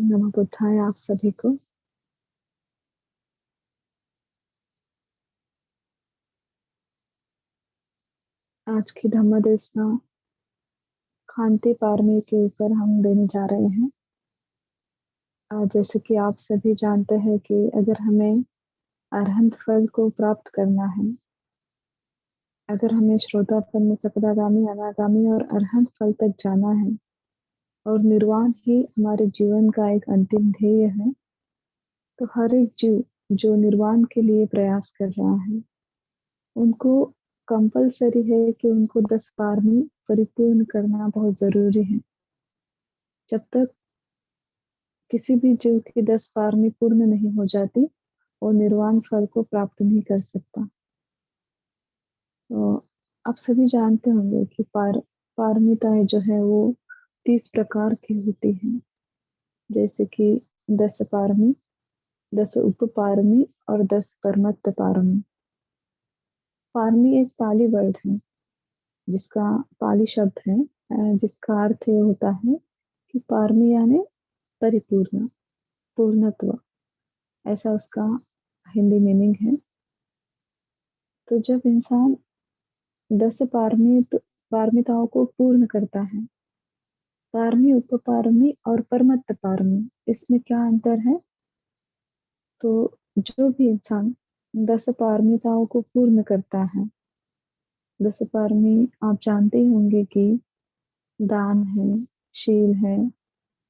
नमो बुद्धाय आप सभी को। आज की धम्म देशना खांति पारमी के ऊपर हम देने जा रहे हैं। जैसे कि आप सभी जानते हैं कि अगर हमें अरहंत फल को प्राप्त करना है, अगर हमें श्रोतापन्न में सकदागामी, अनागामी और अरहंत फल तक जाना है और निर्वाण ही हमारे जीवन का एक अंतिम ध्येय है, तो हर एक जीव जो निर्वाण के लिए प्रयास कर रहा है, उनको कंपल्सरी है कि उनको 10 पारमी परिपूर्ण करना बहुत ज़रूरी है। जब तक किसी भी जीव की 10 पारमी पूर्ण नहीं हो जाती, वो निर्वाण फल को प्राप्त नहीं कर सकता। तो आप सभी जानते होंगे कि पारमिताएं जो है वो 30 प्रकार की होती हैं, जैसे कि 10 पारमी, 10 उपपारमी और 10 परमत्त पारमी। पारमी एक पाली वर्ड है, जिसका पाली शब्द है, जिसका अर्थ ये होता है कि पारमी यानी परिपूर्ण, पूर्णत्व, ऐसा उसका हिंदी मीनिंग है। तो जब इंसान 10 पारमिताओं को पूर्ण करता है, पारमी, उपपारमी और परमत्त पारमी, इसमें क्या अंतर है? तो जो भी इंसान 10 पारमिताओं को पूर्ण करता है, 10 पारमी आप जानते ही होंगे कि दान है, शील है,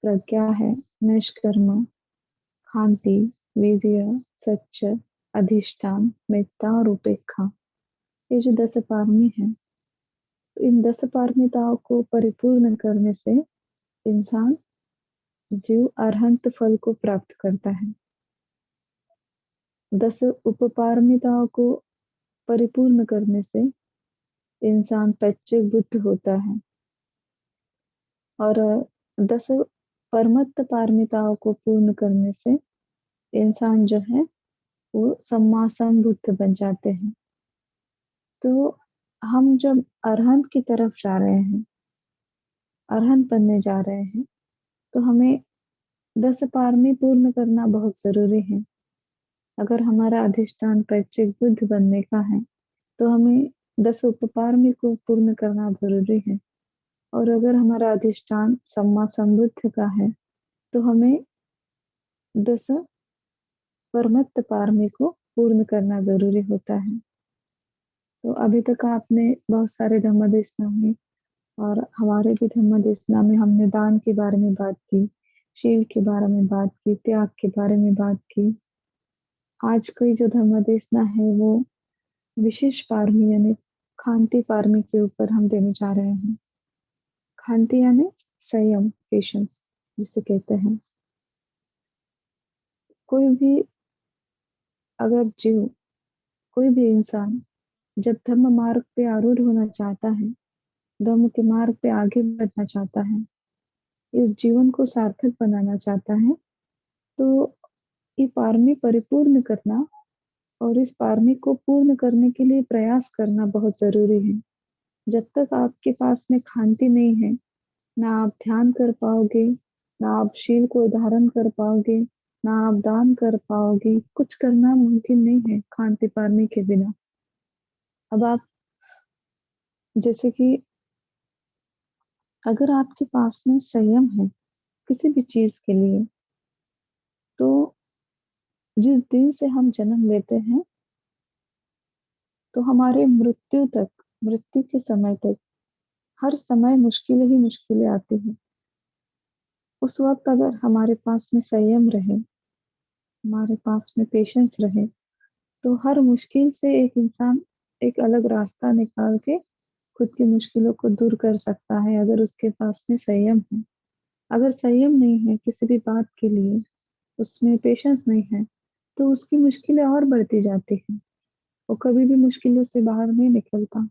प्रज्ञा है, निष्कर्म, खांति, वीर्य, सच्च, अधिष्ठान, मेत्ता और उपेक्षा, ये जो 10 पारमी है, तो इन 10 पारमिताओं को परिपूर्ण करने से इंसान, जीव अरहंत फल को प्राप्त करता है। 10 उपपारमिताओं को परिपूर्ण करने से इंसान पैच्चिक बुद्ध होता है और 10 परमत्त पारमिताओं को पूर्ण करने से इंसान जो है वो सम्मा संबुद्ध बन जाते हैं। तो हम जब अरहंत की तरफ जा रहे हैं, अरहंत बनने जा रहे हैं, तो हमें 10 पारमी पूर्ण करना बहुत जरूरी है। अगर हमारा अधिष्ठान पैच्चिक बुद्ध बनने का है, तो हमें 10 उपपारमी को पूर्ण करना जरूरी है। और अगर हमारा अधिष्ठान सम्मा संबुद्ध का है, तो हमें 10 परमत्त पारमी को पूर्ण करना जरूरी होता है। तो अभी तक आपने बहुत सारे धम्मदेशना में और हमारे भी धम्मदेशना में हमने दान के बारे में बात की, शील के बारे में बात की, त्याग के बारे में बात की। आज की जो धम्मदेशना है वो विशेष पारमी यानी खांति पारमी के ऊपर हम देने जा रहे हैं। खांति यानी संयम, पेशेंस जिसे कहते हैं। कोई भी अगर जीव, कोई भी इंसान जब धर्म मार्ग पे आरूढ़ होना चाहता है, धर्म के मार्ग पे आगे बढ़ना चाहता है, इस जीवन को सार्थक बनाना चाहता है, तो ये पारमी परिपूर्ण करना और इस पारमी को पूर्ण करने के लिए प्रयास करना बहुत जरूरी है। जब तक आपके पास में खांति नहीं है, ना आप ध्यान कर पाओगे, ना आप शील को धारण कर पाओगे, ना आप दान कर पाओगे, कुछ करना मुमकिन नहीं है खांति पारमी के बिना। अब आप, जैसे कि अगर आपके पास में संयम है किसी भी चीज के लिए, तो जिस दिन से हम जन्म लेते हैं, तो हमारे मृत्यु तक, मृत्यु के समय तक, हर समय मुश्किलें ही मुश्किलें आती हैं। उस वक्त अगर हमारे पास में संयम रहे, हमारे पास में पेशेंस रहे, तो हर मुश्किल से एक इंसान एक अलग रास्ता निकाल के खुद की मुश्किलों को दूर कर सकता है, अगर उसके पास में संयम है। अगर संयम नहीं है किसी भी बात के लिए, उसमें पेशेंस नहीं है, तो उसकी मुश्किलें और बढ़ती जाती हैं। वो कभी भी मुश्किलों से बाहर नहीं निकलता।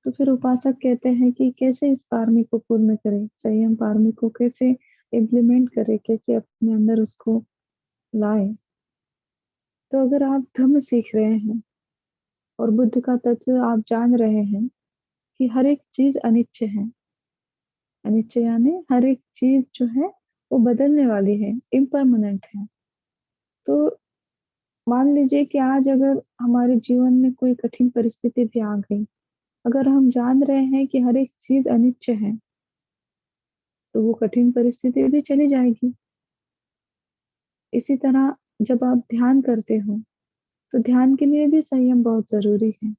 तो फिर उपासक कहते हैं कि कैसे इस पारमी को पूर्ण करें, संयम पारमी को कैसे इम्प्लीमेंट करें, कैसे अपने अंदर उसको लाए। तो अगर आप धम्म सीख रहे हैं और बुद्ध का तत्व आप जान रहे हैं कि हर एक चीज अनित्य है, अनित्य यानी हर एक चीज जो है वो बदलने वाली है, इम्परमानेंट है। तो मान लीजिए कि आज अगर हमारे जीवन में कोई कठिन परिस्थिति भी आ गई, अगर हम जान रहे हैं कि हर एक चीज़ अनित्य है, तो वो कठिन परिस्थिति भी चली जाएगी। इसी तरह जब आप ध्यान करते हो, तो ध्यान के लिए भी संयम बहुत ज़रूरी है।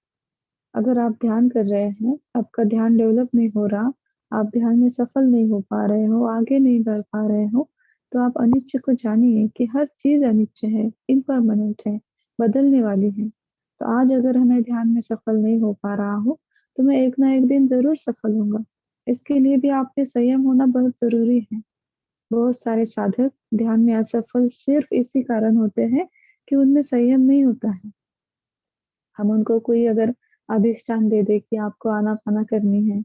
अगर आप ध्यान कर रहे हैं, आपका ध्यान डेवलप नहीं हो रहा, आप ध्यान में सफल नहीं हो पा रहे हो, आगे नहीं बढ़ पा रहे हो, तो आप अनित्य को जानिए कि हर चीज़ अनित्य है, इम्परमानेंट है, बदलने वाली है। तो आज अगर मैं ध्यान में सफल नहीं हो पा रहा हूँ, तो मैं एक ना एक दिन ज़रूर सफल होऊँगा। इसके लिए भी आप में संयम होना बहुत ज़रूरी है। बहुत सारे साधक ध्यान में असफल सिर्फ इसी कारण होते हैं कि उनमें संयम नहीं होता है। हम उनको कोई अगर अधिष्ठान दे दे कि आपको आना-पाना करनी है,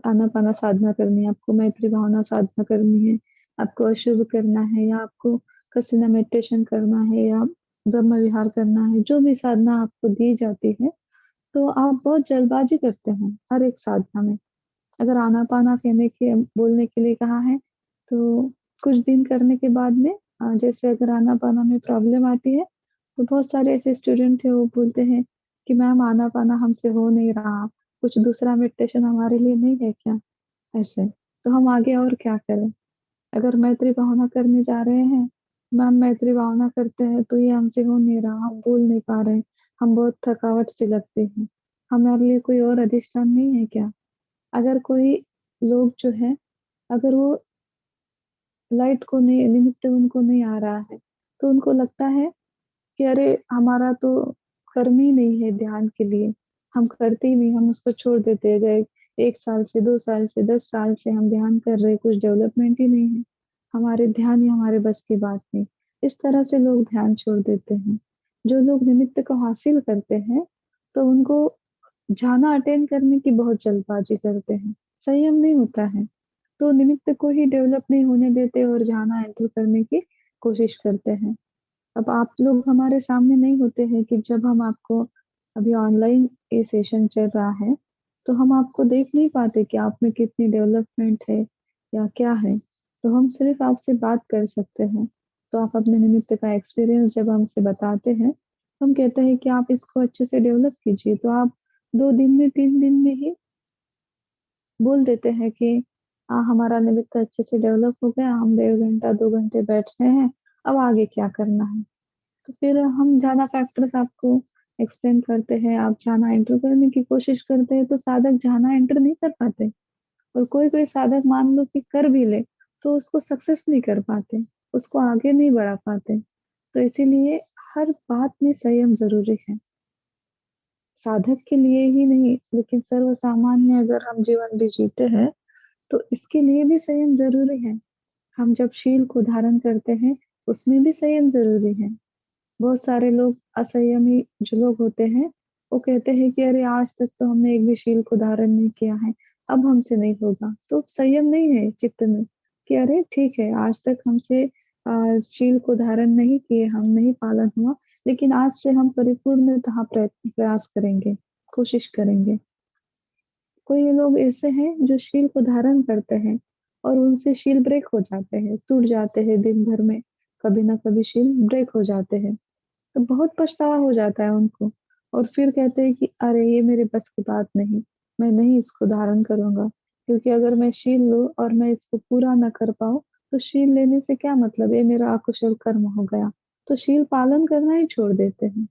आना-पाना साधना करनी है, आपको मैत्री भावना साधना करनी है, आपको अशुभ करना है या आपको कसना मेडिटेशन करना है या ब्रह्म विहार करना है, जो भी साधना आपको दी जाती है, तो आप बहुत जल्दबाज़ी करते हैं हर एक साधना में। अगर आना-पाना कहने के बोलने के लिए कहा है, तो कुछ दिन करने के बाद में जैसे अगर आना-पाना में प्रॉब्लम आती है, तो बहुत सारे ऐसे स्टूडेंट हैं वो बोलते हैं कि मैम आना-पाना हमसे हो नहीं रहा, कुछ दूसरा मेडिटेशन हमारे लिए नहीं है क्या? ऐसे, तो हम आगे और क्या करें? अगर मैत्री भावना करने जा रहे हैं, मैम मैत्री भावना करते हैं तो ये हमसे हो नहीं रहा, हम बोल नहीं पा रहे हैं, हम बहुत थकावट सी लगती है, हमारे लिए कोई और अधिष्ठान नहीं है क्या? अगर कोई लोग जो है, अगर वो लाइट को नहीं निमित्त उनको नहीं आ रहा है, तो उनको लगता है कि अरे! हमारा तो कर्म ही नहीं है ध्यान के लिए, हम करते ही नहीं, हम उसको छोड़ देते हैं। गए 1 साल से, 2 साल से, 10 साल से हम ध्यान कर रहे हैं, कुछ डेवलपमेंट ही नहीं है। हमारे ध्यान ही हमारे बस की बात नहीं। इस तरह से लोग ध्यान छोड़ देते हैं। जो लोग निमित्त को हासिल करते हैं, तो उनको जाना अटेंड करने की बहुत जल्दबाज़ी करते हैं, संयम नहीं होता है, तो निमित्त को ही डेवलप नहीं होने देते और जाना एंटर करने की कोशिश करते हैं। अब आप लोग हमारे सामने नहीं होते हैं कि जब हम आपको अभी ऑनलाइन ये सेशन चल रहा है, तो हम आपको देख नहीं पाते कि आप में कितनी डेवलपमेंट है या क्या है। तो हम सिर्फ़ आपसे बात कर सकते हैं। तो आप अपने निमित्त का एक्सपीरियंस जब हमसे बताते हैं, हम कहते हैं कि आप इसको अच्छे से डेवलप कीजिए। तो आप 2 दिन में, 3 दिन में ही बोल देते हैं कि हमारा निमित्त अच्छे से डेवलप हो गया, हम 1.5 घंटा, 2 घंटे बैठ रहे हैं, अब आगे क्या करना है? तो फिर हम ज़्यादा फैक्टर्स आपको एक्सप्लेन करते हैं, आप झाना एंटर करने की कोशिश करते हैं, तो साधक झाना एंटर नहीं कर पाते और कोई-कोई साधक मान लो कि कर भी ले, तो उसको सक्सेस नहीं कर पाते, उसको आगे नहीं बढ़ा पाते। तो इसीलिए हर बात में संयम ज़रूरी है। साधक के लिए ही नहीं, लेकिन सर्वसामान्य अगर हम जीवन भी जीते हैं, तो इसके लिए भी संयम ज़रूरी है। हम जब शील को धारण करते हैं, उसमें भी संयम ज़रूरी है। बहुत सारे लोग असंयमी जो लोग होते हैं, वो कहते हैं कि अरे आज तक तो हमने एक भी शील को धारण नहीं किया है, अब हमसे नहीं होगा। तो संयम नहीं है चित्त में कि अरे ठीक है, आज तक हमसे शील को धारण नहीं किए, हम नहीं पालन हुआ, लेकिन आज से हम परिपूर्णतः प्रयास करेंगे, कोशिश करेंगे। कोई लोग ऐसे हैं जो शील को धारण करते हैं और उनसे शील ब्रेक हो जाते हैं, टूट जाते हैं दिन भर में, कभी ना कभी शील ब्रेक हो जाते हैं। तो बहुत पछतावा हो जाता है उनको और फिर कहते हैं कि अरे ये मेरे बस की बात नहीं, मैं नहीं इसको धारण करूँगा क्योंकि अगर मैं शील लूँ और मैं इसको पूरा ना कर पाऊँ, तो शील लेने से क्या मतलब? ये मेरा अकुशल कर्म हो गया। तो शील पालन करना ही छोड़ देते हैं,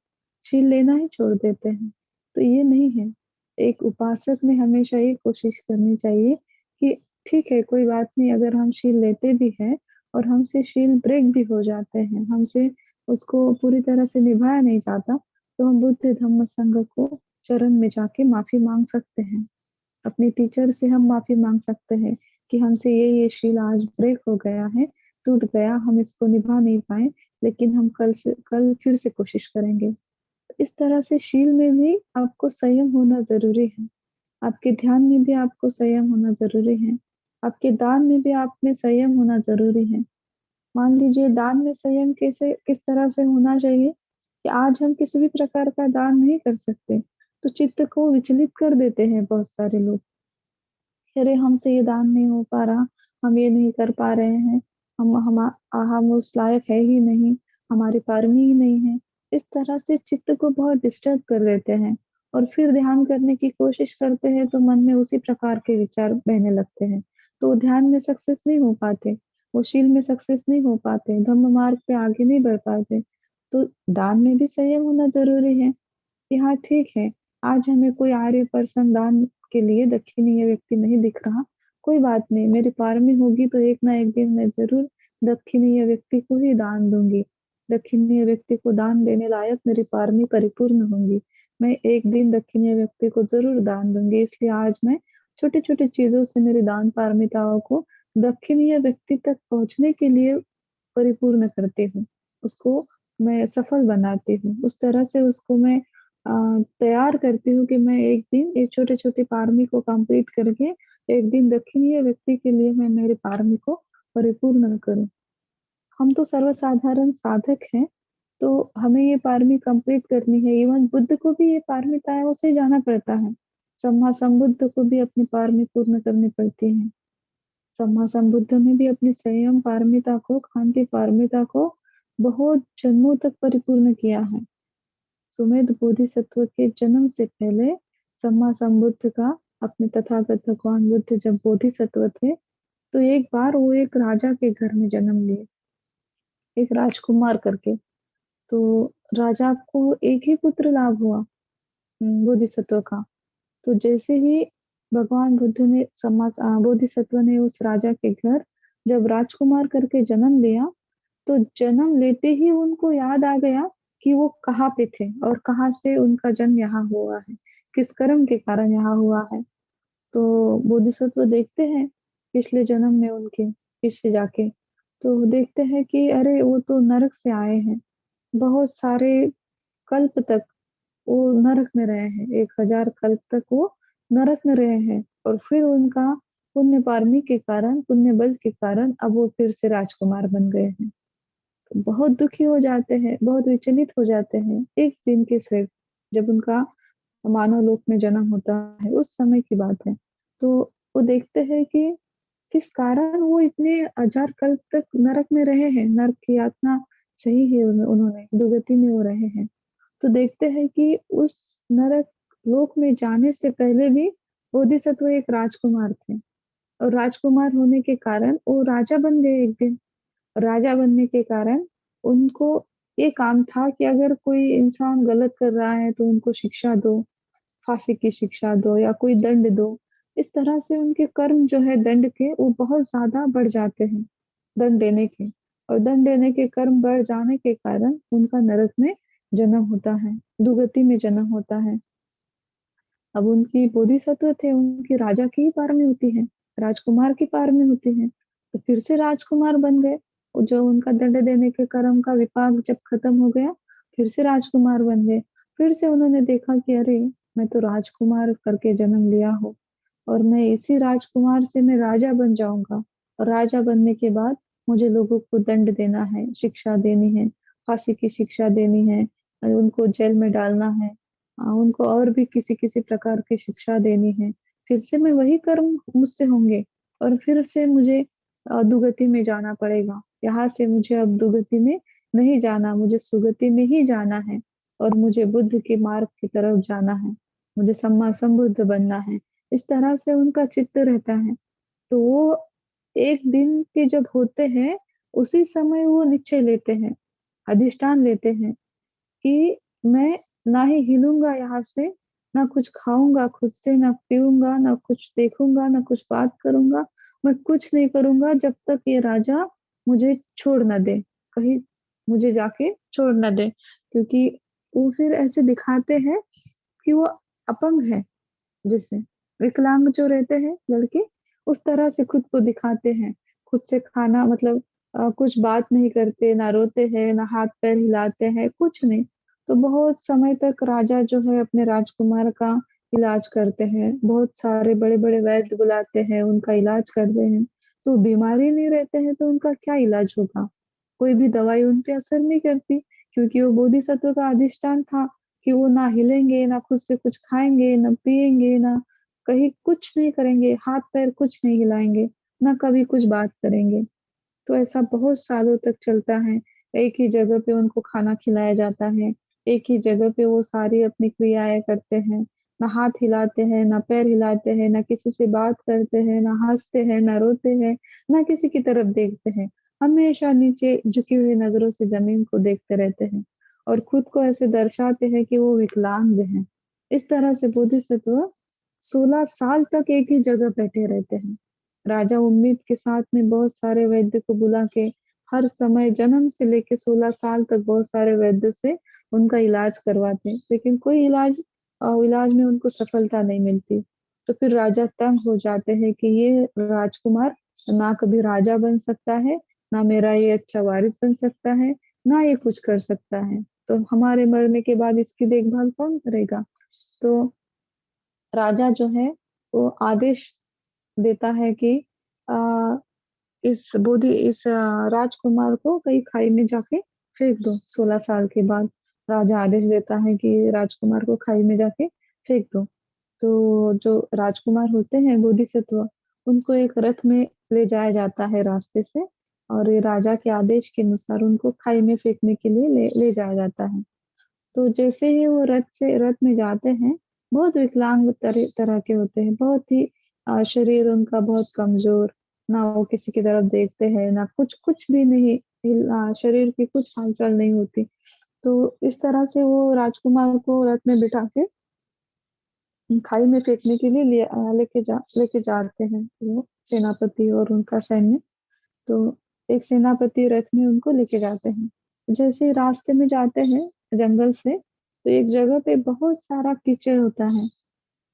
शील लेना ही छोड़ देते हैं। तो ये नहीं है, एक उपासक ने हमेशा ये कोशिश करनी चाहिए कि ठीक है, कोई बात नहीं अगर हम शील लेते भी हैं और हमसे शील ब्रेक भी हो जाते हैं, हमसे उसको पूरी तरह से निभाया नहीं जाता, तो हम बुद्ध धम्म संघ को चरण में जाके माफ़ी माँग सकते हैं। अपने टीचर से हम माफ़ी माँग सकते हैं कि हमसे ये शील आज ब्रेक हो गया है, टूट गया, हम इसको निभा नहीं पाए, लेकिन हम कल फिर से कोशिश करेंगे। इस तरह से शील में भी आपको संयम होना ज़रूरी है। आपके ध्यान में भी आपको संयम होना ज़रूरी है। आपके दान में भी आप में संयम होना ज़रूरी है। मान लीजिए दान में संयम कैसे किस तरह से होना चाहिए कि आज हम किसी भी प्रकार का दान नहीं कर सकते, तो चित्त को विचलित कर देते हैं बहुत सारे लोग। अरे हमसे ये दान नहीं हो पा रहा, हम ये नहीं कर पा रहे हैं। हम उस लायक है ही नहीं, हमारी पारमी ही नहीं है। इस तरह से चित्त को बहुत डिस्टर्ब कर देते हैं और फिर ध्यान करने की कोशिश करते हैं तो मन में उसी प्रकार के विचार बहने लगते हैं। तो वो ध्यान में सक्सेस नहीं हो पाते, वो शील में सक्सेस नहीं हो पाते, धम्म मार्ग पे आगे नहीं बढ़ पाते। तो दान में भी संयम होना ज़रूरी है कि हाँ, ठीक है, आज हमें कोई आर्य पर्सन दान के लिए दक्षिणीय व्यक्ति नहीं दिख रहा, कोई बात नहीं, मेरी पारमी होगी तो एक ना एक दिन मैं ज़रूर दक्षिणीय व्यक्ति को ही दान दूँगी। दक्षिणीय व्यक्ति को दान देने लायक मेरी पारमी परिपूर्ण होंगी। मैं एक दिन दक्षिणीय व्यक्ति को ज़रूर दान दूँगी, इसलिए आज मैं छोटी-छोटी चीज़ों से मेरी दान पारमिताओं को दक्षिणीय व्यक्ति तक पहुँचने के लिए परिपूर्ण करती हूँ। उसको मैं सफल बनाती हूँ। उस तरह से उसको मैं तैयार करती हूँ कि मैं एक दिन ये छोटे-छोटे पारमी को कंप्लीट करके एक दिन दक्षिणीय व्यक्ति के लिए मैं मेरी पारमी को परिपूर्ण करूँ। हम तो सर्वसाधारण साधक हैं, तो हमें ये पारमी कंप्लीट करनी है। इवन बुद्ध को भी ये पारमिताओं से जाना पड़ता है। सम्मा संबुद्ध को भी अपनी पारमी पूर्ण करनी पड़ती है। सम्मा संबुद्ध ने भी अपनी संयम पारमिता को, शांति पारमिता को बहुत जन्मों तक परिपूर्ण किया है। सुमेध बोधिसत्व के जन्म से पहले सम्मा संबुद्ध का अपने तथागत भगवान बुद्ध जब बोधिसत्व थे, तो एक बार वो एक राजा के घर में जन्म लिए, एक राजकुमार करके। तो राजा को एक ही पुत्र लाभ हुआ बोधिसत्व का। तो जैसे ही भगवान बुद्ध ने बोधिसत्व ने उस राजा के घर जब राजकुमार करके जन्म लिया, तो जन्म लेते ही उनको याद आ गया कि वो कहाँ पे थे और कहाँ से उनका जन्म यहाँ हुआ है, किस कर्म के कारण यहाँ हुआ है। तो बोधिसत्व देखते हैं पिछले जन्म में उनके पीछे जाके, तो देखते हैं कि अरे वो तो नरक से आए हैं। बहुत सारे कल्प तक वो नरक में रहे हैं, 1000 कल्प तक वो नरक में रहे हैं और फिर उनका पुण्य पारमी के कारण, पुण्य बल के कारण अब वो फिर से राजकुमार बन गए हैं। बहुत दुखी हो जाते हैं, बहुत विचलित हो जाते हैं, एक दिन के सिर्फ जब उनका मानव लोक में जन्म होता है, उस समय की बात है। तो वो देखते हैं कि किस कारण वो इतने हजार कल्प तक नरक में रहे हैं, नरक की यातना सही है उन्होंने, दुर्गति में वो रहे हैं। तो देखते हैं कि उस नरक लोक में जाने से पहले भी बोधिसत्व एक राजकुमार थे और राजकुमार होने के कारण वो राजा बन गए एक दिन। राजा बनने के कारण उनको ये काम था कि अगर कोई इंसान गलत कर रहा है तो उनको शिक्षा दो, फांसी की शिक्षा दो या कोई दंड दो। इस तरह से उनके कर्म जो है दंड के वो बहुत ज़्यादा बढ़ जाते हैं, दंड देने के और दंड देने के कर्म बढ़ जाने के कारण उनका नरक में जन्म होता है, दुर्गति में जन्म होता है। अब उनकी बोधिसत्व थे, उनकी राजा की ही पारमी होती है, राजकुमार की पारमी होती है, तो फिर से राजकुमार बन गए। और जो उनका दंड देने के कर्म का विपाक जब खत्म हो गया, फिर से राजकुमार बन गए। फिर से उन्होंने देखा कि अरे! मैं तो राजकुमार करके जन्म लिया हूँ और मैं इसी राजकुमार से मैं राजा बन जाऊँगा और राजा बनने के बाद मुझे लोगों को दंड देना है, शिक्षा देनी है, फांसी की शिक्षा देनी है उनको जेल में डालना है। उनको और भी किसी-किसी प्रकार की शिक्षा देनी है। फिर से मैं वही कर्म मुझसे होंगे और फिर से मुझे दुगति में जाना पड़ेगा। यहाँ से मुझे अब दुगति में नहीं जाना, मुझे सुगति में ही जाना है और मुझे बुद्ध के मार्ग की तरफ जाना है। मुझे सम्मा संबुद्ध बनना है। इस तरह से उनका चित्त रहता है। तो वो एक दिन के जब होते हैं, उसी समय वो निश्चय लेते हैं, अधिष्ठान लेते हैं कि मैं ना ही हिलूँगा यहाँ से, ना कुछ खाऊँगा खुद से, ना पीऊँगा, ना कुछ देखूँगा, ना कुछ बात करूँगा। मैं कुछ नहीं करूँगा जब तक ये राजा मुझे छोड़ ना दे, कहीं मुझे जाके छोड़ ना दे। क्योंकि वो फिर ऐसे दिखाते हैं कि वो अपंग है जैसे, विकलांग जो रहते हैं लड़के, उस तरह से खुद को दिखाते हैं। खुद से खाना मतलब कुछ बात नहीं करते, ना रोते हैं, ना हाथ-पैर हिलाते हैं, कुछ नहीं। तो बहुत समय तक राजा जो है अपने राजकुमार का इलाज करते हैं। बहुत सारे बड़े-बड़े वैद्य बुलाते हैं, उनका इलाज करते हैं। तो बीमारी नहीं रहते हैं तो उनका क्या इलाज होगा? कोई भी दवाई उन पे असर नहीं करती क्योंकि वो बोधिसत्व का अधिष्ठान था कि वो ना हिलेंगे, ना खुद से कुछ खाएँगे, ना पिएँगे, ना कहीं कुछ नहीं करेंगे, हाथ-पैर कुछ नहीं हिलाएँगे, ना कभी कुछ बात करेंगे। तो ऐसा बहुत सालों तक चलता है। एक ही जगह पे उनको खाना खिलाया जाता है, एक ही जगह पे वो सारी अपनी क्रियाएँ करते हैं। ना हाथ हिलाते हैं, ना पैर हिलाते हैं, ना किसी से बात करते हैं, ना हँसते हैं, ना रोते हैं, ना किसी की तरफ देखते हैं। हमेशा नीचे झुकी हुई नज़रों से ज़मीन को देखते रहते हैं और खुद को ऐसे दर्शाते हैं कि वो विकलांग हैं। इस तरह से बोधिसत्व 16 साल तक एक ही जगह बैठे रहते हैं। राजा उम्मीद के साथ में बहुत सारे वैद्य को बुला के हर समय जन्म से लेके 16 साल तक बहुत सारे वैद्य से उनका इलाज करवाते हैं, लेकिन कोई इलाज में उनको सफलता नहीं मिलती। तो फिर राजा तंग हो जाते हैं कि ये राजकुमार ना कभी राजा बन सकता है, ना मेरा ये अच्छा वारिस बन सकता है, ना ये कुछ कर सकता है। तो हमारे मरने के बाद इसकी देखभाल कौन करेगा? तो राजा जो है वो आदेश देता है कि अ, राजकुमार को कहीं खाई में जाके फेंक दो। 16 साल के बाद राजा आदेश देता है कि राजकुमार को खाई में जाके फेंक दो। तो जो राजकुमार होते हैं बोधिसत्व, उनको एक रथ में ले जाया जाता है रास्ते से और ये राजा के आदेश के अनुसार उनको खाई में फेंकने के लिए ले ले जाया जाता है। तो जैसे ही वो रथ में जाते हैं, बहुत विकलांग तरह के होते हैं, बहुत ही शरीर उनका बहुत कमज़ोर, ना वो किसी की तरफ देखते हैं, ना कुछ भी नहीं शरीर की कुछ हलचल नहीं होती। तो इस तरह से वो राजकुमार को रथ में बिठा के खाई में फेंकने के लिए लेके जाते हैं वो सेनापति और उनका सैन्य। तो एक सेनापति रथ में उनको लेके जाते हैं। जैसे ही रास्ते में जाते हैं जंगल से, तो एक जगह पे बहुत सारा कीचड़ होता है,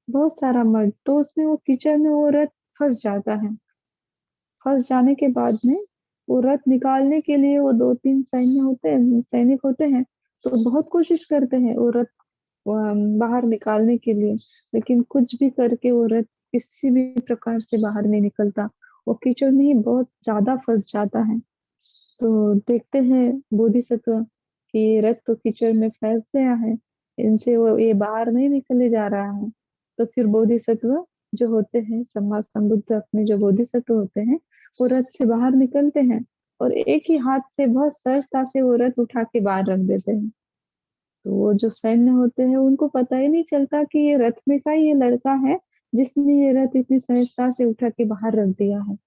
बहुत सारा मड, तो उसमें वो कीचड़ में वो रथ फँस जाता है। फँस जाने के बाद में वो रथ निकालने के लिए वो 2-3 सैनिक होते हैं, तो बहुत कोशिश करते हैं वो रथ बाहर निकालने के लिए, लेकिन कुछ भी करके वो रथ किसी भी प्रकार से बाहर नहीं निकलता। वो कीचड़ में ही बहुत ज़्यादा फँस जाता है। तो देखते हैं बोधिसत्व कि ये रथ तो कीचड़ में फँस गया है, इनसे वो ये बाहर नहीं निकले जा रहा है। तो फिर बोधिसत्व जो होते हैं, सम्मा संबुद्ध अपने जो बोधिसत्व होते हैं, वो रथ से बाहर निकलते हैं और एक ही हाथ से बहुत सहजता से वो रथ उठा के बाहर रख देते हैं। तो वो जो सैन्य होते हैं, उनको पता ही नहीं चलता कि ये रथ में का ये लड़का है, जिसने ये रथ इतनी सहजता से उठा के बाहर रख दिया है।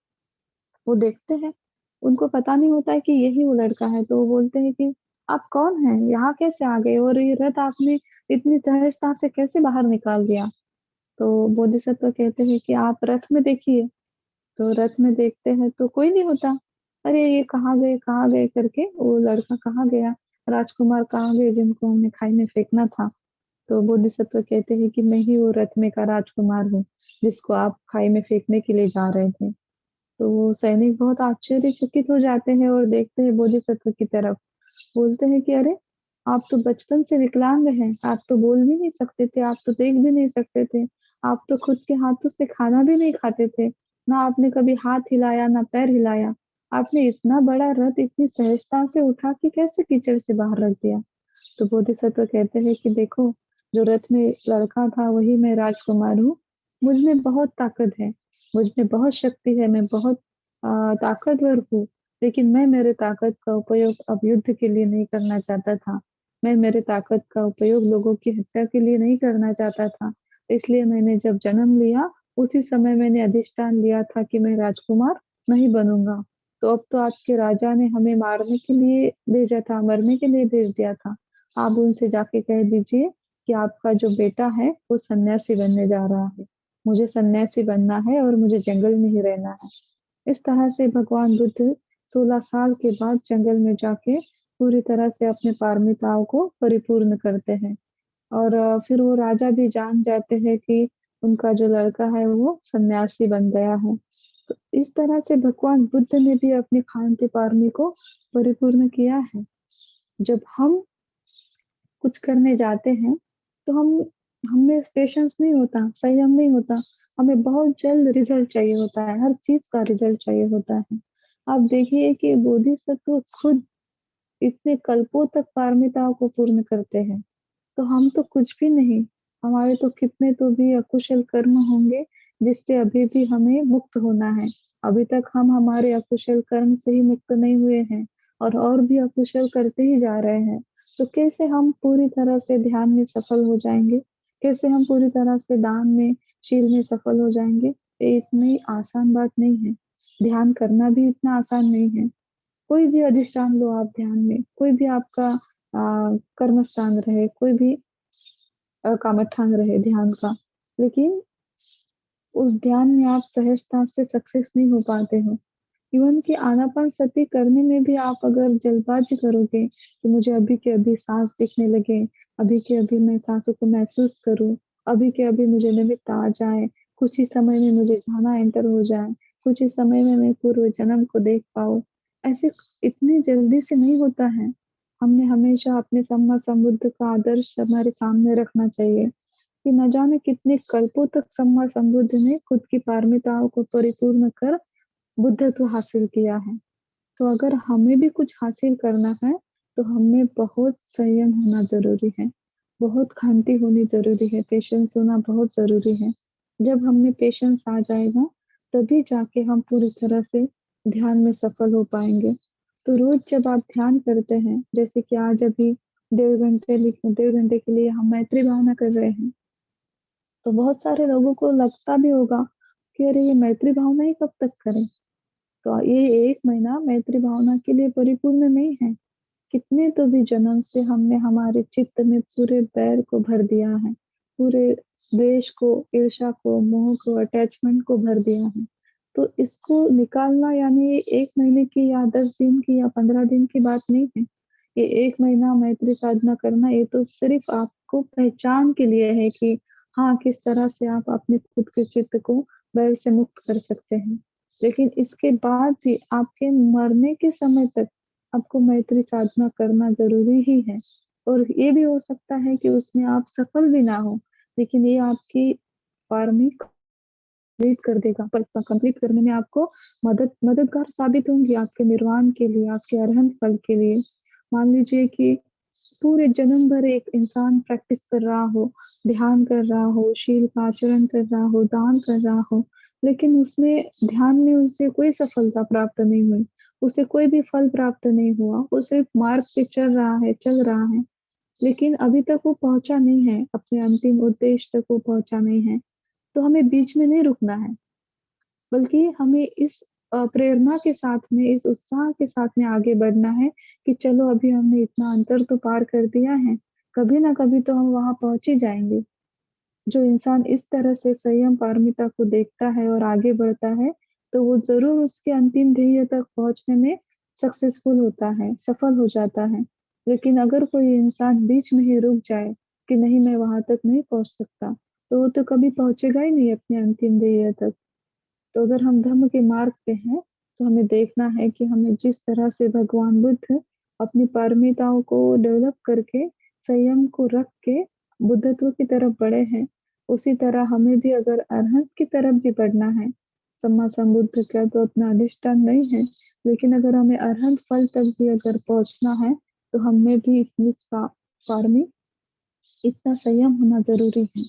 वो देखते हैं, उनको पता नहीं होता है कि यही वो लड़का है, तो वो बोलते हैं कि आप कौन हैं? यहाँ कैसे आ गए और ये रथ आपने इतनी सहजता से कैसे बाहर निकाल दिया? तो बोधिसत्व कहते हैं कि आप रथ में देखिए, तो रथ में देखते हैं तो कोई नहीं होता। अरे! ये कहाँ गए करके वो लड़का कहाँ गया? राजकुमार कहाँ गए जिनको हमने खाई में फेंकना था? तो बोधिसत्व कहते हैं कि मैं ही वो रथ में का राजकुमार हूँ, जिसको आप खाई में फेंकने के लिए जा रहे थे। तो वो सैनिक बहुत आश्चर्यचकित हो जाते हैं और देखते हैं बोधिसत्व की तरफ। बोलते हैं कि अरे! आप तो बचपन से विकलांग हैं, आप तो बोल भी नहीं सकते थे, आप तो देख भी नहीं सकते थे, आप तो खुद के हाथों से खाना भी नहीं खाते थे, ना आपने कभी हाथ हिलाया, ना पैर हिलाया। आपने इतना बड़ा रथ इतनी सहजता से उठा के कैसे कीचड़ से बाहर रख दिया? तो बोधिसत्व कहते हैं कि देखो, जो रथ में लड़का था वही मैं राजकुमार हूँ। मुझ में बहुत ताकत है, मुझ में बहुत शक्ति है, मैं बहुत ताकतवर हूँ। लेकिन मैं मेरे ताकत का उपयोग अब युद्ध के लिए नहीं करना चाहता था। मैं मेरे ताकत का उपयोग लोगों की हत्या के लिए नहीं करना चाहता था। इसलिए मैंने जब जन्म लिया, उसी समय मैंने अधिष्ठान लिया था कि मैं राजकुमार नहीं बनूँगा। तो अब तो आपके राजा ने हमें मारने के लिए भेजा था, मरने के लिए भेज दिया था। आप उनसे जाके कह दीजिए कि आपका जो बेटा है, वो सन्यासी बनने जा रहा है। मुझे सन्यासी बनना है और मुझे जंगल में ही रहना है। इस तरह से भगवान बुद्ध 16 साल के बाद जंगल में जाके पूरी तरह से अपने पारमिताओं को परिपूर्ण करते हैं और फिर वो राजा भी जान जाते हैं कि उनका जो लड़का है वो सन्यासी बन गया है। तो इस तरह से भगवान बुद्ध ने भी अपनी खांति पारमी को परिपूर्ण किया है। जब हम कुछ करने जाते हैं, तो हमें पेशेंस नहीं होता, संयम नहीं होता, हमें बहुत जल्द रिज़ल्ट चाहिए होता है, हर चीज़ का रिज़ल्ट चाहिए होता है। आप देखिए कि बोधिसत्व खुद इतने कल्पों तक पारमिताओं को पूर्ण करते हैं, तो हम तो कुछ भी नहीं, हमारे तो कितने तो भी अकुशल कर्म होंगे, जिससे अभी भी हमें मुक्त होना है। अभी तक हम हमारे अकुशल कर्म से ही मुक्त नहीं हुए हैं और भी अकुशल करते ही जा रहे हैं। तो कैसे हम पूरी तरह से ध्यान में सफल हो जाएँगे? कैसे हम पूरी तरह से दान में, शील में सफल हो जाएँगे? ये इतनी आसान बात नहीं है। ध्यान करना भी इतना आसान नहीं है। कोई भी अधिष्ठान लो आप ध्यान में, कोई भी आपका कर्म स्थान रहे, कोई भी कामठान रहे ध्यान का, लेकिन उस ध्यान में आप सहजता से सक्सेस नहीं हो पाते हो। इवन कि आनापानसति करने में भी आप अगर जल्दबाज़ी करोगे कि मुझे अभी के अभी साँस दिखने लगे, अभी के अभी मैं साँसों को महसूस करूँ, अभी के अभी मुझे निमित्त आ जाए, कुछ ही समय में मुझे झाना एंटर हो जाए, कुछ ही समय में मैं पूर्व जन्म को देख पाऊँ, ऐसे इतनी जल्दी से नहीं होता है। हमने हमेशा अपने सम्मा संबुद्ध का आदर्श हमारे सामने रखना चाहिए कि न जाने कितने कल्पों तक सम्मा संबुद्ध ने खुद की पारमिताओं को परिपूर्ण कर बुद्धत्व हासिल किया है। तो अगर हमें भी कुछ हासिल करना है, तो हमें बहुत संयम होना ज़रूरी है, बहुत शांति होनी ज़रूरी है, पेशेंस होना बहुत ज़रूरी है। जब हम में पेशेंस आ जाएगा, तभी जाके हम पूरी तरह से ध्यान में सफल हो पाएँगे। तो रोज़ जब आप ध्यान करते हैं, जैसे कि आज अभी 1.5 घंटे के लिए हम मैत्री भावना कर रहे हैं, तो बहुत सारे लोगों को लगता भी होगा कि अरे! ये मैत्री भावना ही कब तक करें? तो ये 1 महीना मैत्री भावना के लिए परिपूर्ण नहीं है। कितने तो भी जन्म से हमने हमारे चित्त में पूरे बैर को भर दिया है, पूरे द्वेष को, ईर्ष्या को, मोह को, अटैचमेंट को भर दिया है। तो इसको निकालना यानी ये 1 महीने की या 10 दिन की या 15 दिन की बात नहीं है। ये 1 महीना मैत्री साधना करना ये तो सिर्फ़ आपको पहचान के लिए है कि हाँ, किस तरह से आप अपने खुद के चित्त को बैर से मुक्त कर सकते हैं। लेकिन इसके बाद भी आपके मरने के समय तक आपको मैत्री साधना करना ज़रूरी ही है और ये भी हो सकता है कि उसमें आप सफल भी ना हो, लेकिन ये आपकी पारमिक कंप्लीट कर देगा पर कंप्लीट करने में आपको मददगार साबित होंगी आपके निर्वाण के लिए, आपके अरहंत फल के लिए। मान लीजिए कि पूरे जन्म भर एक इंसान प्रैक्टिस कर रहा हो, ध्यान कर रहा हो, शील का आचरण कर रहा हो, दान कर रहा हो, लेकिन उसमें ध्यान में उसे कोई सफलता प्राप्त नहीं हुई, उसे कोई भी फल प्राप्त नहीं हुआ, वो सिर्फ मार्ग पे चल रहा है, लेकिन अभी तक वो पहुँचा नहीं है, अपने अंतिम उद्देश्य तक वो पहुँचा नहीं है। तो हमें बीच में नहीं रुकना है, बल्कि हमें इस प्रेरणा के साथ में, इस उत्साह के साथ में आगे बढ़ना है कि चलो अभी हमने इतना अंतर तो पार कर दिया है, कभी ना कभी तो हम वहाँ पहुँच ही जाएँगे। जो इंसान इस तरह से संयम पारमिता को देखता है और आगे बढ़ता है, तो वो ज़रूर उसके अंतिम ध्येय तक पहुँचने में सक्सेसफुल होता है, सफल हो जाता है। लेकिन अगर कोई इंसान बीच में ही रुक जाए कि नहीं मैं वहाँ तक नहीं पहुँच सकता, तो वो तो कभी पहुँचेगा ही नहीं अपने अंतिम ध्येय तक। तो अगर हम धर्म के मार्ग पे हैं, तो हमें देखना है कि हमें जिस तरह से भगवान बुद्ध अपनी पारमिताओं को डेवलप करके, संयम को रख के बुद्धत्व की तरफ बढ़े हैं, उसी तरह हमें भी अगर अरहत की तरफ भी बढ़ना है, सम्मा संबुद्ध का तो अपना अधिष्ठान नहीं है, लेकिन अगर हमें अरहत फल तक भी अगर पहुँचना है, तो हमें भी इतनी पारमी इतना संयम होना ज़रूरी है।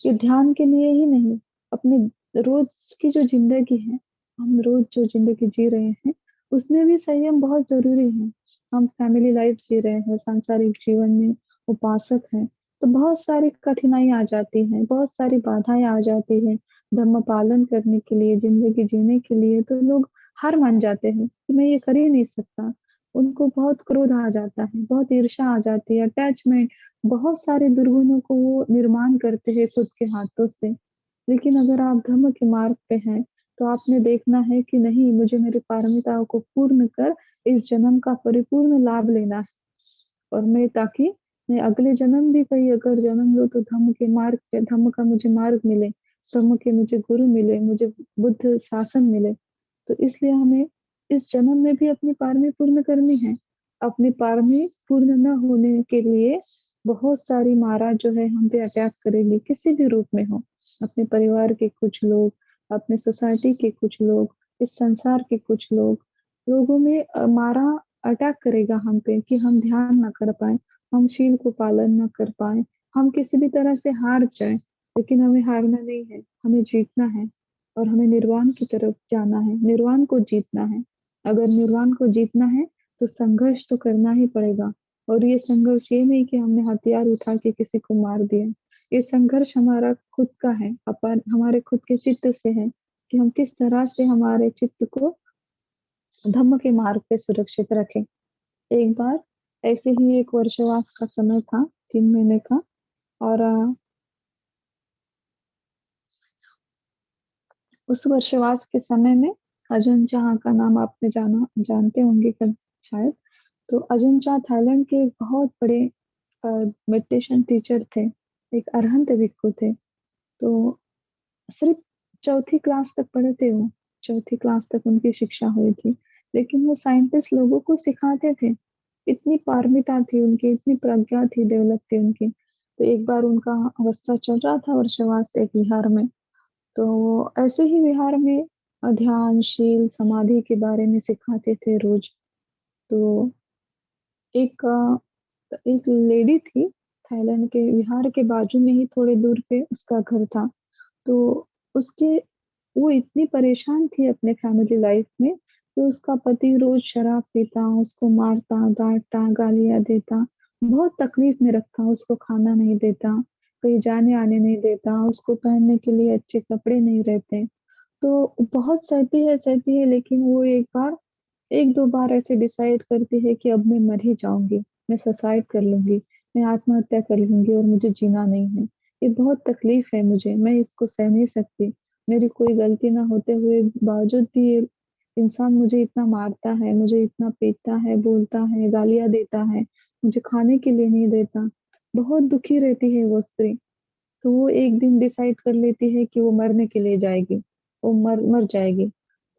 ये ध्यान के लिए ही नहीं, अपने रोज़ की जो ज़िंदगी है, हम रोज़ जो ज़िंदगी जी रहे हैं, उसमें भी संयम बहुत ज़रूरी है। हम फैमिली लाइफ़ जी रहे हैं, सांसारिक जीवन में उपासक हैं, तो बहुत सारी कठिनाई आ जाती हैं, बहुत सारी बाधाएँ आ जाती हैं, धर्म पालन करने के लिए, ज़िंदगी जीने के लिए, तो लोग हार मान जाते हैं कि मैं ये कर ही नहीं सकता। उनको बहुत क्रोध आ जाता है, बहुत ईर्ष्या आ जाती है, अटैचमेंट बहुत सारे दुर्गुणों को वो निर्माण करते हैं खुद के हाथों से। लेकिन अगर आप धर्म के मार्ग पे हैं, तो आपने देखना है कि नहीं मुझे मेरी पारमिताओं को पूर्ण कर इस जन्म का परिपूर्ण लाभ लेना है और मैं अगले जन्म भी कहीं अगर जन्म लूँ तो धम्म के मार्ग पे धम्म का मुझे मार्ग मिले, धम्म के मुझे गुरु मिले, मुझे बुद्ध शासन मिले। तो इसलिए हमें इस जन्म में भी अपनी पारमी पूर्ण करनी है। अपनी पारमी पूर्ण न होने के लिए बहुत सारी मारा जो है हम पे अटैक करेगी, किसी भी रूप में हो। अपने परिवार के कुछ लोग, अपने सोसाइटी के कुछ लोग, इस संसार के कुछ लोग, लोगों में मारा अटैक करेगा हम पे कि हम ध्यान ना कर पाएँ, हम शील को पालन ना कर पाएँ, हम किसी भी तरह से हार जाएँ। लेकिन हमें हारना नहीं है, हमें जीतना है। और हमें निर्वाण की तरफ जाना है, निर्वाण को जीतना है। अगर निर्वाण को जीतना है तो संघर्ष तो करना ही पड़ेगा। और ये संघर्ष ये नहीं कि हमने हथियार उठा के किसी को मार दिया। ये संघर्ष हमारा खुद का है, अपन हमारे खुद के चित्त से है कि हम किस तरह से हमारे चित्त को धम्म के मार्ग पे सुरक्षित रखें। एक बार ऐसे ही एक वर्षवास का समय था, 3 महीने का। और उस वर्षवास के समय में अजन चाह का नाम आपने जानते होंगे कल शायद। तो अजन चाह थाईलैंड के एक बहुत बड़े मेडिटेशन टीचर थे, एक अरहंत भिक्खु थे। तो सिर्फ चौथी क्लास तक पढ़े थे वो, चौथी क्लास तक उनकी शिक्षा हुई थी। लेकिन वो साइंटिस्ट लोगों को सिखाते थे, इतनी पारमिता थी उनकी, इतनी प्रज्ञा थी, डेवलप थी उनकी। तो एक बार उनका अवस्था चल रहा था वर्षवास एक विहार में। तो वो ऐसे ही विहार में ध्यान, शील, समाधि के बारे में सिखाते थे रोज। तो एक एक लेडी थी, थाईलैंड के विहार के बाजू में ही थोड़े दूर पे उसका घर था। तो उसके वो इतनी परेशान थी अपने फैमिली लाइफ में कि उसका पति रोज शराब पीता, उसको मारता, डांटता, गालियां देता, बहुत तकलीफ में रखता, उसको खाना नहीं देता, कहीं जाने आने नहीं देता, उसको पहनने के लिए अच्छे कपड़े नहीं रहते। तो बहुत सहती है, लेकिन वो एक दो बार ऐसे डिसाइड करती है कि अब मैं मर ही जाऊंगी, मैं सुसाइड कर लूंगी, मैं आत्महत्या कर लूंगी और मुझे जीना नहीं है। ये बहुत तकलीफ है मुझे, मैं इसको सह नहीं सकती। मेरी कोई गलती ना होते हुए बावजूद भी ये इंसान मुझे इतना मारता है, मुझे इतना पीटता है, बोलता है, गालियां देता है, मुझे खाने के लिए नहीं देता। बहुत दुखी रहती है वो स्त्री। तो वो एक दिन डिसाइड कर लेती है कि वो मरने के लिए जाएगी, वो मर मर जाएगी।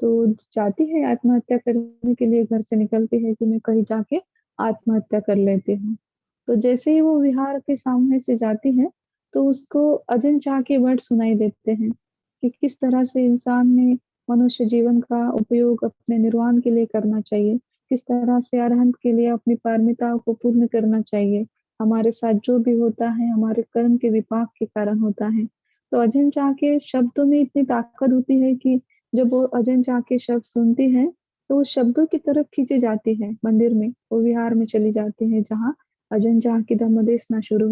तो जाती है आत्महत्या करने के लिए, घर से निकलती है कि मैं कहीं जाके आत्महत्या कर लेती हूँ। तो जैसे ही वो विहार के सामने से जाती है, तो उसको अजन चाह के वर्ड सुनाई देते हैं कि किस तरह से इंसान ने मनुष्य जीवन का उपयोग अपने निर्वाण के लिए करना चाहिए, किस तरह से अरहंत के लिए अपनी पारमिताओं को पूर्ण करना चाहिए। हमारे साथ जो भी होता है हमारे कर्म के विपाक के कारण होता है। तो अजन चाह के शब्दों में इतनी ताकत होती है कि जब वो अजन चाह के शब्द सुनती है तो वो शब्दों की तरफ खींची जाती है, मंदिर में, वो विहार में चली जाती है जहाँ अजन चाह की धम्मदेशना शुरू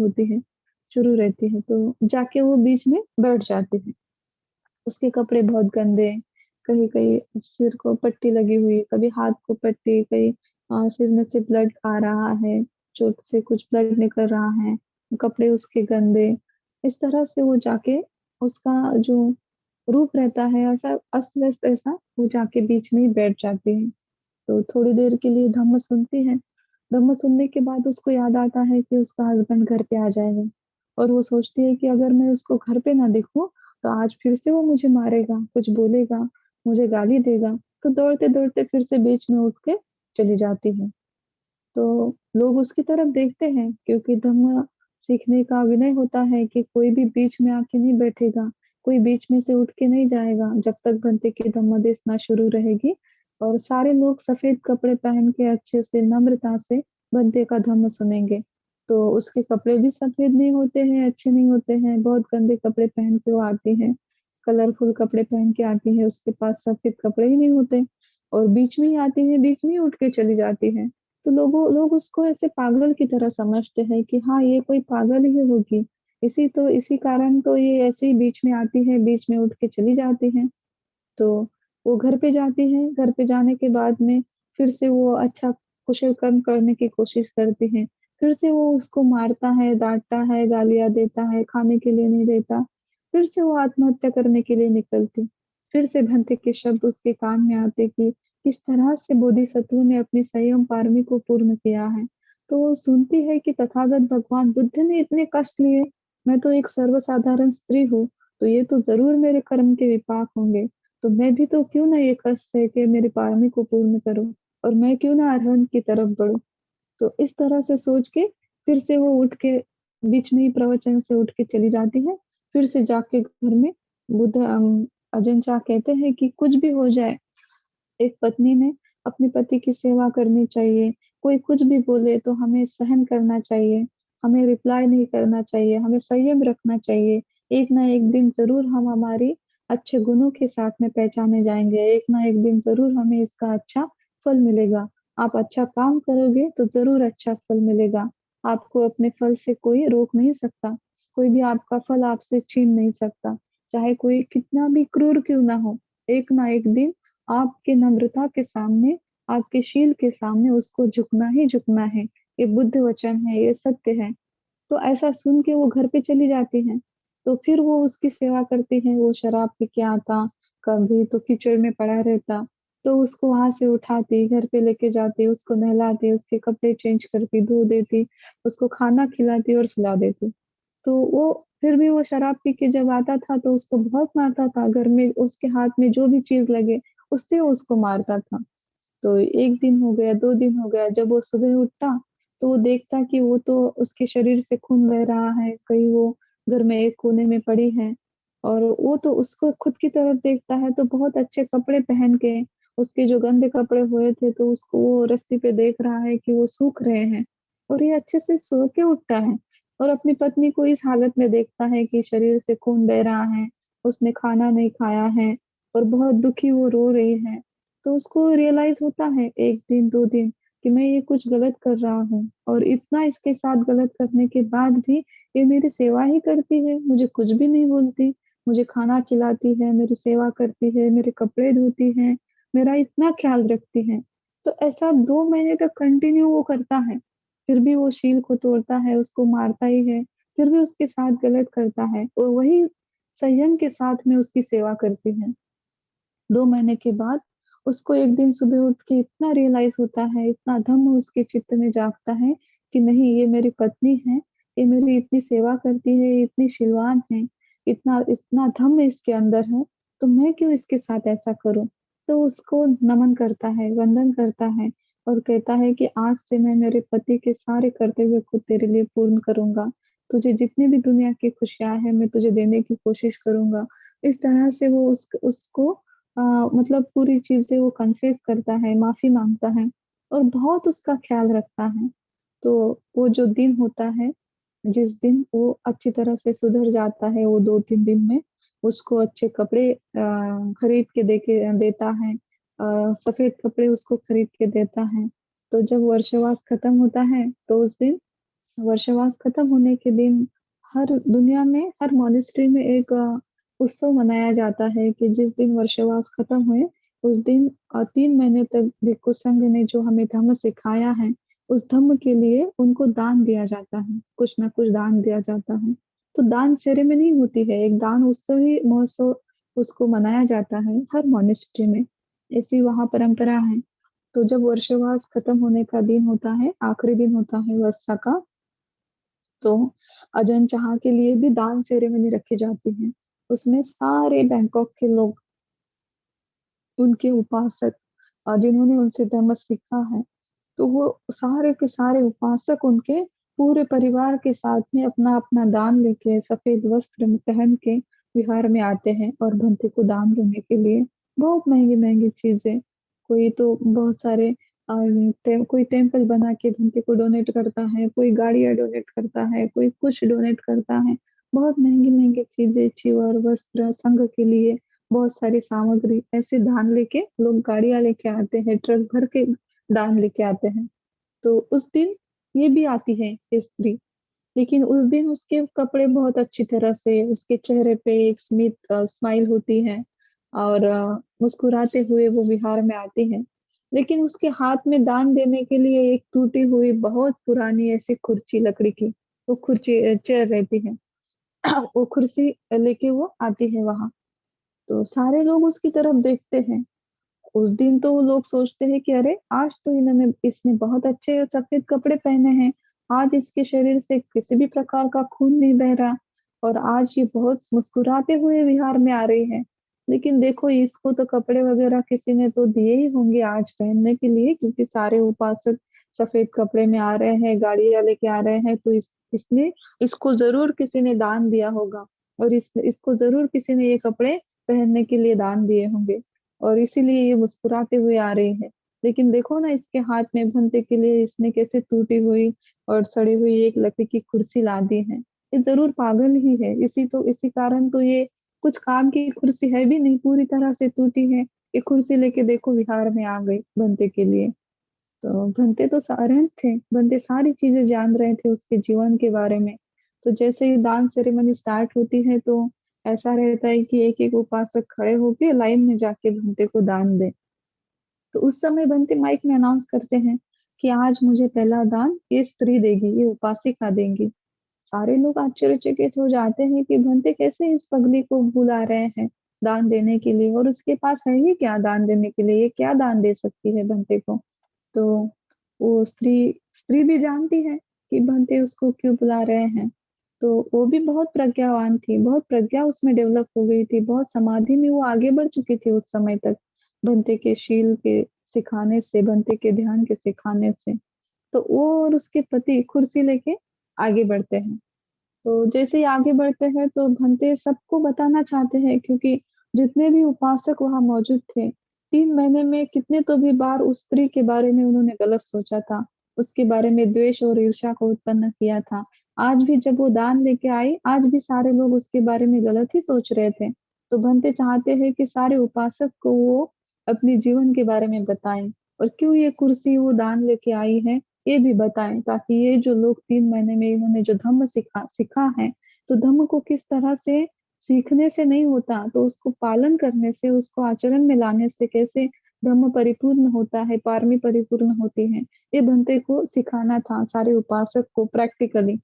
रहती है। तो जाके वो बीच में बैठ जाती है। उसके कपड़े बहुत गंदे, कहीं कहीं सिर को पट्टी लगी हुई, कभी हाथ को पट्टी, कहीं सिर में से ब्लड आ रहा है, चोट से कुछ ब्लड निकल रहा है, कपड़े उसके गंदे। इस तरह से वो जाके उसका जो रूप रहता है ऐसा अस्त व्यस्त, ऐसा वो जाके बीच में ही बैठ जाती है। तो थोड़ी देर के लिए धम्म सुनती है। धम्म सुनने के बाद उसको याद आता है कि उसका हस्बैंड घर पे आ जाएगा। और वो सोचती है कि अगर मैं उसको घर पे ना दिखूं तो आज फिर से वो मुझे मारेगा, कुछ बोलेगा, मुझे गाली देगा। तो दौड़ते दौड़ते फिर से बीच में उठ के चली जाती है। तो लोग उसकी तरफ देखते हैं, क्योंकि धम्म सीखने का विनय होता है कि कोई भी बीच में आके नहीं बैठेगा, कोई बीच में से उठ के नहीं जाएगा जब तक बंते की धम्मादेश ना शुरू रहेगी। और सारे लोग सफेद कपड़े पहन के अच्छे से नम्रता से बंते का धम्म सुनेंगे। तो उसके कपड़े भी सफेद नहीं होते हैं, अच्छे नहीं होते हैं, बहुत गंदे कपड़े पहन के वो आती है, कलरफुल कपड़े पहन के आती है, उसके पास सफेद कपड़े ही नहीं होते। और बीच में ही आती है, बीच में ही उठ के चली जाती है। तो लोग उसको ऐसे पागल की तरह समझते हैं कि हाँ ये कोई पागल ही होगी, इसी कारण तो ये ऐसे ही बीच में आती है, बीच में उठ के चली जाती है। तो वो घर पे जाती है, घर पे जाने के बाद में फिर से वो अच्छा कुशल कर्म करने की कोशिश करती है। फिर से वो उसको मारता है, डांटता है, गालियां देता है, खाने के लिए नहीं देता। फिर से वो आत्महत्या करने के लिए निकलती। फिर से भंते के शब्द उसके कान में आते कि किस तरह से बोधिसत्व ने अपनी संयम पारमी को पूर्ण किया है। तो वो सुनती है कि तथागत भगवान बुद्ध ने इतने कष्ट लिए, मैं तो एक सर्वसाधारण स्त्री हूँ, तो ये तो जरूर मेरे कर्म के विपाक होंगे। तो मैं भी तो क्यों ना ये कष्ट सह के मेरी पारमी को पूर्ण करूं, और मैं क्यों ना अरहंत की तरफ बढ़ूं। तो इस तरह से सोच के फिर से वो उठ के बीच में ही प्रवचन से उठ के चली जाती है। फिर से जाके घर में बुद्ध अजन चाह कहते हैं कि कुछ भी हो जाए, एक पत्नी ने अपने पति की सेवा करनी चाहिए। कोई कुछ भी बोले तो हमें सहन करना चाहिए, हमें रिप्लाई नहीं करना चाहिए, हमें संयम रखना चाहिए। एक ना एक दिन जरूर हम हमारी अच्छे गुणों के साथ में पहचाने जाएँगे। एक ना एक दिन ज़रूर हमें इसका अच्छा फल मिलेगा। आप अच्छा काम करोगे तो ज़रूर अच्छा फल मिलेगा। आपको अपने फल से कोई रोक नहीं सकता। कोई भी आपका फल आपसे छीन नहीं सकता। चाहे कोई कितना भी क्रूर क्यों ना हो, एक ना एक दिन आपके नम्रता के सामने, आपके शील के सामने उसको झुकना ही झुकना है। ये बुद्ध वचन है, ये सत्य है। तो ऐसा सुन के वो घर पे चली जाती हैं। तो फिर वो उसकी सेवा करती हैं, वो शराब पी के आता, कभी तो कीचड़ में पड़ा रहता, तो उसको वहाँ से उठाती, घर पे लेके जाती, उसको नहलाती, उसके कपड़े चेंज करती, धो देती, उसको खाना खिलाती और सुला देती। तो वो फिर भी वो शराब पी के जब आता था तो उसको बहुत मारता था, घर में उसके हाथ में जो भी चीज़ लगे, उससे वो उसको मारता था। तो 1 दिन हो गया, 2 दिन हो गया, जब वो सुबह उठा, तो वो देखता कि वो तो उसके शरीर से खून बह रहा है, कहीं वो घर में एक कोने में पड़ी है और वो तो उसको खुद की तरफ देखता है तो बहुत अच्छे कपड़े पहन के, उसके जो गंदे कपड़े हुए थे तो उसको वो रस्सी पे देख रहा है कि वो सूख रहे हैं और ये अच्छे से सो के उठता है और अपनी पत्नी को इस हालत में देखता है कि शरीर से खून बह रहा है, उसने खाना नहीं खाया है और बहुत दुखी वो रो रही है। तो उसको रियलाइज़ होता है 1 दिन, 2 दिन कि मैं ये कुछ गलत कर रहा हूँ और इतना इसके साथ गलत करने के बाद भी ये मेरी सेवा ही करती है, मुझे कुछ भी नहीं बोलती, मुझे खाना खिलाती है, मेरी सेवा करती है, मेरे कपड़े धोती है, मेरा इतना ख़्याल रखती है। तो ऐसा 2 महीने तक कंटिन्यू वो करता है, फिर भी वो शील को तोड़ता है, उसको मारता ही है, फिर भी उसके साथ गलत करता है और वही संयम के साथ में उसकी सेवा करती है। 2 महीने के बाद उसको एक दिन सुबह उठ के इतना रियलाइज़ होता है, इतना धम्म उसके चित्त में जागता है कि नहीं ये मेरी पत्नी है, ये मेरी इतनी सेवा करती है, ये इतनी शीलवान है, इतना इतना धम्म इसके अंदर है, तो मैं क्यों इसके साथ ऐसा करूँ? तो उसको नमन करता है, वंदन करता है और कहता है कि आज से मैं मेरे पति के सारे कर्तव्य को तेरे लिए पूर्ण करूँगा। तुझे जितनी भी दुनिया की खुशियाँ हैं, मैं तुझे देने की कोशिश करूँगा। इस तरह से वो उसको अ, मतलब पूरी चीज़ें वो कन्फेस करता है, माफ़ी माँगता है और बहुत उसका ख़्याल रखता है। तो वो जो दिन होता है, जिस दिन वो अच्छी तरह से सुधर जाता है, वो 2-3 दिन में, उसको अच्छे कपड़े खरीद के देता है। सफ़ेद कपड़े उसको खरीद के देता है। तो जब वर्षवास खत्म होता है, तो उस दिन वर्षवास खत्म होने के दिन हर दुनिया में, हर मॉनेस्ट्री में एक उत्सव मनाया जाता है कि जिस दिन वर्षवास खत्म हुए, उस दिन 3 महीने तक भिक्षु संघ ने जो हमें धम्म सिखाया है, उस धम्म के लिए उनको दान दिया जाता है, कुछ न कुछ दान दिया जाता है। तो दान सेरेमनी होती है, एक दान उत्सव ही महोत्सव उसको मनाया जाता है हर मॉनेस्ट्री में, ऐसी वहाँ परंपरा है। तो जब वर्षवास खत्म होने का दिन होता है, आखिरी दिन होता है वर्षा का, तो अजन चाह के लिए भी दान सेरेमनी रखी जाती है। उसमें सारे बैंकॉक के लोग, उनके उपासक जिन्होंने उनसे धर्म सीखा है, तो वो सारे के सारे उपासक उनके पूरे परिवार के साथ में अपना-अपना दान लेके सफ़ेद वस्त्र में पहन के विहार में आते हैं और भंते को दान देने के लिए। बहुत महँगी-महँगी चीज़ें, कोई तो बहुत सारे अ, कोई टेम्पल बना के भंते को डोनेट करता है, कोई गाड़ियाँ डोनेट करता है, कोई कुछ डोनेट करता है। बहुत महँगी-महँगी चीज़ें, चिवर, वस्त्र, संघ के लिए बहुत सारी सामग्री, ऐसे दान लेके लोग गाड़ियाँ लेके आते हैं, ट्रक भर के दान लेके आते हैं। तो उस दिन ये भी आती है स्त्री, लेकिन उस दिन उसके कपड़े बहुत अच्छी तरह से, उसके चेहरे पे एक स्माइल होती है और मुस्कुराते हुए वो विहार में आती है। लेकिन उसके हाथ में दान देने के लिए एक टूटी हुई बहुत पुरानी ऐसी कुर्सी लकड़ी की, वो चेयर रहती है। वो कुर्सी लेके वो आती है वहाँ, तो सारे लोग उसकी तरफ देखते हैं। उस दिन तो लोग सोचते हैं कि अरे! आज तो इसने बहुत अच्छे सफ़ेद कपड़े पहने हैं, आज इसके शरीर से किसी भी प्रकार का खून नहीं बह रहा और आज ये बहुत मुस्कुराते हुए विहार में आ रही है। लेकिन देखो इसको तो कपड़े वग़ैरह किसी ने तो दिए ही होंगे आज पहनने के लिए क्योंकि सारे उपासक सफ़ेद कपड़े में आ रहे हैं, गाड़ियाँ लेके आ रहे हैं तो इसने इसको ज़रूर किसी ने दान दिया होगा और इसको ज़रूर किसी ने ये कपड़े पहनने के लिए दान दिए होंगे। और इसीलिए ये मुस्कुराते हुए आ रही है। लेकिन देखो ना इसके हाथ में भंते के लिए इसने कैसे टूटी हुई और सड़ी हुई एक लकड़ी की कुर्सी ला दी है। ये ज़रूर पागल ही है। इसी कारण तो ये कुछ काम की कुर्सी है भी नहीं, पूरी तरह से टूटी है। ये कुर्सी लेके देखो विहार में आ गई बंते के लिए। तो बंते तो सारंत थे, बंते सारी चीज़ें जान रहे थे उसके जीवन के बारे में। तो जैसे ही दान सेरेमनी स्टार्ट होती है तो ऐसा रहता है कि एक-एक उपासक खड़े होके लाइन में जाके बंते को दान दें। तो उस समय बंते माइक में अनाउंस करते हैं कि आज मुझे पहला दान ये स्त्री देगी, ये उपासिका देंगी। सारे लोग आश्चर्यचकित हो जाते हैं कि भंते कैसे इस पगली को बुला रहे हैं दान देने के लिए और उसके पास है ही क्या दान देने के लिए, ये क्या दान दे सकती है भंते को। तो वो स्त्री स्त्री भी जानती है कि भंते उसको क्यों बुला रहे हैं। तो वो भी बहुत प्रज्ञावान थी, बहुत प्रज्ञा उसमें डेवलप हो गई थी, बहुत समाधि में वो आगे बढ़ चुकी थी उस समय तक, भंते के शील के सिखाने से, भंते के ध्यान के सिखाने से। तो वो और उसके पति कुर्सी लेके आगे बढ़ते हैं। तो जैसे ही आगे बढ़ते हैं तो भंते सबको बताना चाहते हैं क्योंकि जितने भी उपासक वहाँ मौजूद थे, 3 महीने में कितने तो भी बार उस स्त्री के बारे में उन्होंने गलत सोचा था, उसके बारे में द्वेष और ईर्ष्या को उत्पन्न किया था। आज भी जब वो दान लेके आई, आज भी सारे लोग उसके बारे में गलत ही सोच रहे थे। तो भंते चाहते हैं कि सारे उपासक को वो अपने जीवन के बारे में बताएँ और क्यों ये कुर्सी वो दान लेके आई है, ये भी बताएँ ताकि ये जो लोग 3 महीने में इन्होंने जो धम्म सीखा सीखा है, तो धम्म को किस तरह से सीखने से नहीं होता, तो उसको पालन करने से, उसको आचरण में लाने से कैसे धम्म परिपूर्ण होता है, पारमी परिपूर्ण होती है। ये भंते को सिखाना था सारे उपासक को प्रैक्टिकली।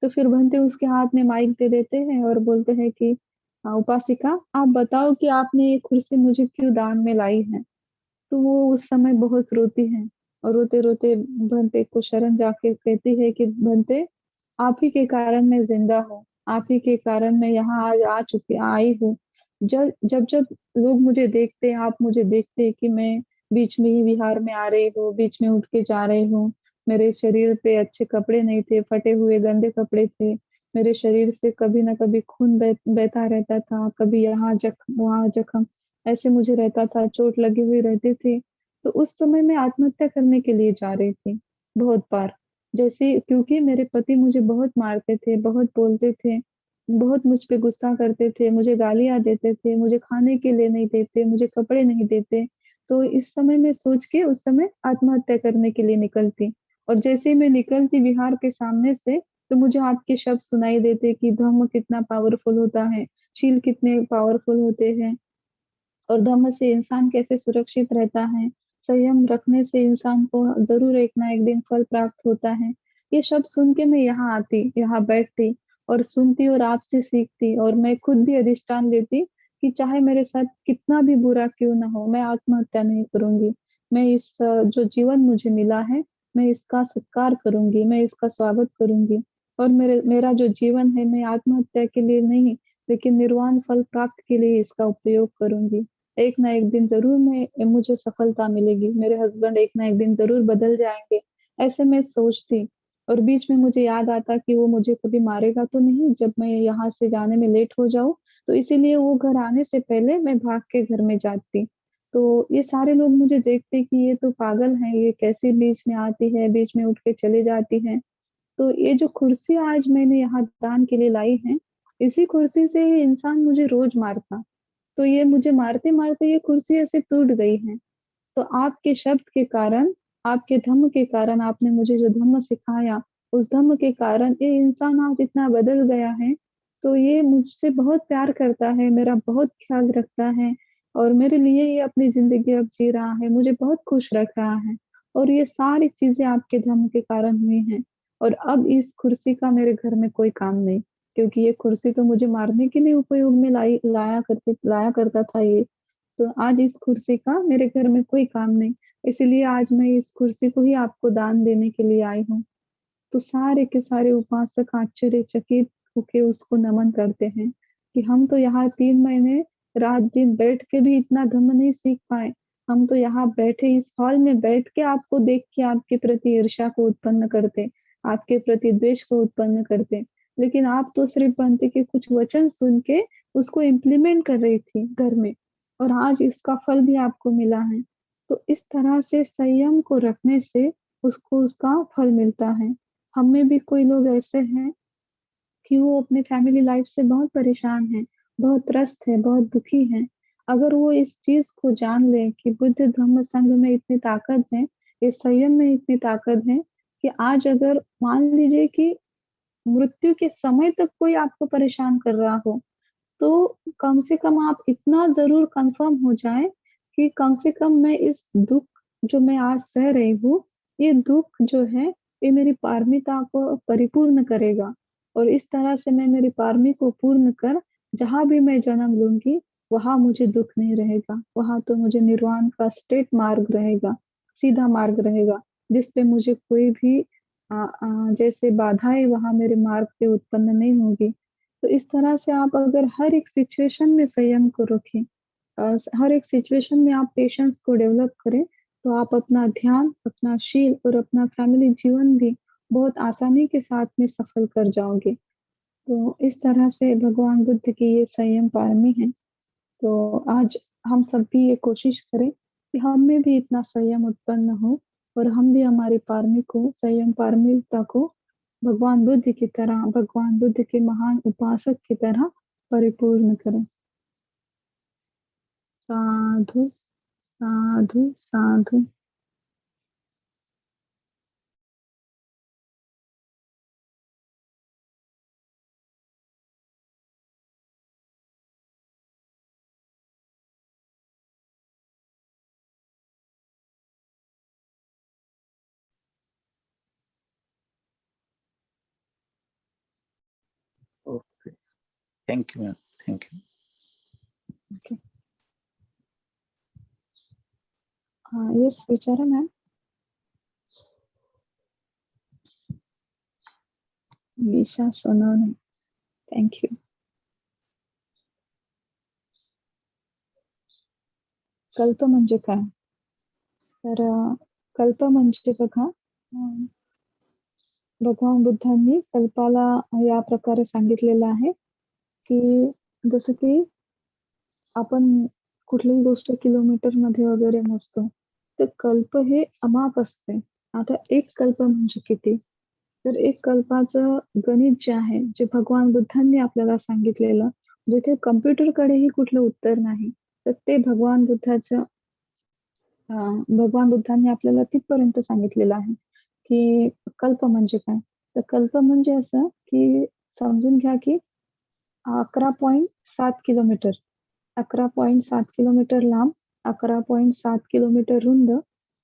तो फिर भंते उसके हाथ में माइक दे देते हैं और बोलते हैं कि उपासिका आप बताओ कि आपने ये कुर्सी मुझे क्यों दान में लाई है? तो वो उस समय बहुत रोती है और रोते-रोते भंते को शरण जाके कहती है कि भंते, आप ही के कारण मैं ज़िंदा हूँ, आप ही के कारण मैं यहाँ आज आई हूँ। जब-जब लोग मुझे देखते हैं, आप मुझे देखते हैं कि मैं बीच में ही विहार में आ रही हूँ, बीच में उठ के जा रही हूँ, मेरे शरीर पे अच्छे कपड़े नहीं थे, फटे हुए गंदे कपड़े थे, मेरे शरीर से कभी न कभी खून बहता रहता था, कभी यहाँ जख्म, वहाँ जख्म। ऐसे मुझे रहता था, चोट लगी हुई रहती थी। तो उस समय मैं आत्महत्या करने के लिए जा रही थी, बहुत बार। जैसे क्योंकि मेरे पति मुझे बहुत मारते थे, बहुत बोलते थे, बहुत मुझ पे गुस्सा करते थे, मुझे गालियाँ देते थे, मुझे खाने के लिए नहीं देते, मुझे कपड़े नहीं देते। तो इस समय मैं सोच के उस समय आत्महत्या करने के लिए निकलती और जैसे ही मैं निकलती विहार के सामने से, तो मुझे आपके शब्द सुनाई देते कि धम्म कितना पावरफुल होता है, शील कितने पावरफुल होते हैं। और धम्म से इंसान कैसे सुरक्षित रहता है, संयम रखने से इंसान को ज़रूर एक ना एक दिन फल प्राप्त होता है। ये शब्द सुन के मैं यहाँ आती, यहाँ बैठती और सुनती और आपसे सीखती और मैं खुद भी अधिष्ठान लेती कि चाहे मेरे साथ कितना भी बुरा क्यों ना हो, मैं आत्महत्या नहीं करूँगी। मैं इस जो जीवन मुझे मिला है, मैं इसका सत्कार करूँगी, मैं इसका स्वागत करूँगी और मेरा जो जीवन है, मैं आत्महत्या के लिए नहीं, लेकिन निर्वाण फल प्राप्त के लिए इसका उपयोग करूँगी। एक ना एक दिन ज़रूर मैं मुझे सफलता मिलेगी, मेरे हस्बैंड एक ना एक दिन ज़रूर बदल जाएँगे, ऐसे मैं सोचती। और बीच में मुझे याद आता कि वो मुझे कभी मारेगा तो नहीं जब मैं यहाँ से जाने में लेट हो जाऊँ, तो इसीलिए वो घर आने से पहले मैं भाग के घर में जाती। तो ये सारे लोग मुझे देखते कि ये तो पागल है, ये कैसे बीच में आती है, बीच में उठ के चली जाती है। तो ये जो कुर्सी आज मैंने यहाँ दान के लिए लाई है, इसी कुर्सी से ये इंसान मुझे रोज़ मारता। तो ये मुझे मारते-मारते ये कुर्सी ऐसे टूट गई है। तो आपके शब्द के कारण, आपके धम्म के कारण आपने मुझे जो धम्म सिखाया, उस धम्म के कारण ये इंसान आज इतना बदल गया है। तो ये मुझसे बहुत प्यार करता है, मेरा बहुत ख़्याल रखता है और मेरे लिए ये अपनी ज़िंदगी अब जी रहा है, मुझे बहुत खुश रख रहा है। और ये सारी चीज़ें आपके धम्म के कारण हुई हैं और अब इस कुर्सी का मेरे घर में कोई काम नहीं, क्योंकि ये कुर्सी तो मुझे मारने के लिए उपयोग में लाया करता था ये। तो आज इस कुर्सी का मेरे घर में कोई काम नहीं, इसीलिए आज मैं इस कुर्सी को ही आपको दान देने के लिए आई हूँ। तो सारे के सारे उपासक आश्चर्यचकित होके उसको नमन करते हैं, कि हम तो यहाँ 3 महीने रात-दिन बैठ के भी इतना धम्म नहीं सीख पाए। हम तो यहाँ बैठे इस हॉल में बैठ के आपको देख के आपके प्रति ईर्ष्या को उत्पन्न करते, आपके प्रति द्वेष को उत्पन्न करते। लेकिन आप तो सिर्फ़ बनते के कुछ वचन सुन के उसको इम्प्लीमेंट कर रही थी घर में और आज इसका फल भी आपको मिला है। तो इस तरह से संयम को रखने से उसको उसका फल मिलता है। हम में भी कोई लोग ऐसे हैं कि वो अपने फैमिली लाइफ से बहुत परेशान हैं बहुत त्रस्त है, बहुत दुखी है, अगर वो इस चीज़ को जान ले कि बुद्ध धम्म संघ में इतनी ताकत है, इस संयम में इतनी ताकत है कि आज अगर मान लीजिए कि मृत्यु के समय तक कोई आपको परेशान कर रहा हो, तो कम से कम आप इतना ज़रूर कन्फर्म हो जाएँ कि कम से कम मैं इस दुःख जो मैं आज सह रही हूँ, ये दुःख जो है, ये मेरी पारमिता को परिपूर्ण करेगा और इस तरह से मैं मेरी पारमी को पूर्ण कर जहाँ भी मैं जन्म लूँगी, वहाँ मुझे दुःख नहीं रहेगा। वहाँ तो मुझे निर्वाण का स्ट्रेट मार्ग रहेगा, सीधा मार्ग रहेगा, जिस पे मुझे कोई भी जैसे बाधाएँ वहाँ मेरे मार्ग पे उत्पन्न नहीं होंगी। तो इस तरह से आप अगर हर एक सिचुएशन में संयम को रखें हर एक सिचुएशन में आप पेशेंस को डेवलप करें, तो आप अपना ध्यान, अपना शील और अपना फैमिली जीवन भी बहुत आसानी के साथ में सफल कर जाओगे। तो इस तरह से भगवान बुद्ध की ये संयम पारमी है। तो आज हम सब भी ये कोशिश करें कि हम में भी इतना संयम उत्पन्न हो और हम भी हमारी पारमी को संयम पारमिता को भगवान बुद्ध की तरह भगवान बुद्ध के महान उपासक की तरह परिपूर्ण करें। साधु, साधु, साधु। Okay, thank you ma'am, thank you. Okay. Yes विचारा ma'am. Visha Sonawane. Thank you. कल्प म्हणजे काय? तर कल्प म्हणजे बघा भगवान बुद्धांनी कल्पाला या प्रकारे सांगितलेलं आहे, की जसं की आपण कुठलीही गोष्ट किलोमीटरमध्ये वगैरे मोजतो. तर कल्प हे अमाप असते. आता एक कल्प म्हणजे किती? तर एक कल्पाचं गणित जे आहे, जे भगवान बुद्धांनी आपल्याला सांगितलेलं, जिथे कॉम्प्युटरकडेही कुठलं उत्तर नाही. तर ते भगवान बुद्धांनी आपल्याला तिथपर्यंत सांगितलेलं आहे, की कल्प म्हणजे काय? तर कल्प म्हणजे असं, की समजून घ्या, की 11.7 किलोमीटर 11.7 किलोमीटर लांब, 11.7 किलोमीटर रुंद,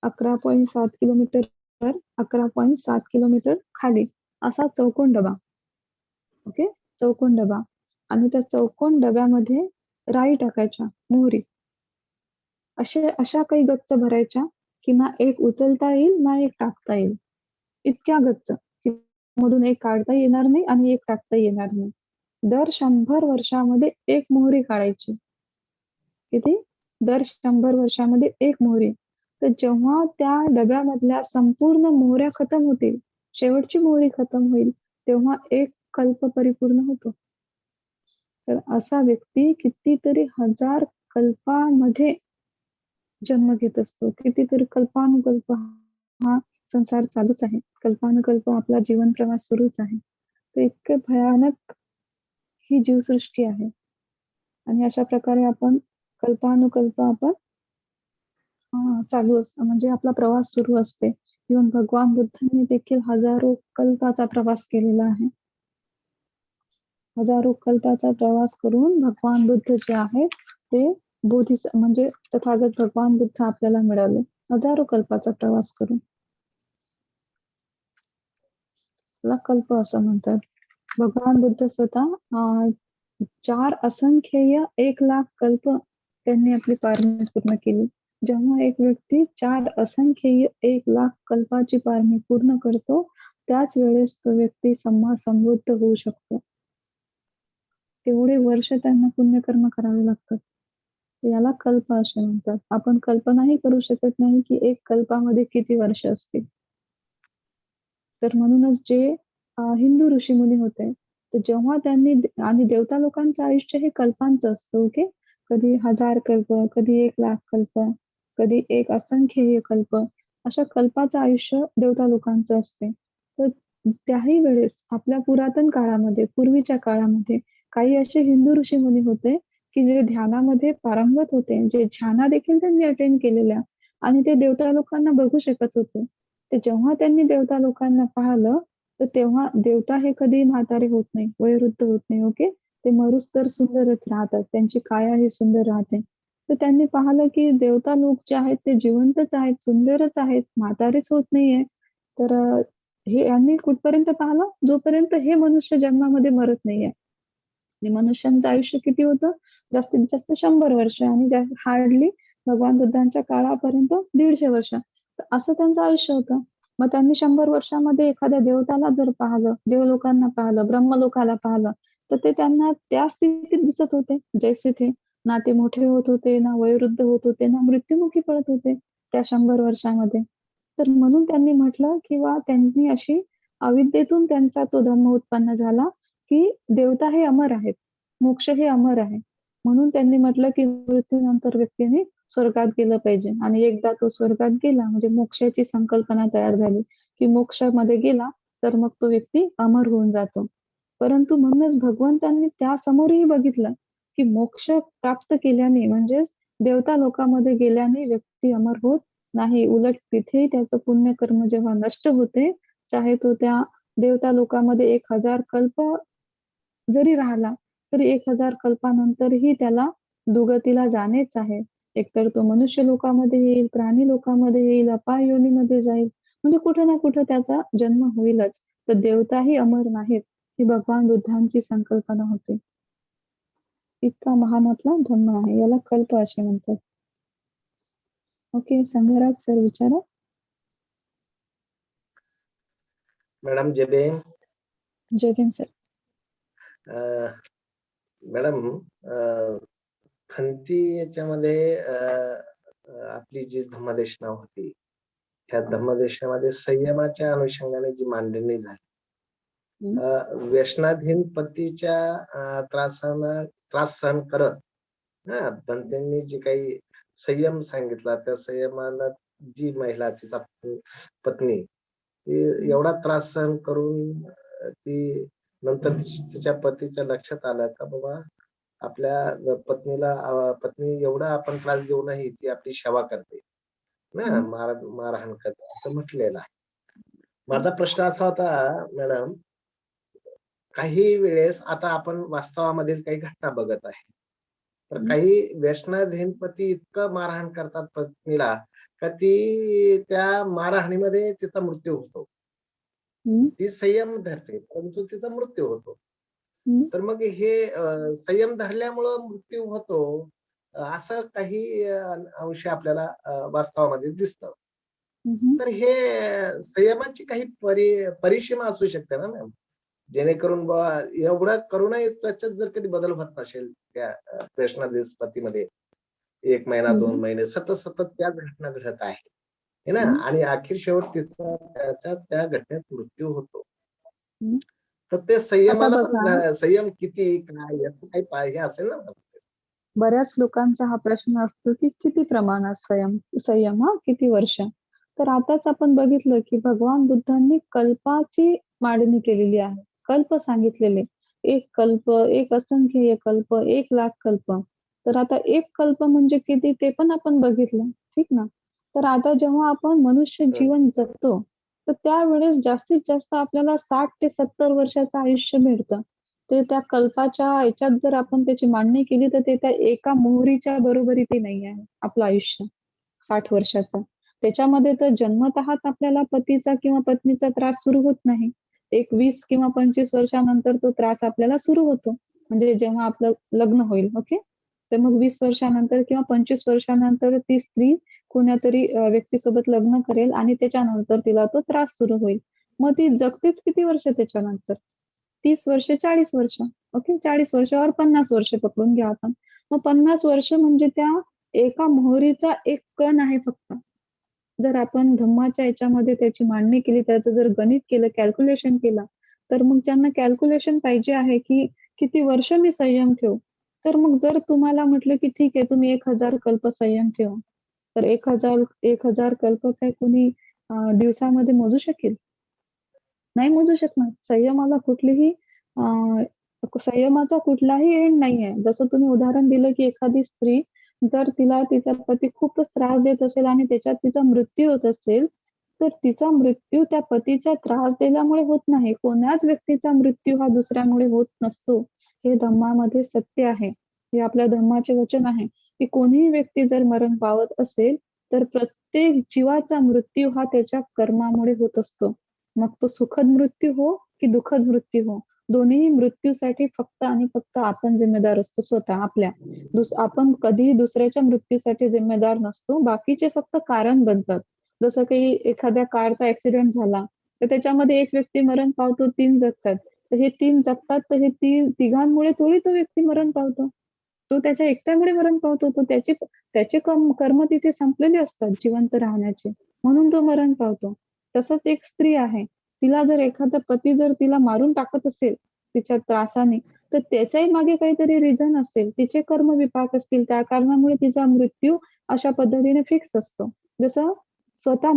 11.7 किलोमीटर वर, 11.7 किलोमीटर खाली असा चौकोन डबा. ओके. चौकोन डबा आणि त्या चौकोन डब्यामध्ये राई टाकायच्या, मोहरी. अशा काही गच्च भरायच्या, की ना एक उचलता येईल, ना एक टाकता येईल. इतक्या गच्च, की मधून एक काढता येणार नाही आणि एक टाकता येणार नाही. दर 100 वर्षामध्ये एक मोहरी काढायची. किती? दर 100 वर्षामध्ये एक मोहरी. तर जेव्हा त्या डब्यामधल्या संपूर्ण मोहऱ्या खतम होतील, शेवटची मोहरी खतम होईल, तेव्हा एक कल्प परिपूर्ण होतो. तर असा व्यक्ती कितीतरी हजार कल्पामध्ये जन्म घेत असतो. कितीतरी कल्पानुकल्प हा संसार चालूच आहे. कल्पानुकल्प आपला जीवन प्रवास सुरूच आहे. तर इतके भयानक ही जीवसृष्टी आहे आणि अशा प्रकारे आपण कल्पानुकल्प आपण चालू असतं म्हणजे आपला प्रवास सुरू असते. इव्हन भगवान बुद्धांनी देखील हजारो कल्पाचा प्रवास केलेला आहे. हजारो कल्पाचा प्रवास करून भगवान बुद्ध जे आहेत ते म्हणजे तथागत भगवान बुद्ध आपल्याला मिळाले. हजारो कल्पाचा प्रवास करून. त्याला कल्प असं म्हणतात. भगवान बुद्ध स्वतः 4 असंख्येय 1,00,000 कल्प त्यांनी आपली पारमी पूर्ण केली. जेव्हा एक व्यक्ती 4 असंख्येय 1,00,000 कल्पाची पारमी पूर्ण करतो, त्याच वेळेस तो व्यक्ती समृद्ध होऊ शकतो. तेवढे वर्ष त्यांना पुण्यकर्म करावे लागतात. याला कल्प असे म्हणतात. आपण कल्पनाही करू शकत नाही, की एक कल्पामध्ये किती वर्ष असतील. तर म्हणूनच जे हिंदू ऋषीमुनी होते, तर जेव्हा त्यांनी आणि देवता लोकांचं आयुष्य हे कल्पांचं असतं, ओके. कधी 1000 कल्प, कधी 1,00,000 कल्प, कधी एक असंख्येय कल्प, अशा कल्पाचं आयुष्य देवता लोकांचं असते. तर त्याही वेळेस आपल्या पुरातन काळामध्ये, पूर्वीच्या काळामध्ये काही असे हिंदू ऋषीमुनी होते, की जे ध्यानामध्ये पारंगत होते. जे ध्याना देखील त्यांनी अटेंड केलेल्या आणि ते देवता लोकांना बघू शकत होते. तर जेव्हा त्यांनी देवता लोकांना पाहिलं, तर तेव्हा देवता हे कधीही म्हातारे होत नाही, वयोवृद्ध होत नाही. ओके. ते मरुस्तर सुंदरच राहतात. त्यांची काया ही सुंदर राहते. तर त्यांनी पाहिलं, की देवता लोक जे आहेत ते जिवंतच आहेत, सुंदरच आहेत, म्हातारेच होत नाहीये. तर हे यांनी कुठपर्यंत पाहिलं? जोपर्यंत हे मनुष्य जन्मामध्ये मरत नाहीये. आणि मनुष्यांचं आयुष्य किती होतं? जास्तीत जास्त 100 वर्ष आणि हार्डली भगवान बुद्धांच्या काळापर्यंत 150 वर्ष. तर असं त्यांचं आयुष्य होतं. मग त्यांनी 100 वर्षामध्ये एखाद्या देवताला जर पाहिलं, देवलोकांना पाहिलं, ब्रह्मलोकाला पाहिलं, तर ते त्यांना त्या स्थितीत दिसत होते, जैसे थे. ना ते मोठे होत होते, ना वयोवृद्ध होत होते, ना मृत्युमुखी पडत होते त्या 100 वर्षामध्ये. तर म्हणून त्यांनी म्हटलं किंवा त्यांनी अशी अविद्येतून त्यांचा तो धम्म उत्पन्न झाला, की देवता हे अमर आहेत. मोक्ष हे अमर आहे. म्हणून त्यांनी म्हटलं, की मृत्यूनंतर व्यक्तीने स्वर्गात गेलं पाहिजे आणि एकदा तो स्वर्गात गेला म्हणजे मोक्षाची संकल्पना तयार झाली, की मोक्षामध्ये गेला तर मग तो व्यक्ती अमर होऊन जातो. परंतु म्हणूनच भगवंतांनी त्यासमोरही बघितलं, की मोक्ष प्राप्त केल्याने म्हणजेच देवता लोकामध्ये गेल्याने व्यक्ती अमर होत नाही. उलट तिथेही त्याचं पुण्यकर्म जेव्हा नष्ट होते, चाहे तो त्या देवता लोकामध्ये 1000 कल्प जरी राहिला, तरी 1000 कल्पानंतरही त्याला दुगतीला जाणेच आहे. एकतर तो मनुष्य लोकामध्ये येईल, प्राणी लोकामध्ये येईल, अपाय योनीमध्ये जाईल. म्हणजे कुठे ना कुठे त्याचा जन्म होईलच. तर देवताही अमर नाहीत, ही भगवान बुद्धांची संकल्पना होती. इतका महानातला धम्म आहे. याला कल्प असे म्हणतात. ओके. संघराज सर विचारा. मॅडम जय भीम. जय भीम सर. मॅडम खंती याच्यामध्ये आपली जी धम्मदेशना होती, त्या धम्मदेशनामध्ये संयमाच्या अनुषंगाने जी मांडणी झाली, व्यसनाधीन पतीच्या त्रास सहन करत पण त्यांनी जे काही संयम सांगितला, त्या संयमाला जी महिला तिचा पत्नी एवढा त्रास सहन करून ती नंतर तिच्या पतीच्या लक्षात आलं का बाबा आपल्या पत्नी एवढा आपण त्रास देऊनही ती आपली सेवा करते ना, मारहाण करते असं म्हटलेलं आहे. माझा प्रश्न असा होता मॅडम, काही वेळेस आता आपण वास्तवामधील काही घटना बघत आहे, तर काही व्यसनाधीन पती इतकं मारहाण करतात पत्नीला का ती त्या मारहाणीमध्ये तिचा मृत्यू होतो. ती संयम धरते परंतु तिचा मृत्यू होतो. तर मग हे संयम धरल्यामुळं मृत्यू होतो असं काही अंश आपल्याला वास्तवामध्ये दिसतं. तर हे संयमाची काही परिसीमा असू शकते ना मॅम, जेणेकरून बाबा एवढं करूनही त्याच्यात जर कधी बदल होत नसेल त्या व्यसनाधीन 1 महिना 2 महिने सतत त्याच घटना घडत आहे ना, आणि अखेर शेवट तिचा त्या घटनेत मृत्यू होतो. तर ते संयमाला पण संयम किती काय याचं काही हे असेल ना. बऱ्याच लोकांचा हा प्रश्न असतो, की किती प्रमाणात संयम किती वर्ष? तर आताच आपण बघितलं, की भगवान बुद्धांनी कल्पाची मांडणी केलेली आहे. कल्प सांगितलेले. 1 कल्प, 1 असंख्य कल्प, 1,00,000 कल्प. तर आता 1 कल्प म्हणजे किती ते पण आपण बघितलं. ठीक ना? तर आता जेव्हा आपण मनुष्य जीवन जगतो, तर त्यावेळेस जास्तीत जास्त आपल्याला 60 ते 70 वर्षाचं आयुष्य मिळतं. ते त्या कल्पाच्या ह्याच्यात जर आपण त्याची मांडणी केली, तर ते त्या एका मोहरीच्या बरोबरीचे नाही आहे आपलं आयुष्य 60 वर्षाचं. त्याच्यामध्ये तर जन्मतःच आपल्याला पतीचा किंवा पत्नीचा त्रास सुरू होत नाही. एक 20 किंवा 25 वर्षानंतर तो त्रास आपल्याला सुरू होतो. म्हणजे जेव्हा आपलं लग्न होईल, ओके. तर मग 20 वर्षानंतर किंवा 25 वर्षानंतर ती स्त्री कोण्यातरी व्यक्तीसोबत लग्न करेल आणि त्याच्यानंतर तिला तो त्रास सुरू होईल. मग ती जगतेच किती वर्ष त्याच्यानंतर? 30 वर्ष, 40 वर्ष. ओके. 40 वर्ष और 50 वर्ष पकडून घ्या आपण. मग 50 वर्ष म्हणजे त्या एका मोहरीचा एक कण आहे फक्त. जर आपण धम्माच्या याच्यामध्ये त्याची मांडणी केली, त्याचं जर गणित केलं, कॅल्क्युलेशन केलं, तर मग त्यांना कॅल्क्युलेशन पाहिजे आहे, की किती वर्ष मी संयम ठेवू. तर मग जर तुम्हाला म्हटलं, की ठीक आहे तुम्ही 1000 कल्प संयम ठेवा. तर 1000 कल्प काय कोणी दिवसामध्ये मोजू शकेल? नाही मोजू शकणार. संयमाला कुठलीही संयमाचा कुठलाही एंड नाहीये. जसं तुम्ही उदाहरण दिलं, की एखादी स्त्री जर तिला तिचा पती खूपच त्रास देत असेल आणि त्याच्यात तिचा मृत्यू होत असेल, तर तिचा मृत्यू त्या पतीच्या त्रास दिल्यामुळे होत नाही. कोण्याच व्यक्तीचा मृत्यू हा दुसऱ्यामुळे होत नसतो. हे धम्मामध्ये सत्य आहे. हे आपल्या धम्माचे वचन आहे, की कोणीही व्यक्ती जर मरण पावत असेल, तर प्रत्येक जीवाचा मृत्यू हा त्याच्या कर्मामुळे होत असतो. मग तो सुखद मृत्यू हो की दुःखद मृत्यू हो. दोन्हीही मृत्यूसाठी फक्त आणि फक्त आपण जिम्मेदार असतो स्वतः आपल्या. आपण कधीही दुसऱ्याच्या मृत्यूसाठी जिम्मेदार नसतो. बाकीचे फक्त कारण बनतात. जसं काही एखाद्या कारचा ॲक्सिडेंट झाला, तर त्याच्यामध्ये एक व्यक्ती मरण पावतो, 3 जगतात. तर हे 3 जगतात, तर हे तिघांमुळे थोडी तो व्यक्ती मरण पावतो. तो त्याच्या एकट्यामुळे मरण पावतो. तो त्याचे कर्म तिथे संपलेले असतात जिवंत राहण्याचे. म्हणून तो मरण पावतो. तसंच एक स्त्री आहे. तिला जर एखादा पती जर तिला मारून टाकत असेल तिच्या त्रासाने, तर त्याच्याही मागे काहीतरी रिझन असेल. तिचे कर्म विपाक असतील. त्या कारणामुळे तिचा मृत्यू अशा पद्धतीने फिक्स असतो. जसं स्वतः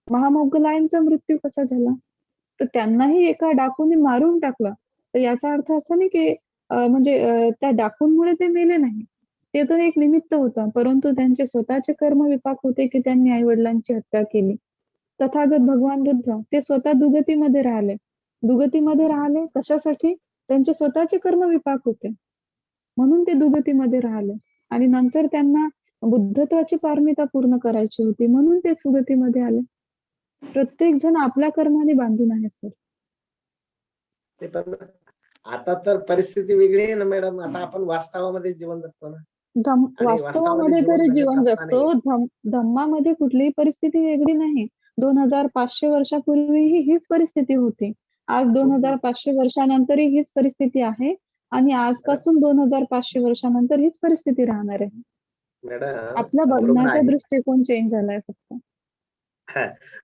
महामौगलायनचा मृत्यू कसा झाला? तर त्यांनाही एका डाकूने मारून टाकलं. तर याचा अर्थ असा नाही की त्या डाकूंमुळे ते मेले नाही. ते तर एक निमित्त होतं. परंतु त्यांचे स्वतःचे कर्म विपाक होते की त्यांनी आई-वडिलांची हत्या केली. तथागत भगवान बुद्ध ते स्वतः दुगतीमध्ये राहिले. दुगतीमध्ये राहिले कशासाठी? त्यांचे स्वतःचे कर्म विपाक होते. म्हणून ते दुगतीमध्ये राहिले आणि नंतर त्यांना बुद्धत्वाची पारमिता पूर्ण करायची होती. म्हणून ते सुगतीमध्ये आले. प्रत्येक जण आपल्या कर्माने बांधून आहे सर. ते पण आता तर परिस्थिती वेगळी आहे ना मॅडम. आता आपण वास्तवामध्ये जीवन जगतो ना. आणि वास्तवामध्ये जीवन तरी जगत जीवन असताना जगतो. धम्मामध्ये कुठलीही परिस्थिती वेगळी नाही. 2500 वर्षापूर्वीही हीच परिस्थिती होती. आज 2500 वर्षानंतरही हीच परिस्थिती आहे आणि आजपासून 2500 वर्षानंतर हीच परिस्थिती राहणार आहे. आपला मॅडम बरोबर बघण्याचा आहे. दृष्टिकोन चेंज झालाय फक्त.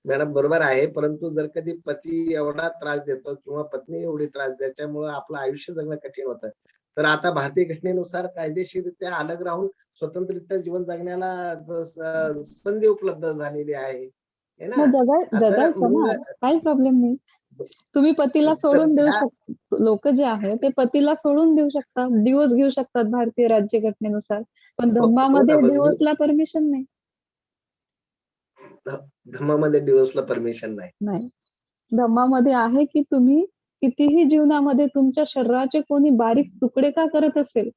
मॅडम बरोबर आहे. परंतु जर कधी पती एवढा त्रास देतो किंवा पत्नी एवढी त्रास त्याच्यामुळे आपलं आयुष्य जगणं कठीण होतं. तर आता भारतीय घटनेनुसार कायदेशीररित्या अलग राहून स्वतंत्ररित्या जीवन जगण्याला संधी उपलब्ध झालेली आहे. है ना? मग तर जगायचं मग ना. काही प्रॉब्लेम नाही. तुम्ही पतीला तर सोडून देऊ त्या शकता. लोक जे आहे ते पतीला सोडून देऊ शकतात. डिव्होर्स घेऊ शकतात भारतीय राज्यघटनेनुसार. पण हो, हो ना, धम्मामध्ये पण मी डिव्होर्सला परमिशन नाही. धम्मामध्ये डिव्होर्सला परमिशन नाही. नाही. धम्मामध्ये आहे की तुम्ही कितीही जीवनामध्ये तुमच्या शरीराचे कोणी बारीक तुकडे का करत असेल,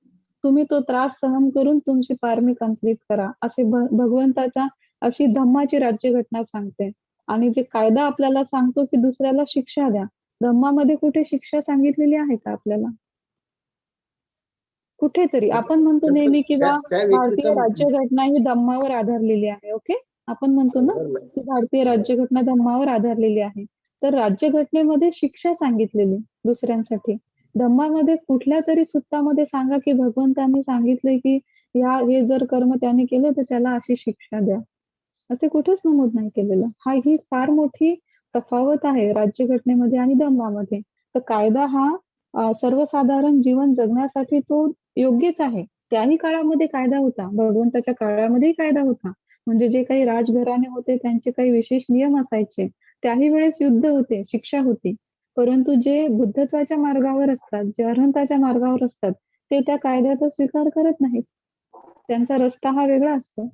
तुम्ही तो त्रास सहन करून तुमची पारमी कंप्लीट करा. असे भगवंताचा अशी धम्माची राज्यघटना सांगते. आणि जे कायदा आपल्याला सांगतो की दुसऱ्याला शिक्षा द्या. धम्मामध्ये कुठे शिक्षा सांगितलेली आहे का आपल्याला? कुठेतरी आपण म्हणतो तर नेहमी त्या किंवा त्या भारतीय व्यक्तीचं राज्यघटना ही धम्मावर आधारलेली आहे. ओके. आपण म्हणतो ना की भारतीय राज्यघटना धम्मावर आधारलेली आहे. तर राज्यघटनेमध्ये शिक्षा सांगितलेली दुसऱ्यांसाठी. धम्मामध्ये कुठल्या तरी सुत्तामध्ये सांगा की भगवंतांनी सांगितले की हे जर कर्म त्याने केलं तर त्याला अशी शिक्षा द्या. असे कुठेच नमूद नाही केलेलं. ही फार मोठी तफावत आहे राज्यघटनेमध्ये आणि धम्मामध्ये. तर कायदा हा सर्वसाधारण जीवन जगण्यासाठी तो योग्यच आहे. त्याही काळामध्ये कायदा होता. भगवंताच्या काळामध्येही कायदा होता. म्हणजे जे काही राजघराणे होते त्यांचे काही विशेष नियम असायचे. त्याही वेळेस युद्ध होते, शिक्षा होती. परंतु जे बुद्धत्वाच्या मार्गावर असतात, जे अरहंताच्या मार्गावर असतात, ते त्या कायद्याचा स्वीकार करत नाहीत. त्यांचा रस्ता हा वेगळा असतो.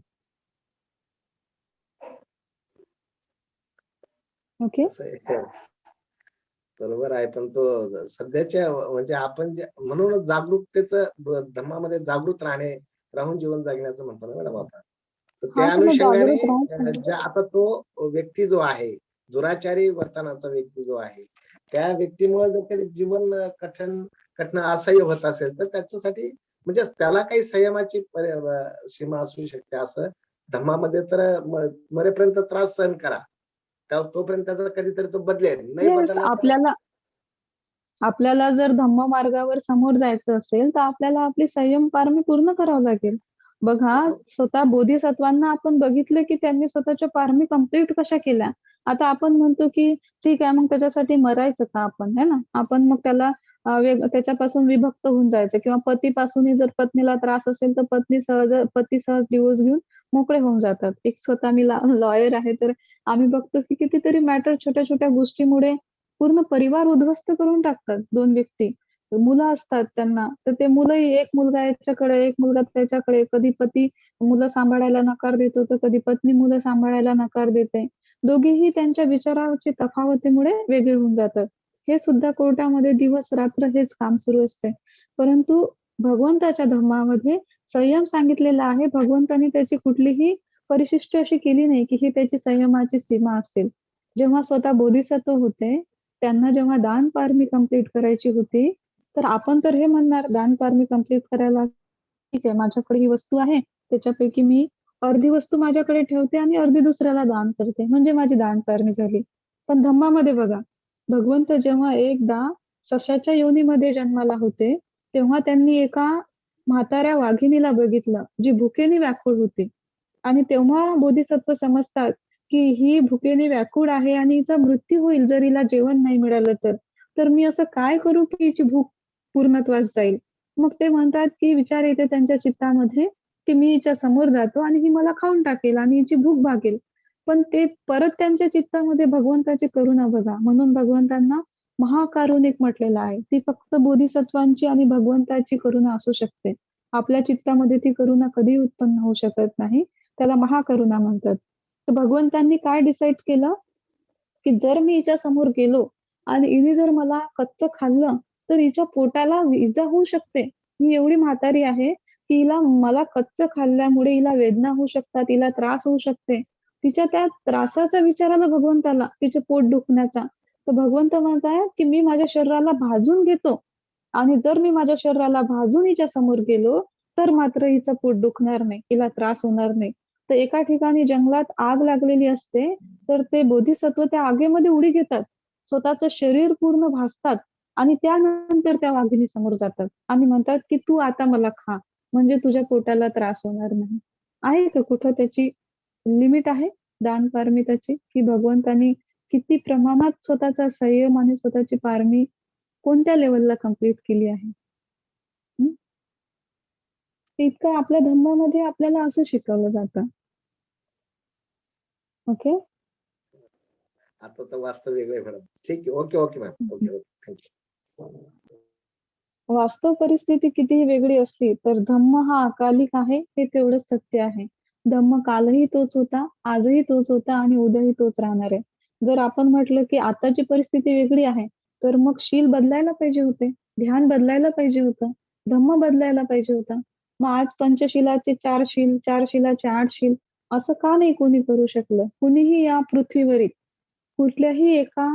ओके. बरोबर आहे. पण तो सध्याच्या म्हणजे आपण जे म्हणूनच धम्मामध्ये जागृत राहून जीवन जगण्याचं म्हणतो ना मॅडम आपण. तर हा त्या तर मग अनुषंगाने जागृत राहायचं. ज्या आता तो व्यक्ती जो आहे, दुराचारी वर्तनाचा व्यक्ती जो आहे, त्या व्यक्तीमुळे जर कधी जीवन कठीण असह्य होत असेल, तर त्याच्यासाठी म्हणजे त्याला काही संयमाची सीमा असू शकते असं धम्मामध्ये तर मरेपर्यंत त्रास सहन करा. तोपर्यंत त्याचा कधीतरी तो बदलेल. नाही येस, बदलला तर आपल्याला जर धम्म मार्गावर समोर जायचं असेल, तर आपल्याला आपली संयम पारमी पूर्ण करावं लागेल. बघा, स्वतः बोधिसत्वांना आपण बघितलं की त्यांनी स्वतःच्या पारमी कंप्लीट कशा केल्या. आता आपण म्हणतो की ठीक आहे, मग त्याच्यासाठी मरायचं का आपण, है ना? आपण मग त्याला त्याच्यापासून विभक्त होऊन जायचं किंवा पतीपासूनही जर पत्नीला त्रास असेल, तर पती सहज डिव्होर्स घेऊन मोकळे होऊन जातात. एक स्वतः मी लॉयर आहे, तर आम्ही बघतो की कितीतरी मॅटर छोट्या-छोट्या गोष्टीमुळे पूर्ण परिवार उद्ध्वस्त करून टाकतात 2 व्यक्ती. मुलं असतात त्यांना, तर ते मुलंही एक मुलगा याच्याकडे, एक मुलगा त्याच्याकडे. कधी पती मुलं सांभाळायला नकार देतो, तर कधी पत्नी मुलं सांभाळायला नकार देते. दोघेही त्यांच्या विचाराची तफावतीमुळे वेगळे होऊन जातात. हे सुद्धा कोर्टामध्ये दिवस-रात्र हेच काम सुरू असते. परंतु भगवंताच्या धर्मामध्ये संयम सांगितलेला आहे. भगवंतांनी त्याची कुठलीही परिशिष्ट अशी केली नाही, की ही त्याची संयमाची सीमा असेल. जेव्हा स्वतः बोधिसत्व होते, त्यांना जेव्हा दान पारमी कंप्लीट करायची होती, तर आपण तर हे म्हणणार दान पारमी कंप्लीट करायला ठीक आहे, माझ्याकडे ही वस्तू आहे, त्याच्यापैकी मी अर्धी वस्तू माझ्याकडे ठेवते आणि अर्धी दुसऱ्याला दान करते, म्हणजे माझी दान पारमी झाली. पण धम्मामध्ये बघा, भगवंत जेव्हा एकदा सशाच्या योनीमध्ये जन्माला होते, तेव्हा त्यांनी एका म्हाताऱ्या वाघिणीला बघितलं, जी भुकेने व्याकुळ होती. आणि तेव्हा बोधिसत्व समजतात, की ही भुकेने व्याकुळ आहे आणि हिचा मृत्यू होईल जर हिला जेवण नाही मिळालं तर. तर मी असं काय करू की हिची भूक पूर्णत्वास जाईल? मग ते म्हणतात, की विचार येते त्यांच्या चित्तामध्ये, की मी हिच्या समोर जातो आणि ही मला खाऊन टाकेल आणि हिची भूक भागेल. पण ते परत त्यांच्या चित्तामध्ये भगवंताची करुणा बघा. म्हणून भगवंतांना महाकारुणिक म्हटलेलं आहे. ती फक्त बोधिसत्वांची आणि भगवंताची करुणा असू शकते. आपल्या चित्तामध्ये ती करुणा कधीही उत्पन्न होऊ शकत नाही. त्याला महाकरुणा म्हणतात. तर भगवंतांनी काय डिसाईड केलं, की जर मी हिच्या समोर गेलो आणि हिने जर मला कच्चं खाल्लं, तर हिच्या पोटाला इजा होऊ शकते. ही एवढी म्हातारी आहे, की हिला मला कच्चं खाल्ल्यामुळे हिला वेदना होऊ शकतात, हिला त्रास होऊ शकते. तिच्या त्या त्रासाचा विचार आला भगवंताला, तिचे पोट दुखण्याचा. तर भगवंत म्हणतायत, की मी माझ्या शरीराला भाजून घेतो आणि जर मी माझ्या शरीराला भाजून हिच्या समोर गेलो, तर मात्र हिचं पोट दुखणार नाही, हिला त्रास होणार नाही. तर एका ठिकाणी जंगलात आग लागलेली असते, तर ते बोधिसत्व त्या आगीमध्ये उडी घेतात. स्वतःचं शरीर पूर्ण भाजतात आणि त्यानंतर त्या वाघिणीसमोर जातात आणि म्हणतात, की "तू आता मला खा, म्हणजे तुझ्या पोटाला त्रास होणार नाही." आहे का कुठं त्याची लिमिट आहे दान पारमिताची, की भगवंतांनी किती प्रमाणात स्वतःचा संयम आणि स्वतःची पारमी कोणत्या लेव्हलला कंप्लीट केली आहे? हं. ते इतकं आपल्या धर्मामध्ये आपल्याला असं शिकवलं जातं. ओके. आता तर वास्तव वेगळं आहे मॅडम. ठीक आहे. Okay, okay ma'am. Okay, okay. Thank वास्तव परिस्थिती कितीही वेगळी असली, तर धम्म हा अकालिक आहे, हे तेवढंच सत्य आहे. धम्म कालही तोच होता, आजही तोच होता आणि उद्याही तोच राहणार आहे. जर आपण म्हटलं, की आताची परिस्थिती वेगळी आहे, तर मग शील बदलायला पाहिजे होते, ध्यान बदलायला पाहिजे होतं, धम्म बदलायला पाहिजे होता. मग आज पंचशिलाचे 4 शील, 4 शिलाचे 8 शील असं का नाही कोणी करू शकलं? कुणीही या पृथ्वीवरील कुठल्याही एका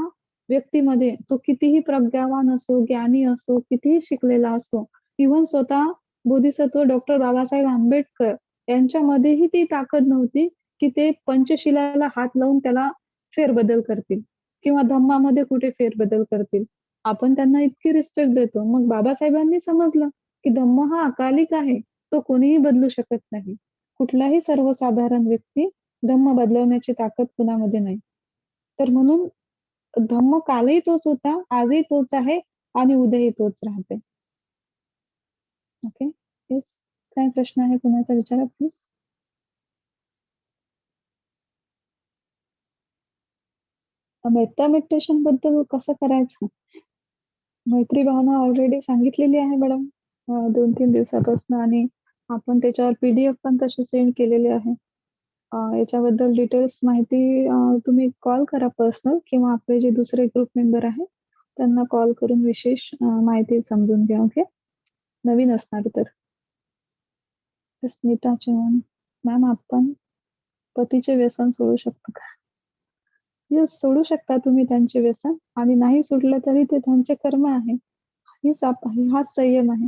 व्यक्तीमध्ये तो कितीही प्रज्ञावान असो, ज्ञानी असो, कितीही शिकलेला असो, इव्हन स्वतः बोधिसत्व डॉक्टर बाबासाहेब आंबेडकर यांच्यामध्येही ती ताकद नव्हती, की ते पंचशिलाला हात लावून त्याला फेरबदल करतील किंवा धम्मामध्ये कुठे फेरबदल करतील. आपण त्यांना इतकी रिस्पेक्ट देतो. मग बाबासाहेबांनी समजलं, की धम्म हा अकालिक आहे. तो कोणीही बदलू शकत नाही. कुठलाही सर्वसाधारण व्यक्ती धम्म बदलवण्याची ताकद कुणामध्ये नाही. तर म्हणून धम्म कालही तोच होता, आजही तोच आहे आणि उद्याही तोच राहते. ओके. येस. काय प्रश्न आहे कुणाचा विचारा प्लीज. मेत्ता मेडिटेशन बद्दल कसं करायचं? मैत्री भावना ऑलरेडी सांगितलेली आहे मॅडम 2-3 दिवसापासून आणि आपण त्याच्यावर पीडीएफ पण तसे सेंड केलेले आहे. याच्याबद्दल डिटेल्स माहिती तुम्ही कॉल करा पर्सनल किंवा आपले जे दुसरे ग्रुप मेंबर आहेत, त्यांना कॉल करून विशेष माहिती समजून घ्या. ओके. नवीन असणार तर. स्मिता चव्हाण मॅम आपण पतीचे व्यसन सोडू शकतो का? येस, सोडू शकता तुम्ही त्यांचे व्यसन आणि नाही सोडलं तरी ते त्यांचे कर्म आहे. हाच संयम आहे.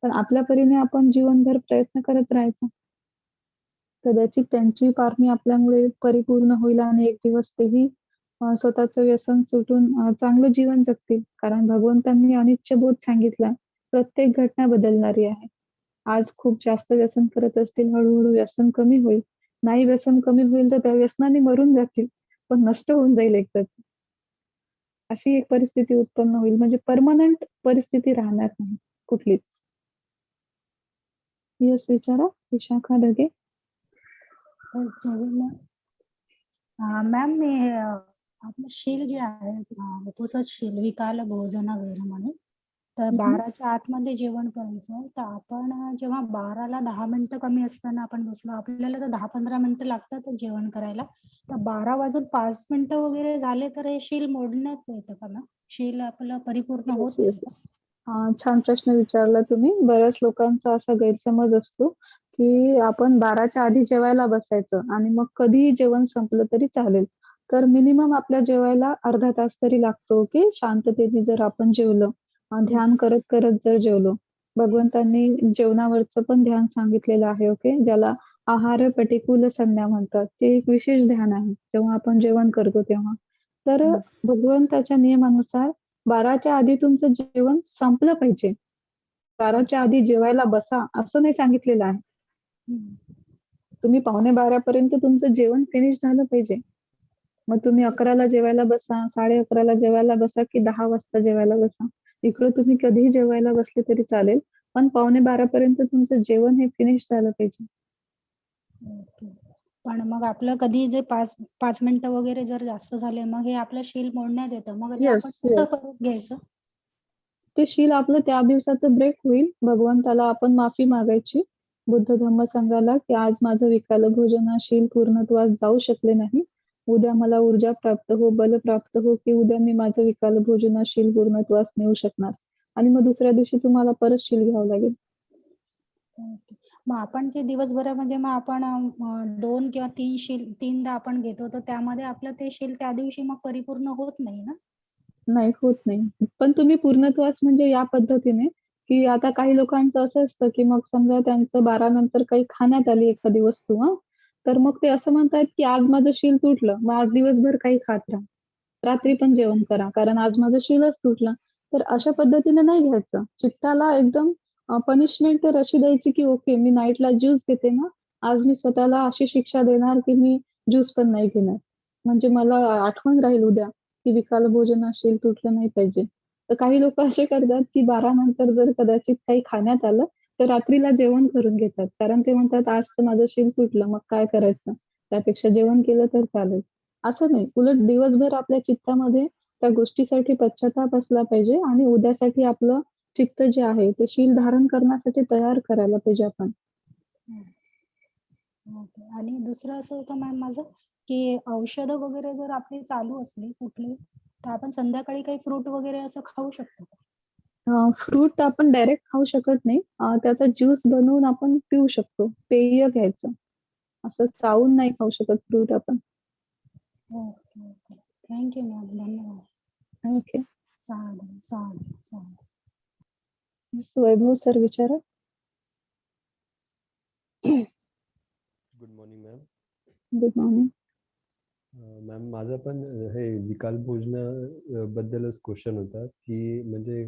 पण आपल्या परीने आपण जीवनभर प्रयत्न करत राहायचा. कदाचित त्यांची पारमी आपल्यामुळे परिपूर्ण होईल आणि एक दिवस तेही स्वतःचं व्यसन सुटून चांगलं जीवन जगतील. कारण भगवंतांनी अनित्यबोध सांगितला. प्रत्येक घटना बदलणारी आहे. आज खूप जास्त व्यसन करत असतील, हळू-हळू व्यसन कमी होईल. नाही व्यसन कमी होईल तर त्या व्यसनाने मरून जातील. पण नष्ट होऊन जाईल एकदाच. अशी एक परिस्थिती उत्पन्न होईल. म्हणजे पर्मनंट परिस्थिती राहणार नाही कुठलीच. येस विचारा. विशाखा ढगे. मॅम मी आपलं शील जे आहे उपवासात शील विकायला भोजन वगैरे म्हणून तर हं. 12च्या आतमध्ये जेवण करायचं. तर आपण जेव्हा 12ला 10 मिनिटं कमी असताना आपण बसलो, आपल्याला तर 10-15 मिनिटं लागतातच जेवण करायला. तर 12 वाजून 5 मिनिटं वगैरे झाले तर हे शील मोडण्यात येतं का मॅम? शील आपलं परिपूर्ण येस, होत येस. नाही का? छान प्रश्न विचारला तुम्ही. बऱ्याच लोकांचा असा गैरसमज असतो, की आपण 12च्या आधी जेवायला बसायचं आणि मग कधीही जेवण संपलं तरी चालेल. तर मिनिमम आपल्या जेवायला अर्धा तास तरी लागतो, की शांततेने जर आपण जेवलं, हं, ध्यान करत-करत जर जेवलो. भगवंतांनी जेवणावरचं पण ध्यान सांगितलेलं आहे, ओके. ज्याला आहार पटिकुल संज्ञा म्हणतात. ते एक विशेष ध्यान आहे, जेव्हा आपण जेवण करतो तेव्हा. तर हं, भगवंताच्या नियमानुसार 12च्या आधी तुमचं जेवण संपलं पाहिजे. 12च्या आधी जेवायला बसा, असं नाही सांगितलेलं आहे. हं. तुम्ही 11:45 पर्यंत तुमचं जेवण फिनिश झालं पाहिजे. मग तुम्ही 11ला जेवायला बसा, 11:30ला जेवायला बसा, की 10 वाजता जेवायला बसा. इकडं तुम्ही कधीही जेवायला बसले तरी चालेल. पण 11:45 पर्यंत तुमचं जेवण हे फिनिश झालं पाहिजे. ओके. पण मग आपलं कधी जे 5 मिनिटं वगैरे जर जास्त झाले, मग हे आपलं शील मोडण्यात येतं. मग ते आपण येस, कसं येस. करून घ्यायचं? ते शील आपलं त्या दिवसाचं ब्रेक होईल. भगवंताला आपण माफी मागायची. बुद्ध धम्म संघाला, की आज माझं विकाल भोजनाशील पूर्णत्वास जाऊ शकले नाही. उद्या मला ऊर्जा प्राप्त हो, बल प्राप्त हो, की उद्या मी माझं विकाल भोजनाशील पूर्णत्वास नेऊ शकणार. आणि मग दुसऱ्या दिवशी तुम्हाला परत शील घ्यावं लागेल. ओके. मग आपण जे दिवसभरामध्ये मग आपण 2 किंवा 3दा आपण घेतो, तर त्यामध्ये आपलं ते शील त्या दिवशी मग परिपूर्ण होत नाही ना? नाही, होत नाही. पण तुम्ही पूर्णत्वास म्हणजे या पद्धतीने, की आता काही लोकांचं असं असतं, की मग समजा त्यांचं 12 नंतर काही खाण्यात आली एखादी वस्तू हां, तर मग ते असं म्हणतात, की आज माझं शील तुटलं. मग आज दिवसभर काही खात राहा. रात्री पण जेवण करा, कारण आज माझं शीलच तुटलं. तर अशा पद्धतीने नाही घ्यायचं. चित्ताला एकदम पनिशमेंट तर अशी द्यायची, की ओके मी नाईटला ज्यूस घेते ना, आज मी स्वतःला अशी शिक्षा देणार, की मी ज्यूस पण नाही घेणार. म्हणजे मला आठवण राहील उद्या, की विकाल भोजनाशील तुटलं नाही पाहिजे. तर काही लोकं असे करतात, की 12 नंतर जर कदाचित काही खाण्यात आलं, तर रात्रीला जेवण करून घेतात. कारण ते म्हणतात, "आज तर माझं शील तुटलं, मग काय करायचं? त्यापेक्षा जेवण केलं तर चालेल." असं नाही. उलट दिवसभर आपल्या चित्तामध्ये त्या गोष्टीसाठी पश्चाताप असला पाहिजे आणि उद्यासाठी आपलं चित्त जे आहे, ते शील धारण करण्यासाठी तयार करायला पाहिजे आपण. हं. ओके. आणि दुसरं असं होतं मॅम माझं, की औषधं वगैरे जर आपली चालू असली कुठली, तर आपण संध्याकाळी काही फ्रूट वगैरे असं खाऊ शकतो का? फ्रूट आपण डायरेक्ट खाऊ शकत नाही. त्याचा ज्यूस बनवून आपण पिऊ शकतो. पेय घ्यायचं. असं चावून नाही खाऊ शकत फ्रूट आपण. Okay, okay. Thank you ma'am. धन्यवाद. ओके. साधू, साधू, साधू. वैभव सर विचारा. Good morning ma'am. Good morning. Ma'am माझा पण हे विकाल भोजना बद्दलच क्वेश्चन होता, की म्हणजे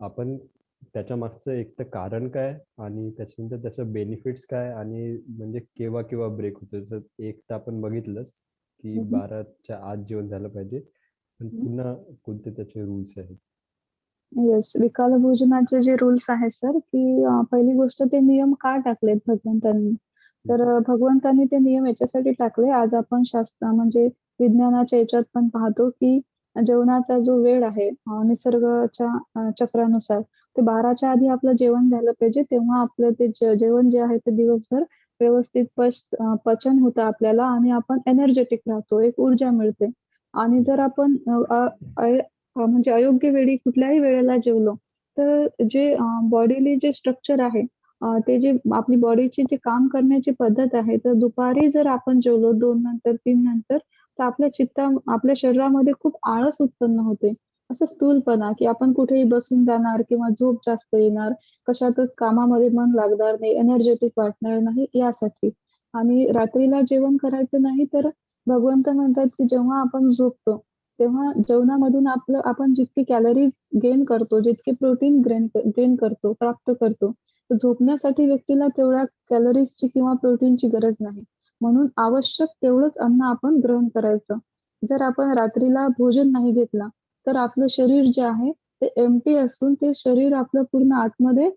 आपण त्याच्या मागचं एक तर कारण काय आणि त्याच्यानंतर त्याचं बेनिफिट्स काय आणि म्हणजे केव्हा केव्हा ब्रेक होतो. जसं एक तर आपण बघितलंच, की हं, 12च्या आत जेवण झालं पाहिजे. पण पुन्हा कोणते त्याचे रूल्स आहेत? येस. विकाल भोजनाचे जे रूल्स आहेत सर, की पहिली गोष्ट ते नियम का टाकलेत भगवंतांनी? तर भगवंतांनी ते नियम याच्यासाठी टाकले. आज आपण म्हणजे विज्ञानाच्या याच्यात पण पाहतो, की जेवणाचा जो वेळ आहे निसर्गाच्या चक्रानुसार ते 12च्या आधी आपलं जेवण झालं पाहिजे. तेव्हा आपलं ते जेवण जे आहे ते दिवसभर व्यवस्थित पचन होतं आपल्याला आणि आपण एनर्जेटिक राहतो. एक ऊर्जा मिळते. आणि जर आपण म्हणजे अयोग्य वेळी कुठल्याही वेळेला जेवलो, तर जे बॉडीली जे स्ट्रक्चर आहे, ते जे आपली बॉडीची जी काम करण्याची पद्धत आहे, तर दुपारी जर आपण जेवलो 2 नंतर, 3 नंतर, तर आपल्या शरीरामध्ये खूप आळस उत्पन्न होते. असं स्थूलपणा, की आपण कुठेही बसून जाणार किंवा झोप जास्त येणार, कशातच कामामध्ये मन लागणार नाही, एनर्जेटिक वाटणार नाही यासाठी. आणि रात्रीला जेवण करायचं नाही, तर भगवंत म्हणतात, की जेव्हा आपण झोपतो, तेव्हा जेवणामधून आपण जितके कॅलरीज गेन करतो, जितके प्रोटीन गेन करतो, प्राप्त करतो, तर झोपण्यासाठी व्यक्तीला तेवढ्या कॅलरीजची किंवा प्रोटीनची गरज नाही. म्हणून आवश्यक तेवढंच अन्न आपण ग्रहण करायचं. जर आपण रात्रीला भोजन नाही घेतला, तर आपलं शरीर जे आहे ते एम्प्टी असून ते शरीर आपलं पूर्ण आतमध्ये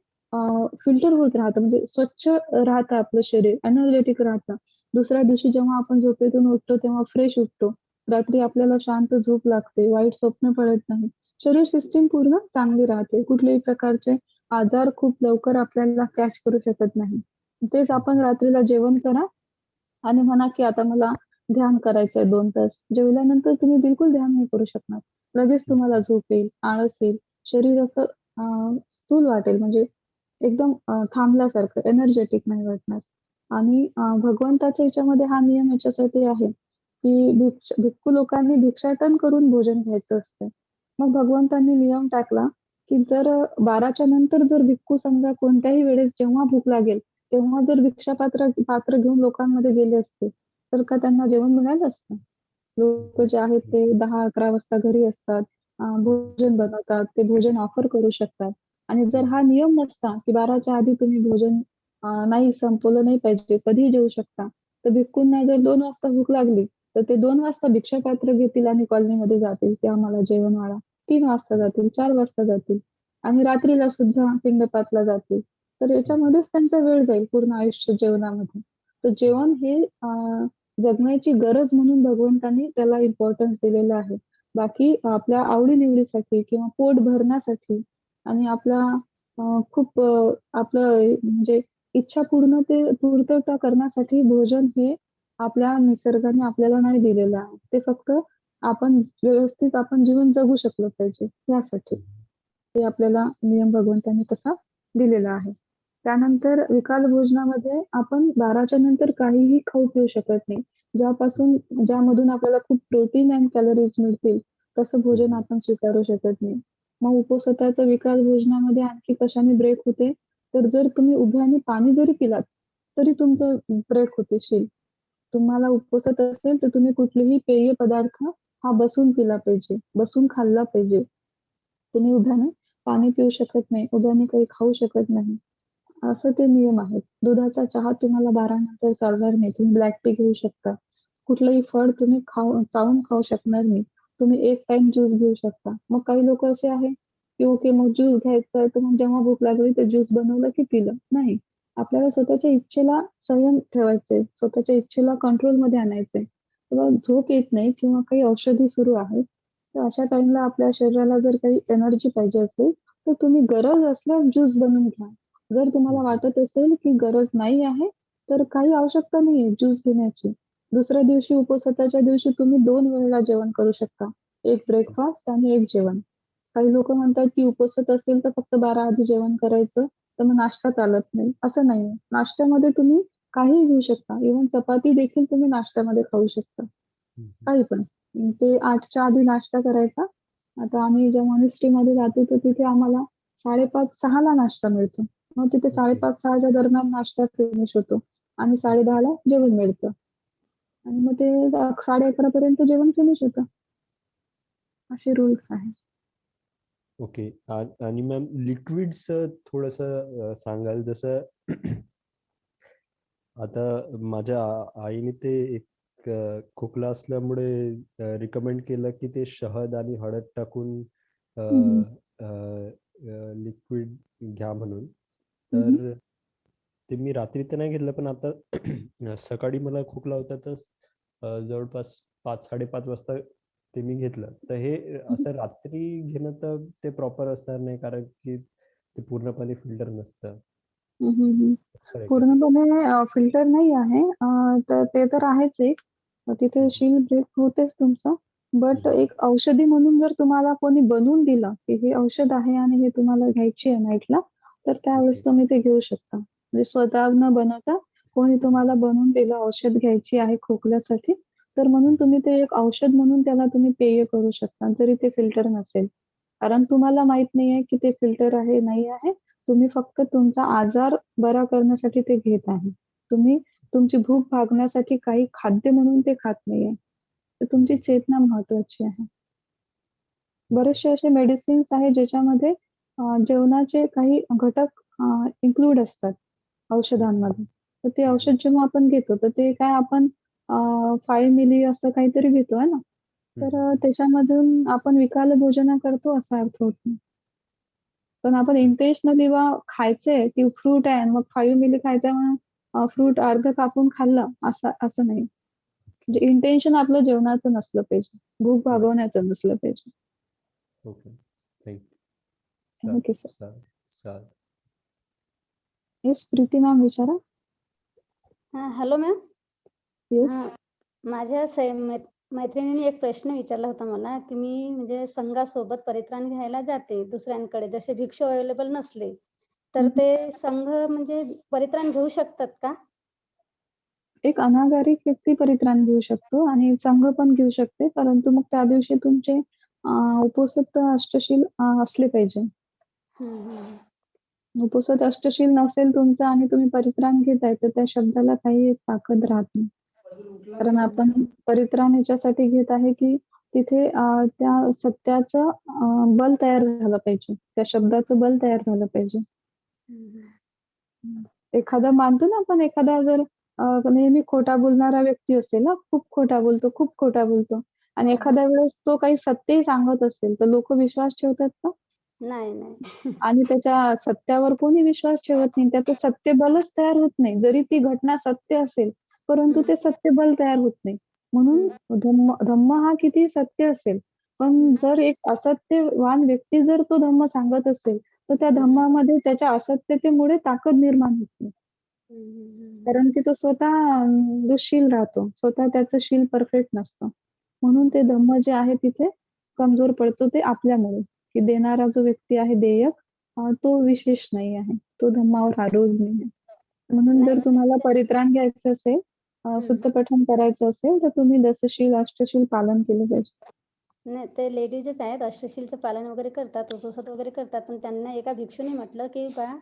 फिल्टर होत राहतं, म्हणजे स्वच्छ राहतं आपलं शरीर, एनर्जेटिक राहतं. दुसऱ्या दिवशी जेव्हा आपण झोपेतून उठतो, तेव्हा फ्रेश उठतो. रात्री आपल्याला शांत झोप लागते, वाईट स्वप्न पडत नाही. शरीर सिस्टीम पूर्ण चांगली राहते. कुठल्याही प्रकारचे आजार खूप लवकर आपल्याला कॅच करू शकत नाही. तेच आपण रात्रीला जेवण करा आणि म्हणा, की आता मला ध्यान करायचंय 2 तास. जेवल्यानंतर तुम्ही बिलकुल ध्यान नाही करू शकणार. लगेच तुम्हाला झोप येईल, आळस येईल, शरीर असं स्थूल वाटेल, म्हणजे एकदम थांबल्यासारखं, एनर्जेटिक नाही वाटणार. आणि भगवंताच्या ह्याच्यामध्ये हा नियम याच्यासाठी आहे, की भिक्खू लोकांनी भिक्षाटन करून भोजन घ्यायचं असतं. मग भगवंतांनी नियम टाकला, की जर 12च्या नंतर जर भिक्खू समजा कोणत्याही वेळेस जेव्हा भूक लागेल, तेव्हा जर पात्र पात्र घेऊन लोकांमध्ये गेले असते, तर का त्यांना जेवण मिळालं असतं? लोकं जे आहेत ते 10-11 वाजता घरी असतात. भोजन बनवतात. ते भोजन ऑफर करू शकतात. आणि जर हा नियम नसता, की 12च्या आधी तुम्ही भोजन नाही संपवलं नाही पाहिजे, कधीही जेवू शकता. तर भिक्खूंना जर 2 वाजता भूक लागली, तर ते 2 वाजता भिक्षापात्र घेतील आणि कॉलनीमध्ये जातील, की आम्हाला जेवण वाढा. 3 वाजता जातील, 4 वाजता जातील आणि रात्रीला सुद्धा पिंडपातला जातील. तर याच्यामध्येच त्यांचा वेळ जाईल पूर्ण आयुष्य जेवणामध्ये. तर जेवण हे जगण्याची गरज म्हणून भगवंतांनी त्याला इम्पोर्टन्स दिलेलं आहे. बाकी आपल्या आवडी-निवडीसाठी किंवा पोट भरण्यासाठी आणि आपल्या खूप आपलं म्हणजे इच्छा पूर्तता करण्यासाठी भोजन हे आपल्या निसर्गाने आपल्याला नाही दिलेलं आहे. ते फक्त आपण व्यवस्थित जीवन जगू शकलो पाहिजे यासाठी. ते आपल्याला नियम भगवंतांनी तसा दिलेला आहे. त्यानंतर विकाल भोजनामध्ये आपण 12च्या नंतर काहीही खाऊ-पिऊ शकत नाही. ज्यामधून आपल्याला खूप प्रोटीन अँड कॅलरीज मिळतील, तसं भोजन आपण स्वीकारू शकत नाही. मग उपवासाचा विकाल भोजनामध्ये आणखी कशाने ब्रेक होते, तर जर तुम्ही उभ्याने पाणी जरी पिलात, तरी तुमचं ब्रेक होते. तुम्हाला उपवासात असेल, तर तुम्ही कुठलेही पेय पदार्थ हा बसून पिला पाहिजे, बसून खाल्ला पाहिजे. तुम्ही उभ्याने पाणी पिऊ शकत नाही, उभ्याने काही खाऊ शकत नाही. असं ते नियम आहेत. दुधाचा चहा तुम्हाला 12 नंतर चालणार नाही. तुम्ही ब्लॅक टी घेऊ शकता. कुठलंही फळ तुम्ही चावून खाऊ शकणार नाही. तुम्ही एक टाईम ज्यूस घेऊ शकता. मग काही लोकं असे आहे, की ओके मग ज्यूस घ्यायचा आहे, तर मग जेव्हा भूक लागली तर ज्यूस बनवलं की पिलं. नाही. आपल्याला स्वतःच्या इच्छेला संयम ठेवायचंय. स्वतःच्या इच्छेला कंट्रोलमध्ये आणायचंय. किंवा झोप येत नाही किंवा काही औषधी सुरू आहे, तर अशा टाईमला आपल्या शरीराला जर काही एनर्जी पाहिजे असेल, तर तुम्ही गरज असल्यास ज्यूस बनवून घ्या. जर तुम्हाला वाटत असेल, की गरज नाही आहे, तर काही आवश्यकता नाहीये ज्यूस घेण्याची. दुसऱ्या दिवशी उपवासाच्या दिवशी तुम्ही 2 वेळेला जेवण करू शकता. एक ब्रेकफास्ट आणि एक जेवण. काही लोकं म्हणतात, की उपवासात असेल तर फक्त 12 आधी जेवण करायचं, तर मग नाश्ता चालत नाही. असं नाहीये. नाश्त्यामध्ये तुम्ही काहीही घेऊ शकता. इव्हन चपाती देखील तुम्ही नाश्त्यामध्ये खाऊ शकता. काही पण. ते 8च्या आधी नाश्ता करायचा. आता आम्ही ज्या मॉनेस्ट्रीमध्ये राहतो, तर तिथे आम्हाला 5:30-6 ला नाश्ता मिळतो. मग तिथे 5:30-6च्या दरम्यान नाश्ता फिनिश होतो आणि 10:30ला जेवण मिळतं. आणि मग ते 11:30 पर्यंत जेवण फिनिश होतं. असे रूल्स आहेत. ओके. आणि मॅम लिक्विड्सचं थोडंसं सांगाल जसं आता माझ्या आईने ते एक खोकला असल्यामुळे रिकमेंड केलं की ते शहद आणि हळद टाकून हं, लिक्विड घ्या म्हणून. हं. हं, तर ते मी रात्री तर नाही घेतलं, पण आता सकाळी मला खोकला होता तर जवळपास 5-5:30 वाजता ते मी घेतलं. तर हे असं रात्री घेणं तर ते प्रॉपर असणार नाही, कारण की ते पूर्णपणे फिल्टर नसतं. हं, हं, हं. खरं आहे का ते? पूर्णपणे फिल्टर नाही आहे. तर ते तर आहेच एक. तिथे शील ब्रेक होतेच तुमचं. बट एक औषधी म्हणून जर तुम्हाला कोणी बनवून दिलं, की हे औषध आहे आणि हे तुम्हाला घ्यायची आहे नाईटला, तर ओके. त्यावेळेस तुम्ही ते घेऊ शकता. म्हणजे स्वतः न बनवता कोणी तुम्हाला बनवून दिलं औषध घ्यायची आहे खोकल्यासाठी, तर म्हणून तुम्ही ते एक औषध म्हणून त्याला तुम्ही पेय करू शकता, जरी ते फिल्टर नसेल. कारण तुम्हाला माहीत नाहीये, की ते फिल्टर आहे, नाही आहे. तुम्ही फक्त तुमचा आजार बरा करण्यासाठी ते घेत आहे. तुम्ही तुमची भूक भागण्यासाठी काही खाद्य म्हणून ते खात नाहीये. तर तुमची चेतना महत्त्वाची आहे. बरेचसे असे मेडिसिन्स आहेत ज्याच्यामध्ये जेवणाचे काही घटक इन्क्लूड असतात औषधांमध्ये. तर ते औषध जेव्हा आपण घेतो, तर ते काय आपण 5 मिली असं काहीतरी घेतो आहे ना. तर त्याच्यामधून आपण विकाल भोजन करतो असा अर्थ होत नाही. पण आपण इंटेन्शनली खायचंय, की फ्रूट आहे आणि मग 5 मिली खायचंय म्हणून फ्रूट अर्ध कापून खाल्लं असं नाही. म्हणजे इंटेन्शन आपलं जेवणाचं नसलं पाहिजे. भूक भागवण्याचं नसलं पाहिजे. ओके. Okay sir. चालेल. येस प्रीती मॅम विचारा. Hello ma'am. येस. माझ्या मैत्रिणीने एक प्रश्न विचारला होता मला, की मी म्हणजे संघासोबत परित्राण घ्यायला जाते दुसऱ्यांकडे, जसे भिक्षू अवेलेबल नसले, तर ते संघ म्हणजे परित्राण घेऊ शकतात का? एक अनागारिक व्यक्ती परित्राण घेऊ शकतो आणि संघ पण घेऊ शकते, परंतु मग त्या दिवशी तुमचे उपोषित अष्टशील असले पाहिजे. उपोषित अष्टशील नसेल तुमचं आणि तुम्ही परित्राण घेताय, तर त्या शब्दाला काही एक ताकद राहत नाही. कारण आपण परित्राण याच्यासाठी घेत आहे, की तिथे त्या सत्याचं बल तयार झालं पाहिजे. त्या शब्दाचं बल तयार झालं पाहिजे. एखादा मानतो ना आपण, एखादा जर नेहमी खोटा बोलणारा व्यक्ती असेल ना, खूप खोटा बोलतो आणि एखाद्या वेळेस तो काही सत्यही सांगत असेल, तर लोकं विश्वास ठेवतात का? नाही. आणि त्याच्या सत्यावर कोणी विश्वास ठेवत नाही. त्याचं सत्यबलच तयार होत नाही. जरी ती घटना सत्य असेल, परंतु ते सत्यबल तयार होत नाही. म्हणून धम्म हा कितीही सत्य असेल, पण जर एक असत्यवान व्यक्ती जर तो धम्म सांगत असेल, तर त्या धम्मामध्ये त्याच्या असत्यतेमुळे ताकद निर्माण होत नाही. कारण की तो स्वतः दुःशील राहतो. स्वतः त्याचं शील परफेक्ट नसतं. म्हणून ते धम्म जे आहे तिथे कमजोर पडतो ते आपल्यामुळे, की देणारा जो व्यक्ती आहे देयक तो विशेष नाही आहे. तो धम्मावर आरूढ नाही आहे. म्हणून जर तुम्हाला परित्राण घ्यायचं असेल, सुत्तपठण करायचं असेल, तर तुम्ही दशशील, अष्टशील पालन केलं पाहिजे. नाही, ते लेडीजच आहेत, अष्टशीलचं पालन वगैरे करतात, उपवास वगैरे करतात, पण त्यांना एका भिक्षूने म्हटलं, की बा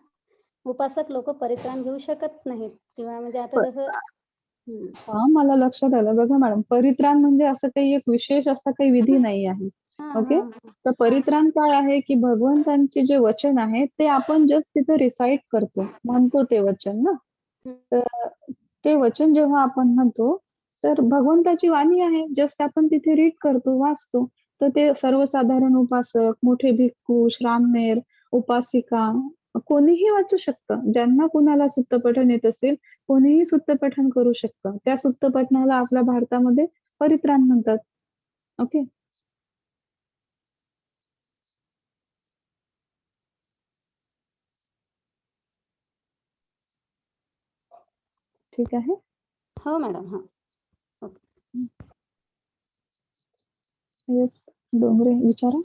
उपासक लोक परित्राण घेऊ शकत नाहीत किंवा म्हणजे आता जसं मला लक्षात आलं. बघा मॅडम, परित्राण म्हणजे असं काही एक विशेष असा काही विधी नाही आहे. ओके. तर परित्राण काय आहे, की भगवंतांचे जे वचन आहे ते आपण जस्ट तिथे रिसाईट करतो, म्हणतो ते वचन ना. तर ते वचन जेव्हा आपण म्हणतो, तर भगवंताची वाणी आहे, जस्ट आपण तिथे रीड करतो, वाचतो. तर ते सर्वसाधारण उपासक, मोठे भिक्खू, श्रामणेर, उपासिका कोणीही वाचू शकतं. ज्यांना कुणाला सुत्तपठण येत असेल, कोणीही सुत्तपठण करू शकतं. त्या सुत्तपठणाला आपल्या भारतामध्ये परित्राण म्हणतात. ओके. ठीक आहे. हो मॅडम. हा. येस, डोंगरे विचारा.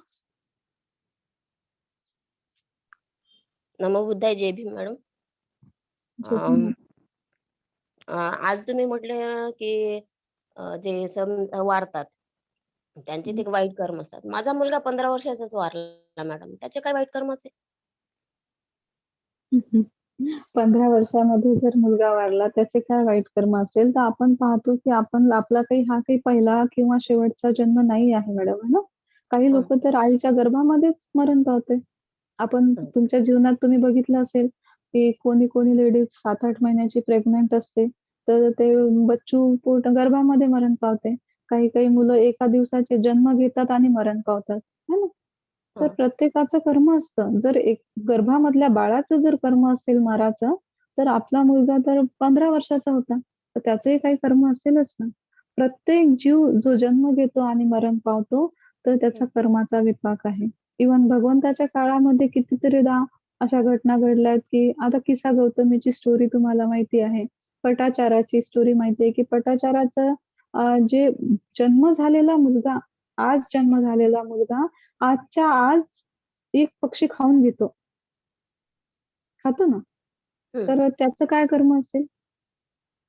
नमो बुद्धाय. जय भीम मॅडम. आज तुम्ही म्हटलं की जे सण वारतात त्यांचे ते वाईट कर्म असतात. माझा मुलगा 15 वर्षाचाच वारला मॅडम. त्याचे काय वाईट कर्म असेल? 15 वर्षामध्ये जर मुलगा वारला, त्याचे काय वाईट कर्म असेल, तर आपण पाहतो की आपला हा काही पहिला किंवा शेवटचा जन्म नाही आहे मॅडम, है ना? काही लोकं तर आईच्या गर्भामध्येच मरण पावते. आपण तुमच्या जीवनात तुम्ही बघितलं असेल, की कोणी लेडीज 7-8 महिन्याची प्रेग्नंट असते, तर ते बच्चू गर्भामध्ये मरण पावते. काही मुलं एका दिवसाचे जन्म घेतात आणि मरण पावतात, है ना? तर प्रत्येकाचं कर्म असतं. जर एक गर्भामधल्या बाळाचं जर कर्म असेल मराचं, तर आपला मुलगा तर 15 वर्षाचा होता. तर त्याचंही काही कर्म असेलच ना. प्रत्येक जीव जो जन्म घेतो आणि मरण पावतो, तर त्याचा कर्माचा विपाक आहे. इव्हन भगवंताच्या काळामध्ये कितीतरीदा अशा घटना घडल्यात, की आता किस्सा गौतमीची स्टोरी तुम्हाला माहिती आहे. पटाचाराची स्टोरी माहिती आहे, की पटाचाराचं जे जन्म झालेला मुलगा, आज जन्म झालेला मुलगा आजच्या आज एक पक्षी खाऊन घेतो. खातो ना. तर त्याचं काय कर्म असेल?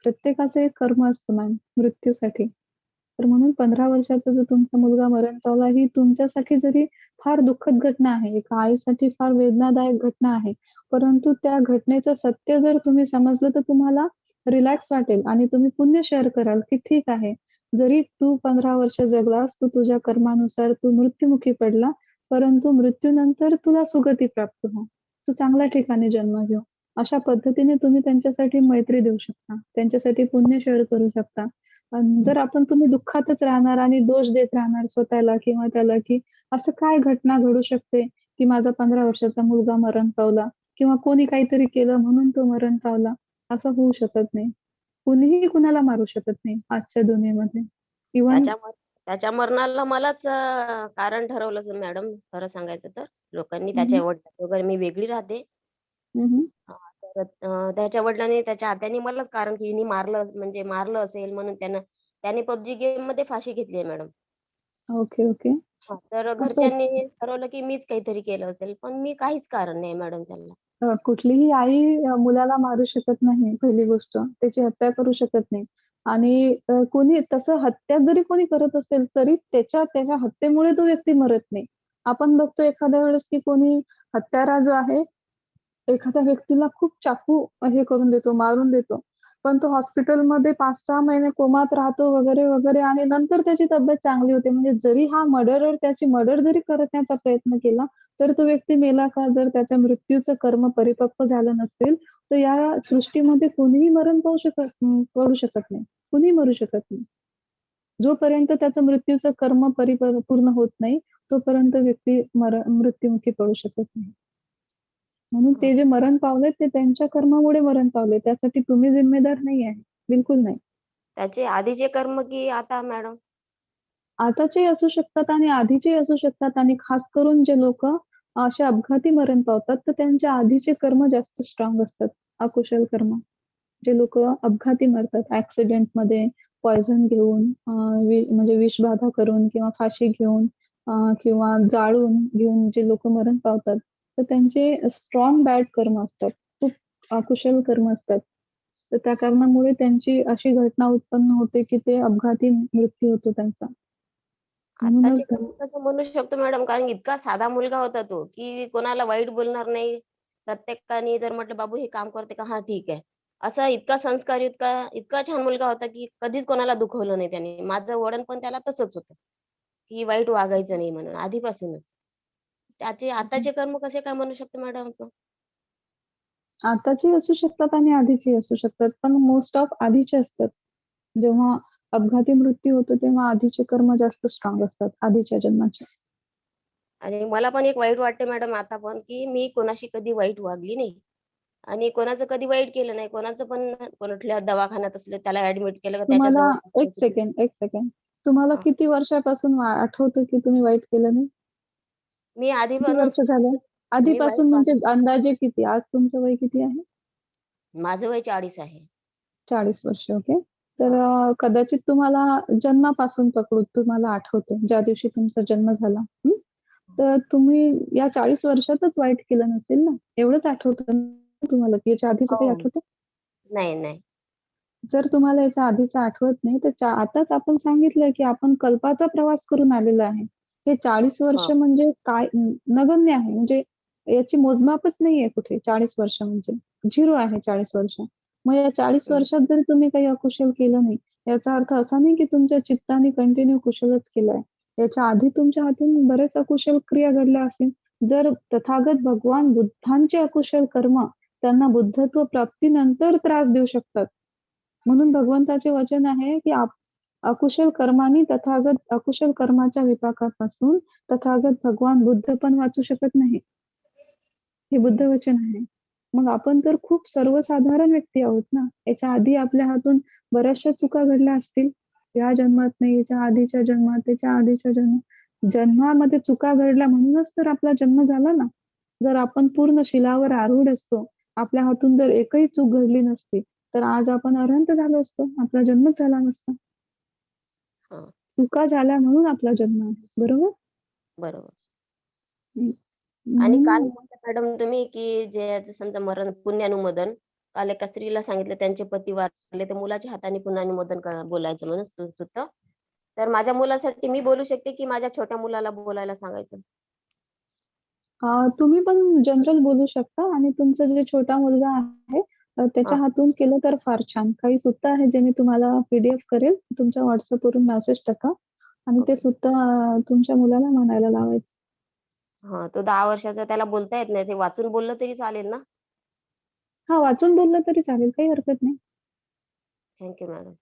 प्रत्येकाचं एक कर्म असतं मॅम मृत्यूसाठी. तर म्हणून 15 वर्षाचा जो तुमचा मुलगा मरण पावला ही तुमच्यासाठी जरी फार दुःखद घटना आहे, एका आईसाठी फार वेदनादायक घटना आहे. परंतु त्या घटनेचं सत्य जर तुम्ही समजलं तर तुम्हाला रिलॅक्स वाटेल आणि तुम्ही पुण्य शेअर कराल, की ठीक आहे. जरी तू 15 वर्ष जगलास, तू तुझ्या कर्मानुसार तू मृत्युमुखी पडला, परंतु मृत्यूनंतर तुला सुगती प्राप्त हो. तू चांगल्या ठिकाणी जन्म घेऊ. अशा पद्धतीने तुम्ही त्यांच्यासाठी मैत्री देऊ शकता. त्यांच्यासाठी पुण्य शेअर करू शकता. जर तुम्ही दुःखातच राहणार आणि दोष देत राहणार स्वतःला किंवा त्याला, की असं काय घटना घडू शकते, की माझा 15 वर्षाचा मुलगा मरण पावला किंवा कोणी काहीतरी केलं म्हणून तो मरण पावला. असं होऊ शकत नाही. कुणीही कुणाला मारू शकत नाही आजच्या दुनियेमध्ये. इव्हन त्याच्या मरणाला मलाच कारण ठरवलं मॅडम, खरं सांगायचं तर. लोकांनी. हं, त्याच्या हं. वडिलांची वगैरे मी वेगळी राहते. हं, हं. तर त्याच्या वडिलांनी त्याच्या आत्याने मलाच कारण की हिने मारलं असेल म्हणून त्याने PUBG गेममध्ये फाशी घेतली आहे मॅडम. Okay, okay. तर असं घरच्यांनी ठरवलं की मीच काहीतरी केलं असेल, पण मी काहीच कारण नाही मॅडम त्याला. कुठलीही आई मुलाला मारू शकत नाही पहिली गोष्ट. त्याची हत्या करू शकत नाही आणि कोणी तसं हत्या जरी कोणी करत असेल, तरी त्याच्या हत्येमुळे तो व्यक्ती मरत नाही. आपण बघतो एखाद्या वेळेस की कोणी हत्यारा जो आहे, एखाद्या व्यक्तीला खूप चाकू हे करून देतो, मारून देतो. पण तो हॉस्पिटलमध्ये 5-6 महिने कोमात राहतो वगैरे, वगैरे आणि नंतर त्याची तब्येत चांगली होते. म्हणजे जरी हा मर्डरर त्याची मर्डर जरी करण्याचा प्रयत्न केला, तर तो व्यक्ती मेला का? जर त्याच्या मृत्यूचं कर्म परिपक्व झालं नसेल, तर या सृष्टीमध्ये कोणीही मरण पडू शकत नाही. कुणीही मरू शकत नाही. जोपर्यंत त्याचं मृत्यूचं कर्म पूर्ण होत नाही, तोपर्यंत व्यक्ती मृत्युमुखी पडू शकत नाही. म्हणून हं. ते जे मरण पावलेत, ते त्यांच्या कर्मामुळे मरण पावले. त्यासाठी तुम्ही जिम्मेदार नाही आहे. बिलकुल नाही. त्याचे आधीचे कर्म की आता मॅडम? आताचे असू शकतात आणि आधीचेही असू शकतात आणि खास करून जे लोकं असे अपघाती मरण पावतात, तर त्यांचे आधीचे कर्म जास्त स्ट्राँग असतात, अकुशल कर्म. जे लोकं अपघाती मरतात ॲक्सिडेंटमध्ये, पॉइझन घेऊन, म्हणजे विषबाधा करून किंवा फाशी घेऊन, किंवा जाळून घेऊन जे लोकं मरण पावतात, तर त्यांचे स्ट्राँग बॅड कर्म असतात. खूप अकुशल कर्म असतात. तर त्या कारणामुळे त्यांची अशी घटना उत्पन्न होते, की ते अपघाती मृत्यू होतो त्यांचा. आत्ताचे म्हणूनच कर्म कसं म्हणू शकतो मॅडम, कारण इतका साधा मुलगा होता तो, की कोणाला वाईट बोलणार नाही. प्रत्येकाने जर म्हटलं, "बाबू हे काम करते का?" "हां, ठीक आहे." असा इतका संस्कारी, इतका इतका छान मुलगा होता, की कधीच कोणाला दुखवलं नाही त्याने. माझं वळण पण त्याला तसंच होतं, की वाईट वागायचं नाही म्हणून आधीपासूनच. त्याचे आताचे कर्म कसे काय म्हणू शकतो मॅडम आपण? आताची असू शकतात आणि आधीची असू शकतात. पण मोस्ट ऑफ आधीचे असतात. जेव्हा अपघाती मृत्यू होतो, तेव्हा आधीचे कर्म जास्त स्ट्राँग असतात, आधीच्या जन्माचे. आणि मला पण एक वाईट वाटते मॅडम आता पण, की मी कोणाशी कधी वाईट वागली नाही. आणि कोणाचं कधी वाईट केलं नाही. कोणाचं पण कुठल्या दवाखान्यात असलं त्याला ॲडमिट केलं का तुम्हाला त्याच्याजवळ एक सेकंड, एक सेकंड. तुम्हाला हां. किती वर्षापासून आठवतं, की तुम्ही वाईट केलं नाही? मी किती आधीपासून वर्ष झालं? मी वाईट आधीपासून म्हणजे वागली. अंदाजे किती? आज तुमचं वय किती आहे? माझं वय 40 आहे. 40 वर्ष. ओके. तर हां. कदाचित तुम्हाला जन्मापासून पकडू तुम्हाला आठवतंय, ज्या दिवशी तुमचा जन्म झाला. हं. तर तुम्ही या 40 वर्षातच वाईट केलं नसेल ना? एवढंच आठवतं ना तुम्हाला, की याच्या आधीचं काही हो. आठवतं? नाही, नाही. जर तुम्हाला याच्या आधीचं आठवत नाही, तर आताच आपण सांगितलं, की आपण कल्पाचा प्रवास करून आलेलो आहे. हे 40 वर्ष हां. म्हणजे काय नगण्य आहे. म्हणजे याची मोजमापच नाहीये कुठे 40 वर्ष म्हणजे. 0 आहे 40 वर्ष. मग या 40 हं. वर्षात जरी तुम्ही काही अकुशल केलं नाही, याचा अर्थ असा नाही, की तुमच्या चित्ताने कंटिन्यू कुशलच केलंय. याच्या आधी तुमच्या हातून बऱ्याच अकुशल क्रिया घडल्या असतील. जर तथागत भगवान बुद्धांचे अकुशल कर्म त्यांना बुद्धत्व प्राप्तीनंतर त्रास देऊ शकतात. म्हणून भगवंताचे वचन आहे, की अकुशल कर्मांनी अकुशल कर्माच्या विपाकापासून तथागत भगवान बुद्ध पण वाचू शकत नाही. हे बुद्ध हं. वचन आहे. मग आपण तर खूप सर्वसाधारण व्यक्ती आहोत ना. याच्या आधी आपल्या हातून बऱ्याचशा चुका घडल्या असतील. या जन्मात नाही, याच्या आधीच्या जन्मात, त्याच्या आधीच्या जन्मात. जन्मामध्ये चुका घडल्या म्हणूनच तर आपला जन्म झाला ना. जर आपण पूर्ण शिलावर आरूढ असतो, आपल्या हातून जर एकही चूक घडली नसती, तर आज आपण अरहंत झालो असतो. आपला जन्मच झाला नसता. हां. चुका झाल्या म्हणून आपला जन्म आहे. बरोबर? बरोबर. हं. आणि काल म्हणून म्हटलं मॅडम तुम्ही, की जे आता समजा मरण पुण्यानुमोदन, काल एका स्त्रीला सांगितलं त्यांचे पती वारले, तर मुलाच्या हाताने पुण्यानुमोदन बोलायचं म्हणून सुद्धा. तर माझ्या मुलासाठी मी बोलू शकते, की माझ्या छोट्या मुलाला बोलायला सांगायचं? तुम्ही पण जनरल बोलू शकता आणि तुमचा जो छोटा मुलगा आहे, त्याच्या हां. हातून केलं तर फार छान. काही सुत्त आहे जे मी तुम्हाला पी-डी-एफ करेल. तुमच्या WhatsAppवरून मेसेज टाका आणि ते ओके. सुत्त तुमच्या मुलाला म्हणायला लावायचं. हां, तो 10 वर्षाचा त्याला बोलता येत नाही. ते वाचून बोललं तरी चालेल ना? हां, वाचून बोललं तरी चालेल, काही हरकत नाही. Thank you madam.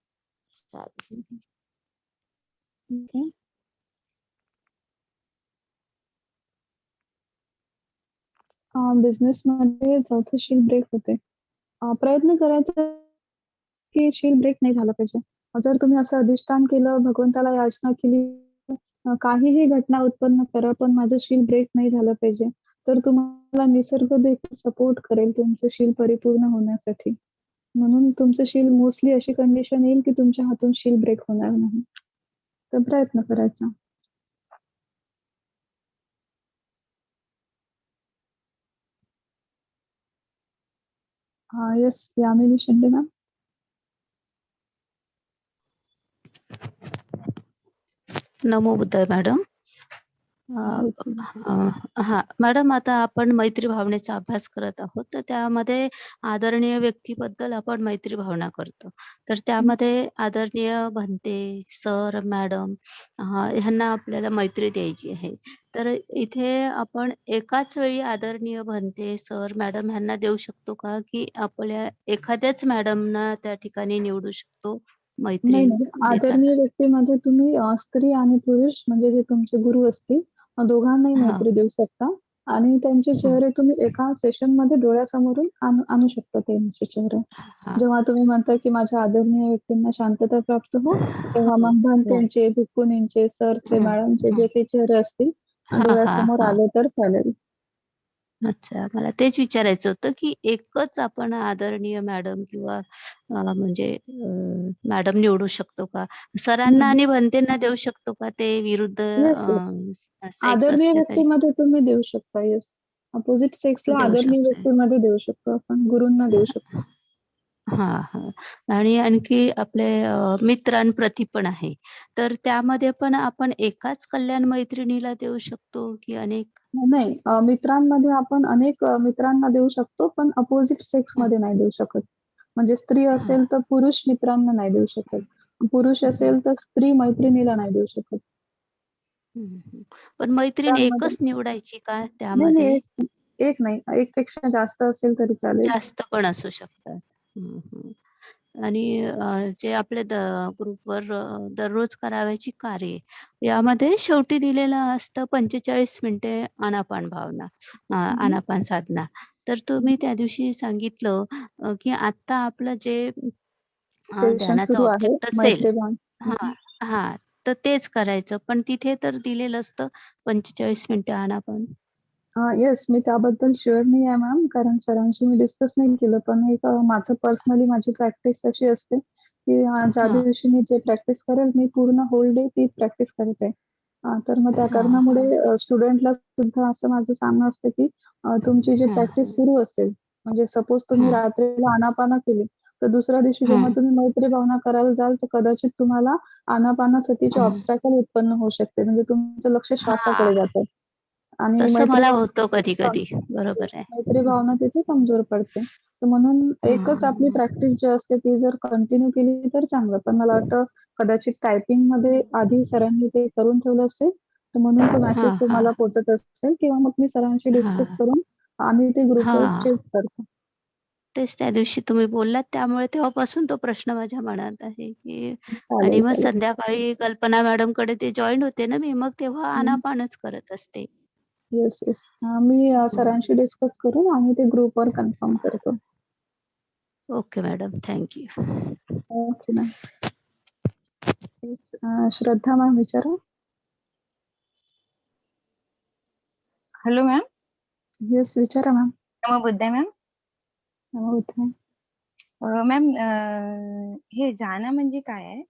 चालेल. ठीक आहे. बिझनेसमध्ये चौथं शील ब्रेक होते. प्रयत्न करायचा की शील ब्रेक नाही झाला पाहिजे. जर तुम्ही असं अधिष्ठान केलं, भगवंताला याचना केली काहीही घटना उत्पन्न करा, पण माझं शील ब्रेक नाही झालं पाहिजे. तर तुम्हाला निसर्ग देखील सपोर्ट करेल तुमचं शील परिपूर्ण होण्यासाठी. म्हणून तुमचं शील मोस्टली अशी कंडिशन येईल, की तुमच्या हातून शील ब्रेक होणार नाही. तर प्रयत्न करायचा. Yes, Yamini Shinde ma'am. नमो बुद्धाय मॅडम. हा मॅडम, आता आपण मैत्री भावनेचा अभ्यास करत आहोत, तर त्यामध्ये आदरणीय व्यक्तीबद्दल आपण मैत्री भावना करतो. तर त्यामध्ये आदरणीय भंते, सर, मॅडम ह्यांना आपल्याला मैत्री द्यायची आहे. तर इथे आपण एकाच वेळी आदरणीय भंते, सर, मॅडम ह्यांना देऊ शकतो का, की आपल्या एखाद्याच मॅडमना त्या ठिकाणी निवडू शकतो मैत्री नाही, नाही. देताना? आदरणीय व्यक्तीमध्ये तुम्ही स्त्री आणि पुरुष म्हणजे जे तुमचे गुरु असतील, दोघांनाही हा. मैत्री देऊ शकता आणि त्यांचे चेहरे तुम्ही एका सेशनमध्ये डोळ्यासमोरून आणू शकता त्यांचे चेहरे. हा. जेव्हा तुम्ही म्हणता, की माझ्या आदरणीय व्यक्तींना शांतता प्राप्त हो, तेव्हा हो, मग हो. भंतेंचे, भिक्खुनींचे, सरचे, हं, मॅडमचे जे हं. काही चेहरे असतील हां, हां, डोळ्यासमोर हां. आले तर चालेल. अच्छा, मला तेच विचारायचं होतं, की एकच आपण आदरणीय मॅडम किंवा म्हणजे मॅडम निवडू शकतो का? सरांना आणि भंतेंना देऊ शकतो का? ते विरुद्ध येस, येस. सेक्स आदरणीय असले तरी व्यक्तीमध्ये तुम्ही देऊ शकता. येस. अपोझिट सेक्सला देऊ आदरणीय शकतो. व्यक्तीमध्ये देऊ शकतो आपण. गुरूंना देऊ शकतो. हां, हां. आणि आणखी आपले मित्रांप्रती पण आहे. तर त्यामध्ये पण आपण एकाच कल्याण मैत्रिणीला देऊ शकतो, की अनेक? नाही, मित्रांमध्ये आपण अनेक मित्रांना देऊ शकतो, पण अपोझिट हं. सेक्समध्ये नाही देऊ शकत. म्हणजे स्त्री हां. असेल तर पुरुष मित्रांना नाही देऊ शकत. पुरुष हं, हं. असेल तर स्त्री मैत्रिणीला नाही देऊ शकत. हं, हं. पण मैत्रीण मित्रांमध्ये एकच निवडायची का नाही, नाही. त्यामध्ये? एक नाही. एकपेक्षा जास्त असेल तरी चालेल. जास्त पण असू शकतात. हं, हं. आणि जे आपले ग्रुपवर दररोज करावयाची कार्ये, यामध्ये शेवटी दिलेलं असतं 45 मिनिटे आनापान भावना, हं, आनापान साधना. तर तुम्ही त्या दिवशी सांगितलं की आत्ता आपलं जे सेशन ध्यानाचा सुरू आहे ऑब्जेक्ट असेल मैत्रीभान. हां, हां. तर तेच करायचं. पण तिथे तर दिलेलं असतं 45 मिनिटे आनापान. येस, मी त्याबद्दल शुअर नाही आहे मॅम, कारण सरांशी मी डिस्कस नाही केलं. पण एक माझं पर्सनली माझी प्रॅक्टिस अशी असते, की ज्या हां, दिवशी मी जे प्रॅक्टिस करेल, मी पूर्ण होल डे ती प्रॅक्टिस करते. तर मग त्या हां, हां. कारणामुळे स्टुडंटला सुद्धा असं माझं सांगणं असतं, की तुमची जी हां, प्रॅक्टिस सुरू असेल, म्हणजे सपोज तुम्ही हां. रात्रीला आनापाना केली, तर दुसऱ्या दिवशी जेव्हा हां, तुम्ही मैत्री भावना करायला जाल, तर कदाचित तुम्हाला आनापानासतीचे हां. ऑब्स्टॅकल उत्पन्न होऊ शकते. म्हणजे तुमचं लक्ष श्वासाकडे हां. जातं आणि तसं मैत्री मला भावना होतं हां. कधी-कधी. बरोबर आहे. मैत्री भावना तिथे कमजोर पडते. तर म्हणून एकच आपली हां. प्रॅक्टिस जी असते ती जर कंटिन्यू केली तर चांगलं. पण मला वाटतं कदाचित टायपिंगमध्ये आधी सरांनी ते करून ठेवलं असेल, तर म्हणून तो मेसेज हां, तुम्हाला हां. पोहचत असेल किंवा मग मी सरांशी डिस्कस हां. करून आम्ही ते ग्रुपवर हां. चेंज करतो. तेच त्या दिवशी तुम्ही बोललात त्यामुळे तेव्हापासून तो प्रश्न माझ्या मनात आहे, की आणि चालेल, मग चालेल. संध्याकाळी कल्पना मॅडमकडे ते जॉइन होते ना मी, मग तेव्हा हं. आनापानच करत असते. Yes, yes. मी हं. सरांशी डिस्कस करून आम्ही ते ग्रुपवर कन्फर्म करतो. Okay madam. Thank you. Okay ma'am. Shraddha ma'am विचारा. Hello ma'am. येस, विचारा मॅम. नमो बुद्धाय मॅम. ओके. मॅम, हे जाणं म्हणजे काय आहे?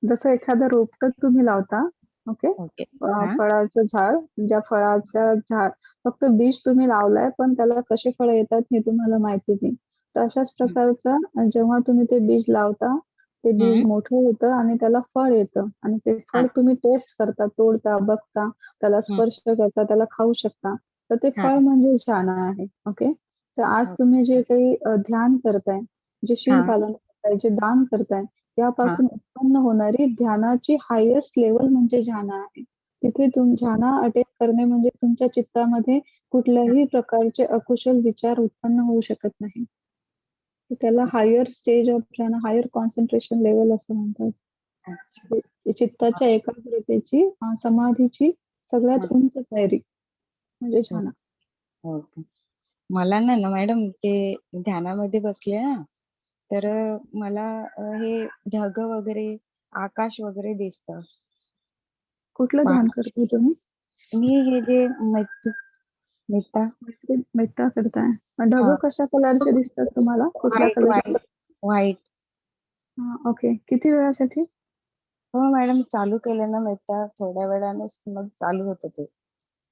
जसं एखादं रोपटं तुम्ही लावता, ओके. ओके. हां. फळाचं झाड, ज्या फळाचं झाड फक्त बीज तुम्ही लावलंय, पण त्याला कशी फळं येतात हे तुम्हाला माहिती नाही. तर अशाच हं. प्रकारचं जेव्हा तुम्ही ते बीज लावता, ते बीज हं. मोठं होतं आणि त्याला फळ येतं आणि ते फळ हां, तुम्ही टेस्ट करता, तोडता, बघता, त्याला हं. स्पर्श करता, त्याला खाऊ शकता. तर ते हां. फळ म्हणजे ध्यान आहे, ओके. तर आज हो. तुम्ही जे काही ध्यान करताय, जे शील हां, पालन करताय, जे दान करताय, हां. यापासून उत्पन्न होणारी ध्यानाची हायेस्ट लेव्हल म्हणजे ध्यान आहे. तिथे ध्यान अटेन करणे म्हणजे तुमच्या चित्तामध्ये हां. कुठल्याही प्रकारचे अकुशल विचार उत्पन्न होऊ शकत नाही. तर त्याला हायर स्टेज ऑफ ध्यान, हायर कॉन्सन्ट्रेशन लेव्हल असं म्हणतात. अच्छा. चित्ताच्या एकाग्रतेची, समाधीची सगळ्यात हां. उंच पायरी म्हणजे हो, ध्यान. ओके. मला ना मॅडम ते ध्यानामध्ये बसले ना, तर मला हे ढग वगैरे आकाश वगैरे दिसतं. कुठलं ध्यान करताय तुम्ही? मी हे जे मेत्ता मेत्ता करताय. ढग हा कशा कलरचे दिसतात तुम्हाला? कुठल्या व्हाईट कलरचे? White white. ओके. किती वेळासाठी? हो मॅडम, चालू केलं ना मेत्ता, थोड्या वेळानेच मग चालू होतं ते.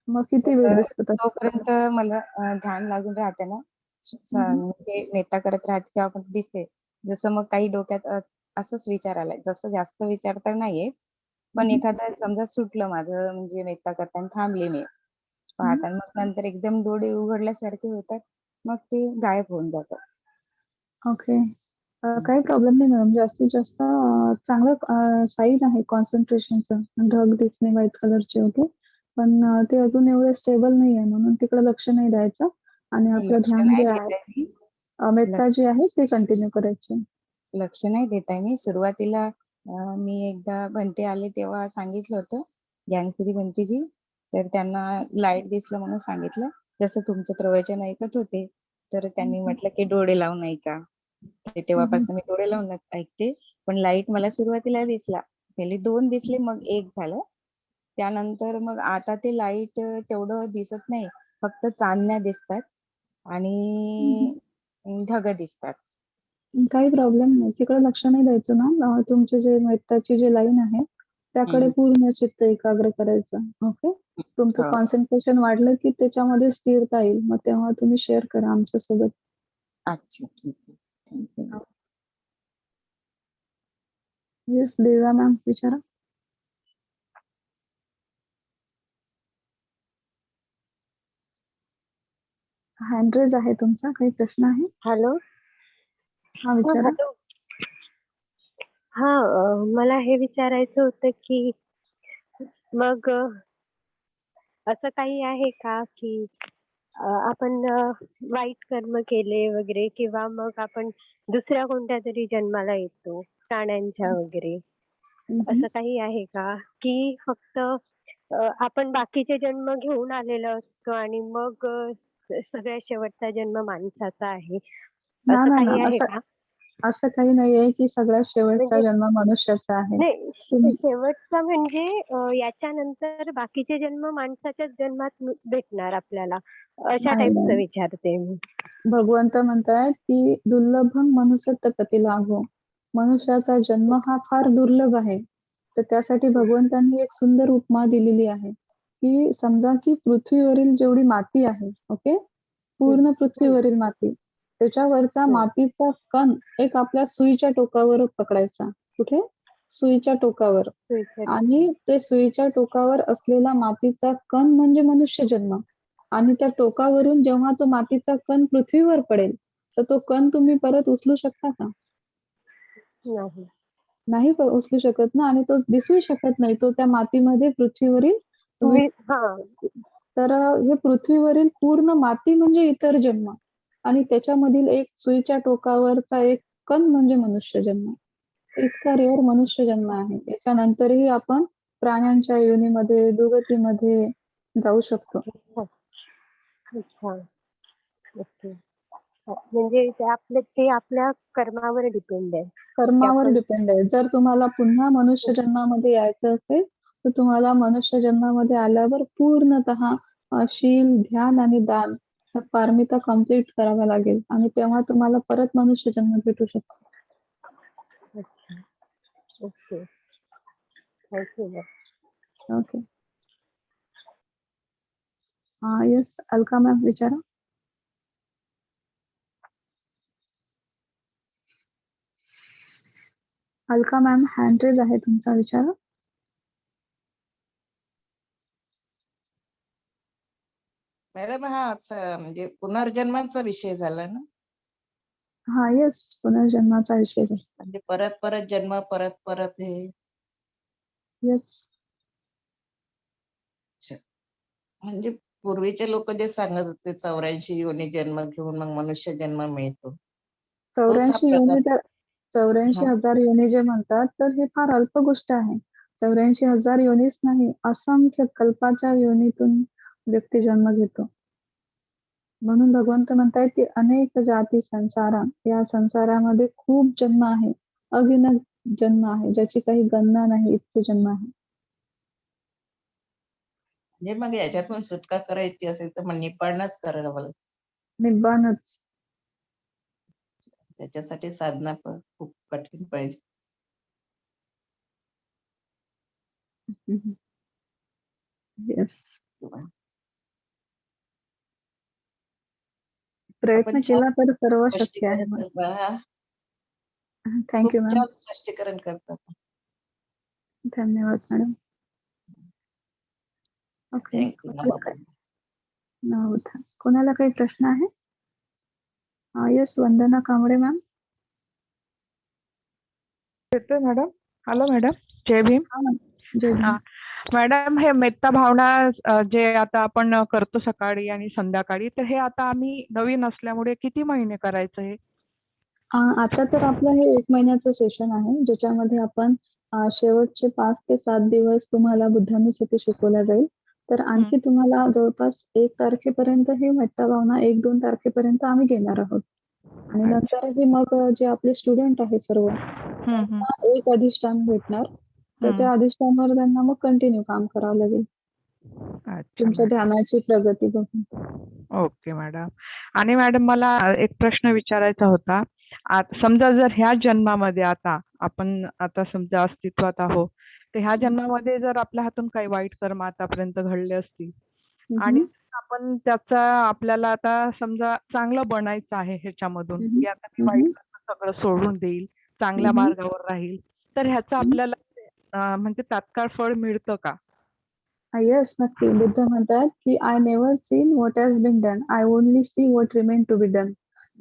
मग किती वेळ तर दिसतं तसं? तोपर्यंत मला ध्यान लागून राहते ना, ते मेत्ता करत राहते तेव्हा पण दिसते. जसं मग काही डोक्यात असंच विचार आलाय. जसं जास्त विचार तर नाही येत, पण एखादा समजा सुटलं माझं, म्हणजे मेत्ता करताना थांबले मी पाहताना, मग नंतर एकदम डोळे उघडल्यासारखे होतात, मग ते गायब होऊन जातात. ओके. काही प्रॉब्लेम नाही मॅडम. जास्तीत जास्त चांगलं साईन आहे कॉन्सन्ट्रेशनचं. ढग दिसणे व्हाईट कलरचे होते. पण ते अजून एवढे स्टेबल नाहीये, म्हणून तिकडे लक्ष नाही द्यायचं आणि नाही, आपलं लक्ष ध्यान नाही जे देत आहे, आहे मी. मेत्ता जी आहे ती कंटिन्यू करायची. लक्ष नाही देत आहे मी. सुरुवातीला मी एकदा भंते आले तेव्हा सांगितलं होतं, ज्ञानश्री भंतेजी, तर त्यांना लाईट दिसलं म्हणून सांगितलं. जसं तुमचं प्रवचन ऐकत होते, तर त्यांनी म्हटलं की डोळे लावून ऐका. तेव्हापासून मी डोळे लावून ऐकते. पण लाईट मला सुरुवातीला दिसला. पहिले 2 दिसले, मग 1 झालं. त्यानंतर मग आता ते लाईट तेवढं दिसत नाही. फक्त चांदण्या दिसतात आणि ढग दिसतात. काही प्रॉब्लेम नाही. तिकडे लक्ष नाही द्यायचं ना. तुमचे जे मेत्ताची जी लाईन आहे, त्याकडे पूर्ण चित्त एकाग्र करायचं. ओके. तुमचं हो. कॉन्सन्ट्रेशन वाढलं की त्याच्यामध्ये स्थिरता येईल. मग तेव्हा तुम्ही शेअर करा आमच्यासोबत. अच्छा, ठीक आहे. थँक्यू. येस, दिव्या मॅम विचारा. हँड रेज आहे तुमचा. काही प्रश्न आहे? हॅलो. हा विचारा. हॅलो. मला हे विचारायचं होतं की मग असं काही आहे का की आपण वाईट कर्म केले वगैरे, किंवा मग आपण दुसऱ्या कोणत्या तरी जन्माला येतो, प्राण्यांच्या वगैरे, असं काही आहे का की फक्त आपण बाकीचे जन्म घेऊन आलेलो असतो आणि मग सगळ्यात शेवटचा जन्म माणसाचा आहे, ना असं ना ना काही आहे असं का? असं काही नाहीये की सगळ्यात शेवटचा म्हणजे जन्म मनुष्याचा आहे. नाही, तुम्ही शेवटचा म्हणजे याच्यानंतर बाकीचे जन्म माणसाच्याच जन्मात भेटणार आपल्याला, अशा नाही टाईपचं नाही. विचारते मी. भगवंत म्हणतायत की दुर्लभम मनुष्यत्व प्रतिलाभो. मनुष्याचा जन्म हा फार दुर्लभ आहे. तर त्यासाठी भगवंतांनी एक सुंदर उपमा दिलेली आहे, की समजा की पृथ्वीवरील जेवढी माती आहे, ओके, पूर्ण पृथ्वीवरील माती, त्याच्यावरचा मातीचा कण एक आपल्या सुईच्या टोकावर पकडायचा. कुठे? सुईच्या टोकावर. आणि ते सुईच्या टोकावर असलेला मातीचा कण म्हणजे मनुष्य जन्म. आणि त्या टोकावरून जेव्हा तो मातीचा कण पृथ्वीवर पडेल, तर तो कण तुम्ही परत उचलू शकता का? नाही. नाही उचलू शकत ना, आणि तो दिसू शकत नाही. तो त्या मातीमध्ये पृथ्वीवरील तर हे पृथ्वीवरील पूर्ण माती म्हणजे इतर जन्म, आणि त्याच्यामधील एक सुईच्या टोकावरचा एक कण म्हणजे मनुष्य जन्म. इतका रेअर मनुष्य जन्म आहे. याच्यानंतरही आपण प्राण्यांच्या योनीमध्ये, दुर्गतीमध्ये जाऊ शकतो. अच्छा. ओके. म्हणजे ते आपल्या कर्मावर डिपेंड आहे. कर्मावर डिपेंड आहे. जर तुम्हाला पुन्हा मनुष्य जन्मामध्ये यायचं असेल, तर तुम्हाला मनुष्य जन्मामध्ये आल्यावर पूर्णतः शील, ध्यान आणि दान ह्या पारमिता कंप्लीट कराव्या लागेल, आणि तेव्हा तुम्हाला परत मनुष्य जन्म भेटू शकतो. अच्छा. Okay. Thank you. Okay. Yes, Alka ma'am विचारा. अलका मॅम, हँड रेज आहे तुमचा, विचारा. मॅडम, हा म्हणजे पुनर्जन्माचा विषय झाला ना? हा, येस, पुनर्जन्माचा विषय आहे. म्हणजे परत परत जन्म, परत परत हे. येस. म्हणजे पूर्वीचे लोक जे सांगत होते 84 योनी जन्म घेऊन मग मनुष्य जन्म मिळतो, तोच हा 84 प्रकार. योनी, तर 84,000 योनी जे म्हणतात, तर हे फार अल्प गोष्ट आहे. 84,000 योनीच नाही, असंख्य कल्पाच्या योनीतून व्यक्ती जन्म घेतो. म्हणून भगवंत म्हणतायत की अनेक जाती संसारा, या संसारामध्ये खूप जन्म आहे. अगिनत जन्म आहे, ज्याची काही गणना नाही इतके जन्म आहे. म्हणजे मग याच्यातून सुटका करायची असेल तर मग निब्बाणच करावं लागेल. निब्बाणच. त्याच्यासाठी साधना पण खूप कठीण पाहिजे. येस. आपण प्रयत्न छान केला तर सर्व शक्य आहे. स्पष्टीकरण करता. थँक खूप यू मॅम. छान स्पष्टीकरण करतात. धन्यवाद मॅडम. ओके. थँक्यू. कोणाला कोणाला काही प्रश्न आहे? येस, वंदना कांबळे मॅम. येतोय मॅडम. हॅलो मॅडम, जय भीम. हा मॅम. जय भीम. मॅडम, हे मेत्ता भावना जे आता आपण करतो सकाळी आणि संध्याकाळी, तर हे आता आम्ही नवीन असल्यामुळे किती महिने करायचं हे? आता तर आपलं हे 1 महिन्याचं सेशन आहे, ज्याच्यामध्ये आपण शेवटचे 5 ते 7 दिवस तुम्हाला बुद्धानुस्मृती शिकवल्या जाईल. तर आणखी तुम्हाला जवळपास 1 तारखेपर्यंत ही मेत्ता भावना 1-2 तारखेपर्यंत आम्ही घेणार आहोत. आणि नंतरही मग जे आपले स्टुडंट आहे सर्व, त्यांना एक अधिष्ठान भेटणार. तर त्या अधिष्ठानावर त्यांना मग कंटिन्यू काम करावं लागेल. तुमच्या ध्यानाची प्रगती बघून. Okay madam. आणि मॅडम मला एक प्रश्न विचारायचा होता. समजा जर ह्या जन्मामध्ये आपण आता समजा अस्तित्वात आहोत, तर ह्या जन्मामध्ये जर आपल्या हातून काही वाईट कर्म आतापर्यंत घडले असतील आणि आपण त्याचा आपल्याला आता समजा चांगलं बनायचं आहे ह्याच्यामधून, की आता मी वाईट कर्म सगळं सोडून देईल, चांगल्या मार्गावर राहील, तर ह्याचं आपल्याला म्हणजे तात्काळ फळ मिळतं का? येस, नक्की. बुद्ध म्हणतात, की "I never seen what has been done. I only see what remain to be done."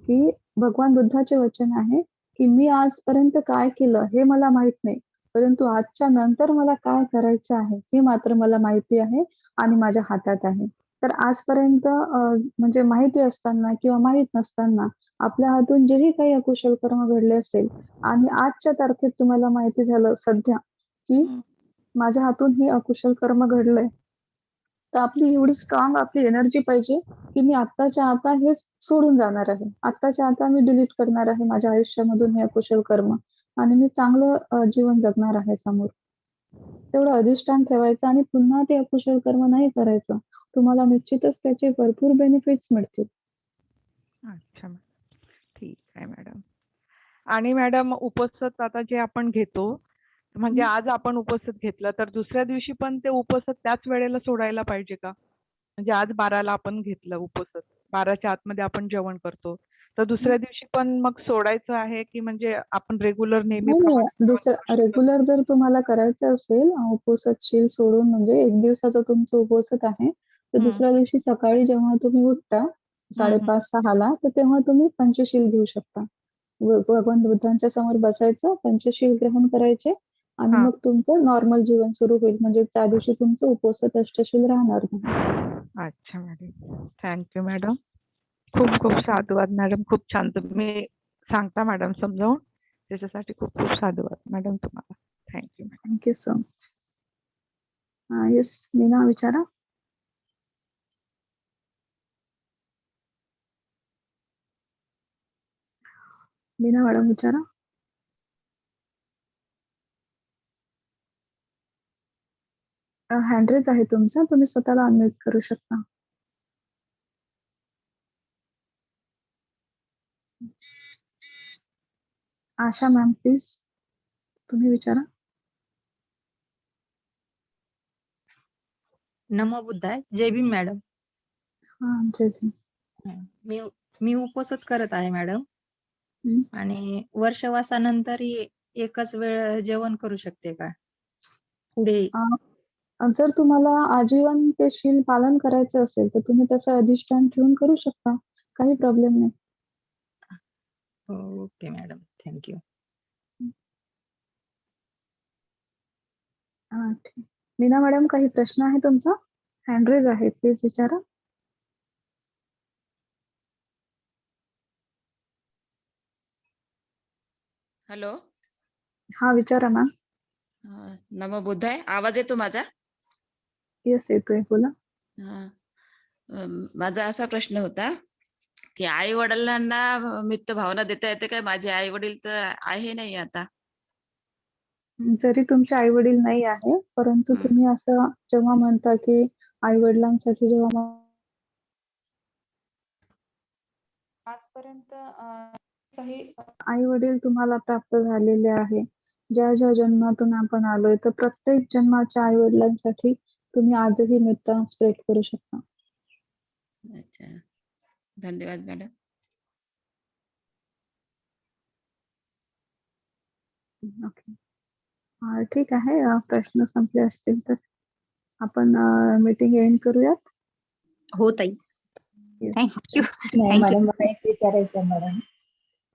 की भगवान बुद्धाचे वचन आहे, की "मी आजपर्यंत काय केलं हे मला माहित नाही. परंतु आजच्या नंतर मला काय करायचं आहे हे मात्र मला माहिती आहे आणि माझ्या हातात आहे." तर आजपर्यंत म्हणजे माहिती असताना किंवा माहित नसताना आपल्या हातून जेही काही अकुशल कर्म घडले असेल आणि आजच्या तारखेत तुम्हाला माहिती झालं सध्या, की माझ्या हातून हे अकुशल कर्म घडलंय. तर आपली एवढी स्ट्रॉंग आपली एनर्जी पाहिजे, की मी आत्ताच्या आता हे सोडून जाणार आहे. आत्ताच्या आता मी डिलीट करणार आहे माझ्या आयुष्यामधून हे अकुशल कर्म आणि मी चांगलं जीवन जगणार आहे समोर. तेवढं अधिष्ठान ठेवायचं आणि पुन्हा ते अकुशल कर्म नाही करायचं. तुम्हाला निश्चितच त्याचे भरपूर बेनिफिट्स मिळतील. अच्छा, ठीक आहे मॅडम. आणि मॅडम, उपसत आता जे आपण घेतो, म्हणजे आज आपण उपसत घेतलं तर दुसऱ्या दिवशी पण ते उपसत त्याच वेळेला सोडायला पाहिजे का? म्हणजे आज 12ला आपण घेतलं उपसत, 12च्या आतमध्ये आपण जेवण करतो, तर दुसऱ्या दिवशी पण मग सोडायचं आहे, की म्हणजे आपण रेग्युलर नाही, नेहमीप्रमाणे दुसरं रेग्युलर जर तुम्हाला करायचं असेल उपसतशील सोडून म्हणजे 1 दिवसाचं तुमचं उपसत आहे, तर दुसऱ्या दिवशी सकाळी जेव्हा तुम्ही उठता 5:30-6ला तर तेव्हा तुम्ही पंचशील घेऊ शकता. भगवान बुद्धांच्या समोर बसायचं, पंचशील ग्रहण करायचे आणि मग तुमचं नॉर्मल जीवन सुरू होईल. म्हणजे त्या दिवशी तुमचं उपसत अष्टशील राहणार नाही. अच्छा मॅडम, थँक्यू मॅडम. खूप खूप साधुवाद मॅडम. खूप छान तुम्ही सांगता मॅडम समजावून. त्याच्यासाठी खूप खूप साधुवाद मॅडम तुम्हाला. Thank you. Thank you so much. Yes, Meena विचारा. मीना मॅडम विचारा. हँड रेज आहे तुमचा, तुम्ही स्वतःला अनम्यूट करू शकता. आशा मॅम प्लीज तुम्ही विचारा. नमो बुद्धाय. जय भीम मॅडम. जय भीम. मी उपवासच करत आहे मॅडम. आणि वर्षवासानंतरही एकच वेळ जेवण करू शकते का पुढे? जर तुम्हाला आजीवन ते शील पालन करायचं असेल तर तुम्ही तसं अधिष्ठान ठेवून करू शकता. काही प्रॉब्लेम नाही. Okay madam, thank you. ठीक. मीना मॅडम, काही प्रश्न आहे तुमचा? हँड रेज आहे, प्लीज विचारा. हॅलो. हा, विचारा मॅम. नमो बुद्धाय. आवाज येतो माझा? येस, येतोय, बोला. माझा असा प्रश्न होता की आई वडिलांना मित्र भावना देता येते काय? माझे आई वडील तर आहे नाही आता. जरी तुमचे आई वडील नाही आहे, परंतु तुम्ही असं जेव्हा म्हणता की आई वडिलांसाठी जेव्हा आजपर्यंत काही आई वडील तुम्हाला प्राप्त झालेले आहे, ज्या ज्या जन्मातून आपण आलोय, तर प्रत्येक जन्माच्या आई वडिलांसाठी तुम्ही आजही मित्र स्प्रेड करू शकता. अच्छा, धन्यवाद मॅडम. ओके. ठीक आहे. प्रश्न संपले असतील तर आपण मीटिंग एंड करूयात. हो ताई. Yes. थँक्यू. नाही मॅडम, मला एक विचारायचं आहे मॅडम.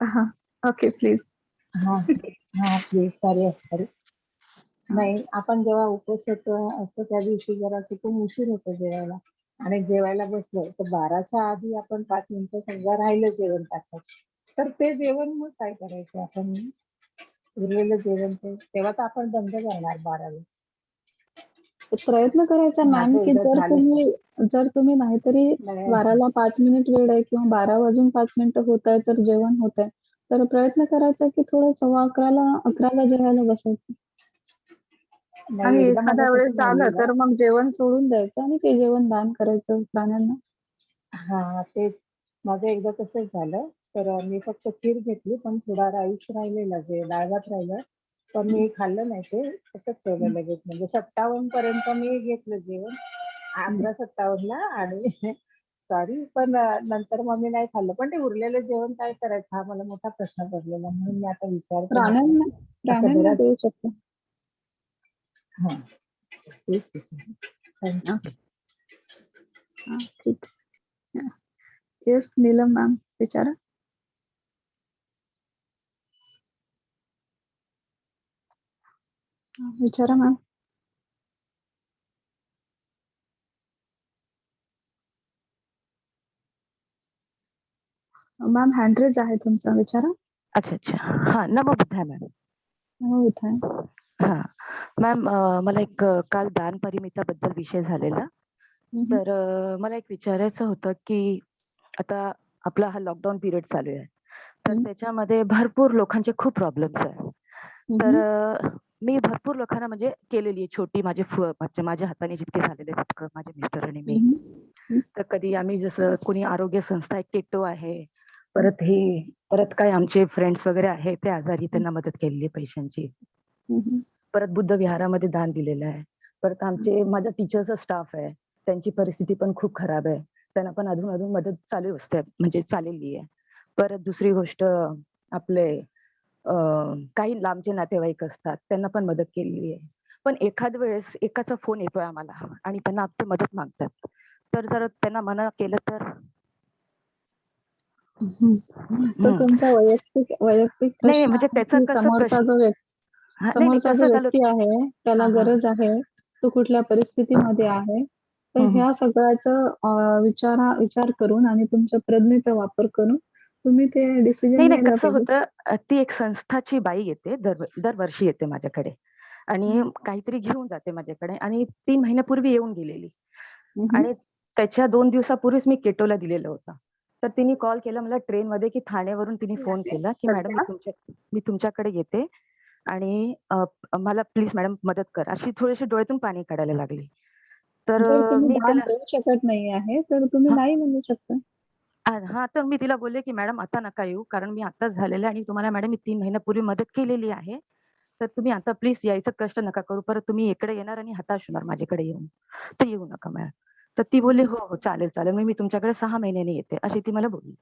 हां. Okay please. हा प्लीज. सॉरी. नाही, आपण जेव्हा उपवास होतो असं त्या दिवशी जरा चुकून उशीर होतो जेवायला आणि जेवायला बसलो तर 12च्या आधी आपण 5 मिनिटं समजा राहिलं जेवण ताटात, तर ते जेवण मग काय करायचं आपण? उरलेलं जेवण तेव्हा तर आपण बंद करणार 12ला. प्रयत्न करायचा मॅम, माझं की एकदा जर तुम्ही नाहीतरी नाही. 12ला 5 मिनिट वेळ आहे किंवा 12 वाजून 5 मिनिटं होत आहे तर जेवण होत आहे, तर प्रयत्न करायचा की थोडं 11:15ला जेवायला बसायचं. नाही, आणि एकदा माझं एखाद्या वेळेस तसं झालं झालेलं. तर मग जेवण सोडून द्यायचं आणि ते जेवण दान करायचं प्राण्यांना. हा, तेच माझं एकदा तसंच झालं. तर मी फक्त खीर घेतली, पण थोडा राईस राहिलेला, जे डाळ भात राहिलं, पण मी खाल्लं नाही. ते तसंच ठेवलं लगेच. म्हणजे 57 पर्यंत मी घेतलं जेवण, 11:57ला. आणि सॉरी, पण नंतर मग मी नाही खाल्लं. पण ते उरलेलं जेवण काय करायचं हा मला मोठा प्रश्न पडलेला, म्हणून मी आता विचारते म्हटलं. असं प्राण्यांना बऱ्याच देऊ शकतो. हा तेच विचारलं. Thank you. हां, ठीक. येस नीलम मॅम, विचारा. विचारा मॅम. मॅम हँड रेज आहे तुमचा, विचारा. अच्छा. हा, नमो बुद्धाय मॅम. हो, इथे आहे. हा मॅम, मला एक काल दान परिमिताबद्दल विषय झालेला. तर मला एक विचारायचं होतं की आता आपला हा लॉकडाऊन पिरियड चालू आहे, तर त्याच्यामध्ये भरपूर लोकांचे खूप प्रॉब्लेम्स आहे. तर मी भरपूर लोकांना म्हणजे केलेली आहे छोटी, माझ्या हाताने जितके झालेले तितकं, माझ्या मिस्टर आणि मी. तर कधी आम्ही जसं कोणी आरोग्य संस्था, एक केटो आहे, परत काय आमचे फ्रेंड्स वगैरे आहे, ते आजारी, त्यांना मदत केलेली आहे पैशांची. परत बुद्ध विहारामध्ये दान दिलेलं आहे. परत माझ्या टीचरचा स्टाफ आहे, त्यांची परिस्थिती पण खूप खराब आहे, त्यांना पण अधून मदत चालू असते, म्हणजे चाललेली आहे. परत दुसरी गोष्ट, आपले काही लांबचे नातेवाईक असतात, त्यांना पण मदत केलेली आहे. पण एखाद वेळेस एकाचा फोन येतोय आम्हाला आणि त्यांना आपली मदत मागतात, तर जर त्यांना मना केलं तर? तो तुमचा वैयक्तिक नाही, प्रश्न म्हणजे आहे त्याचं की कसं समोरचा नाही, कसं झालं? व्यक्ती आहे, त्याला गरज आहे, तो कुठल्या परिस्थितीमध्ये आहे. तर ह्या सगळ्याचा विचार करून आणि तुमच्या प्रज्ञेचा वापर करून तुम्ही ते डिसिजन नाही, घ्यायला कसं पाहिजे. होतं, ती एक संस्थाची बाई येते, दरवर्षी येते माझ्याकडे आणि काहीतरी घेऊन जाते माझ्याकडे, आणि 3 महिन्यापूर्वी येऊन गेलेली. आणि त्याच्या 2 दिवसापूर्वीच मी केटोला दिलेलं होतं. तर तिने कॉल केला मला ट्रेनमध्ये, की ठाण्यावरून तिने फोन केला की मॅडम मी तुमच्याकडे येते आणि मला प्लीज मॅडम मदत कर. अशी थोडीशी डोळ्यातून पाणी काढायला लागली. तर जर तुम्ही मी दान त्याला देऊ शकत नाही आहे, तर तुम्ही नाही म्हणू शकता. तर मी तिला बोलले की मॅडम आता नका येऊ, कारण मी आताच झालेलं आहे आणि तुम्हाला मॅडम मी 3 महिन्यापूर्वी मदत केलेली आहे. तर तुम्ही आता प्लीज यायचं कष्ट नका करू, परत तुम्ही इकडे येणार आणि हताश होणार माझ्याकडे येऊन, तर येऊ नका मॅडम. तर ती बोलली हो चालेल, मी तुमच्याकडे 6 महिन्याने येते, अशी ती मला बोलली.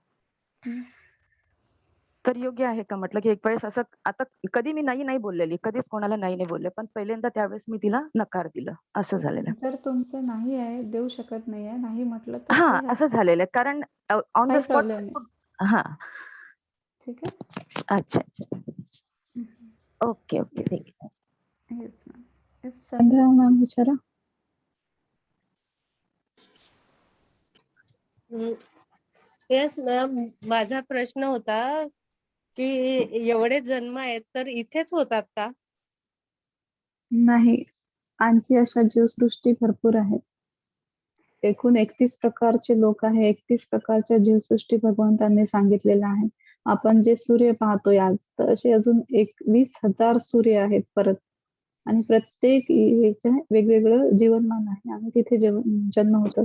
तर योग्य आहे का म्हटलं, की एक वेळेस असं, आता कधी मी नाही बोललेली, कधीच कोणाला नाही बोलले, पण पहिल्यांदा त्यावेळेस मी तिला नकार दिलं, असं झालेलं. जर तुमचं नाही आहे, देऊ शकत नाही आहे, नाही म्हटलं तर हा, काही असं झालेलं आहे, कारण ऑन द स्पॉट. प्रॉब्लेम नाही. हा, ठीक आहे. अच्छा. ओके, ठीक आहे. Yes ma'am. संध्या मॅम, विचारा. येस मॅम, माझा प्रश्न होता की एवढे जन्म आहेत तर इथेच होतात का? नाही, आणखी अशा जीवसृष्टी भरपूर आहेत. एकूण 31 प्रकारचे लोक आहे, 31 प्रकारच्या जीवसृष्टी भगवंतांनी सांगितलेल्या आहे. आपण जे सूर्य पाहतोय आज, तर असे अजून 20,000 सूर्य आहेत परत. आणि प्रत्येक याचं वेगवेगळं जीवनमान आहे आणि तिथे जन्म होतात.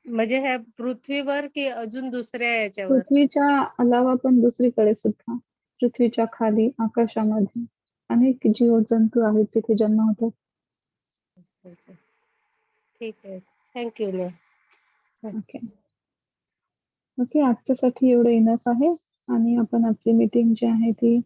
म्हणजे ह्या पृथ्वीवर की अजून दुसऱ्या याच्यावर? पृथ्वीच्या अलावा पण दुसरीकडे सुद्धा, पृथ्वीच्या खाली आकाशामध्ये अनेक जीवजंतू आहेत, तिथे जन्म होतात. अच्छा. ठीक आहे. Thank you ma'am. ओके. ओके, आजच्यासाठी एवढं इनफ आहे आणि आपण आपली मीटिंग जी आहे ती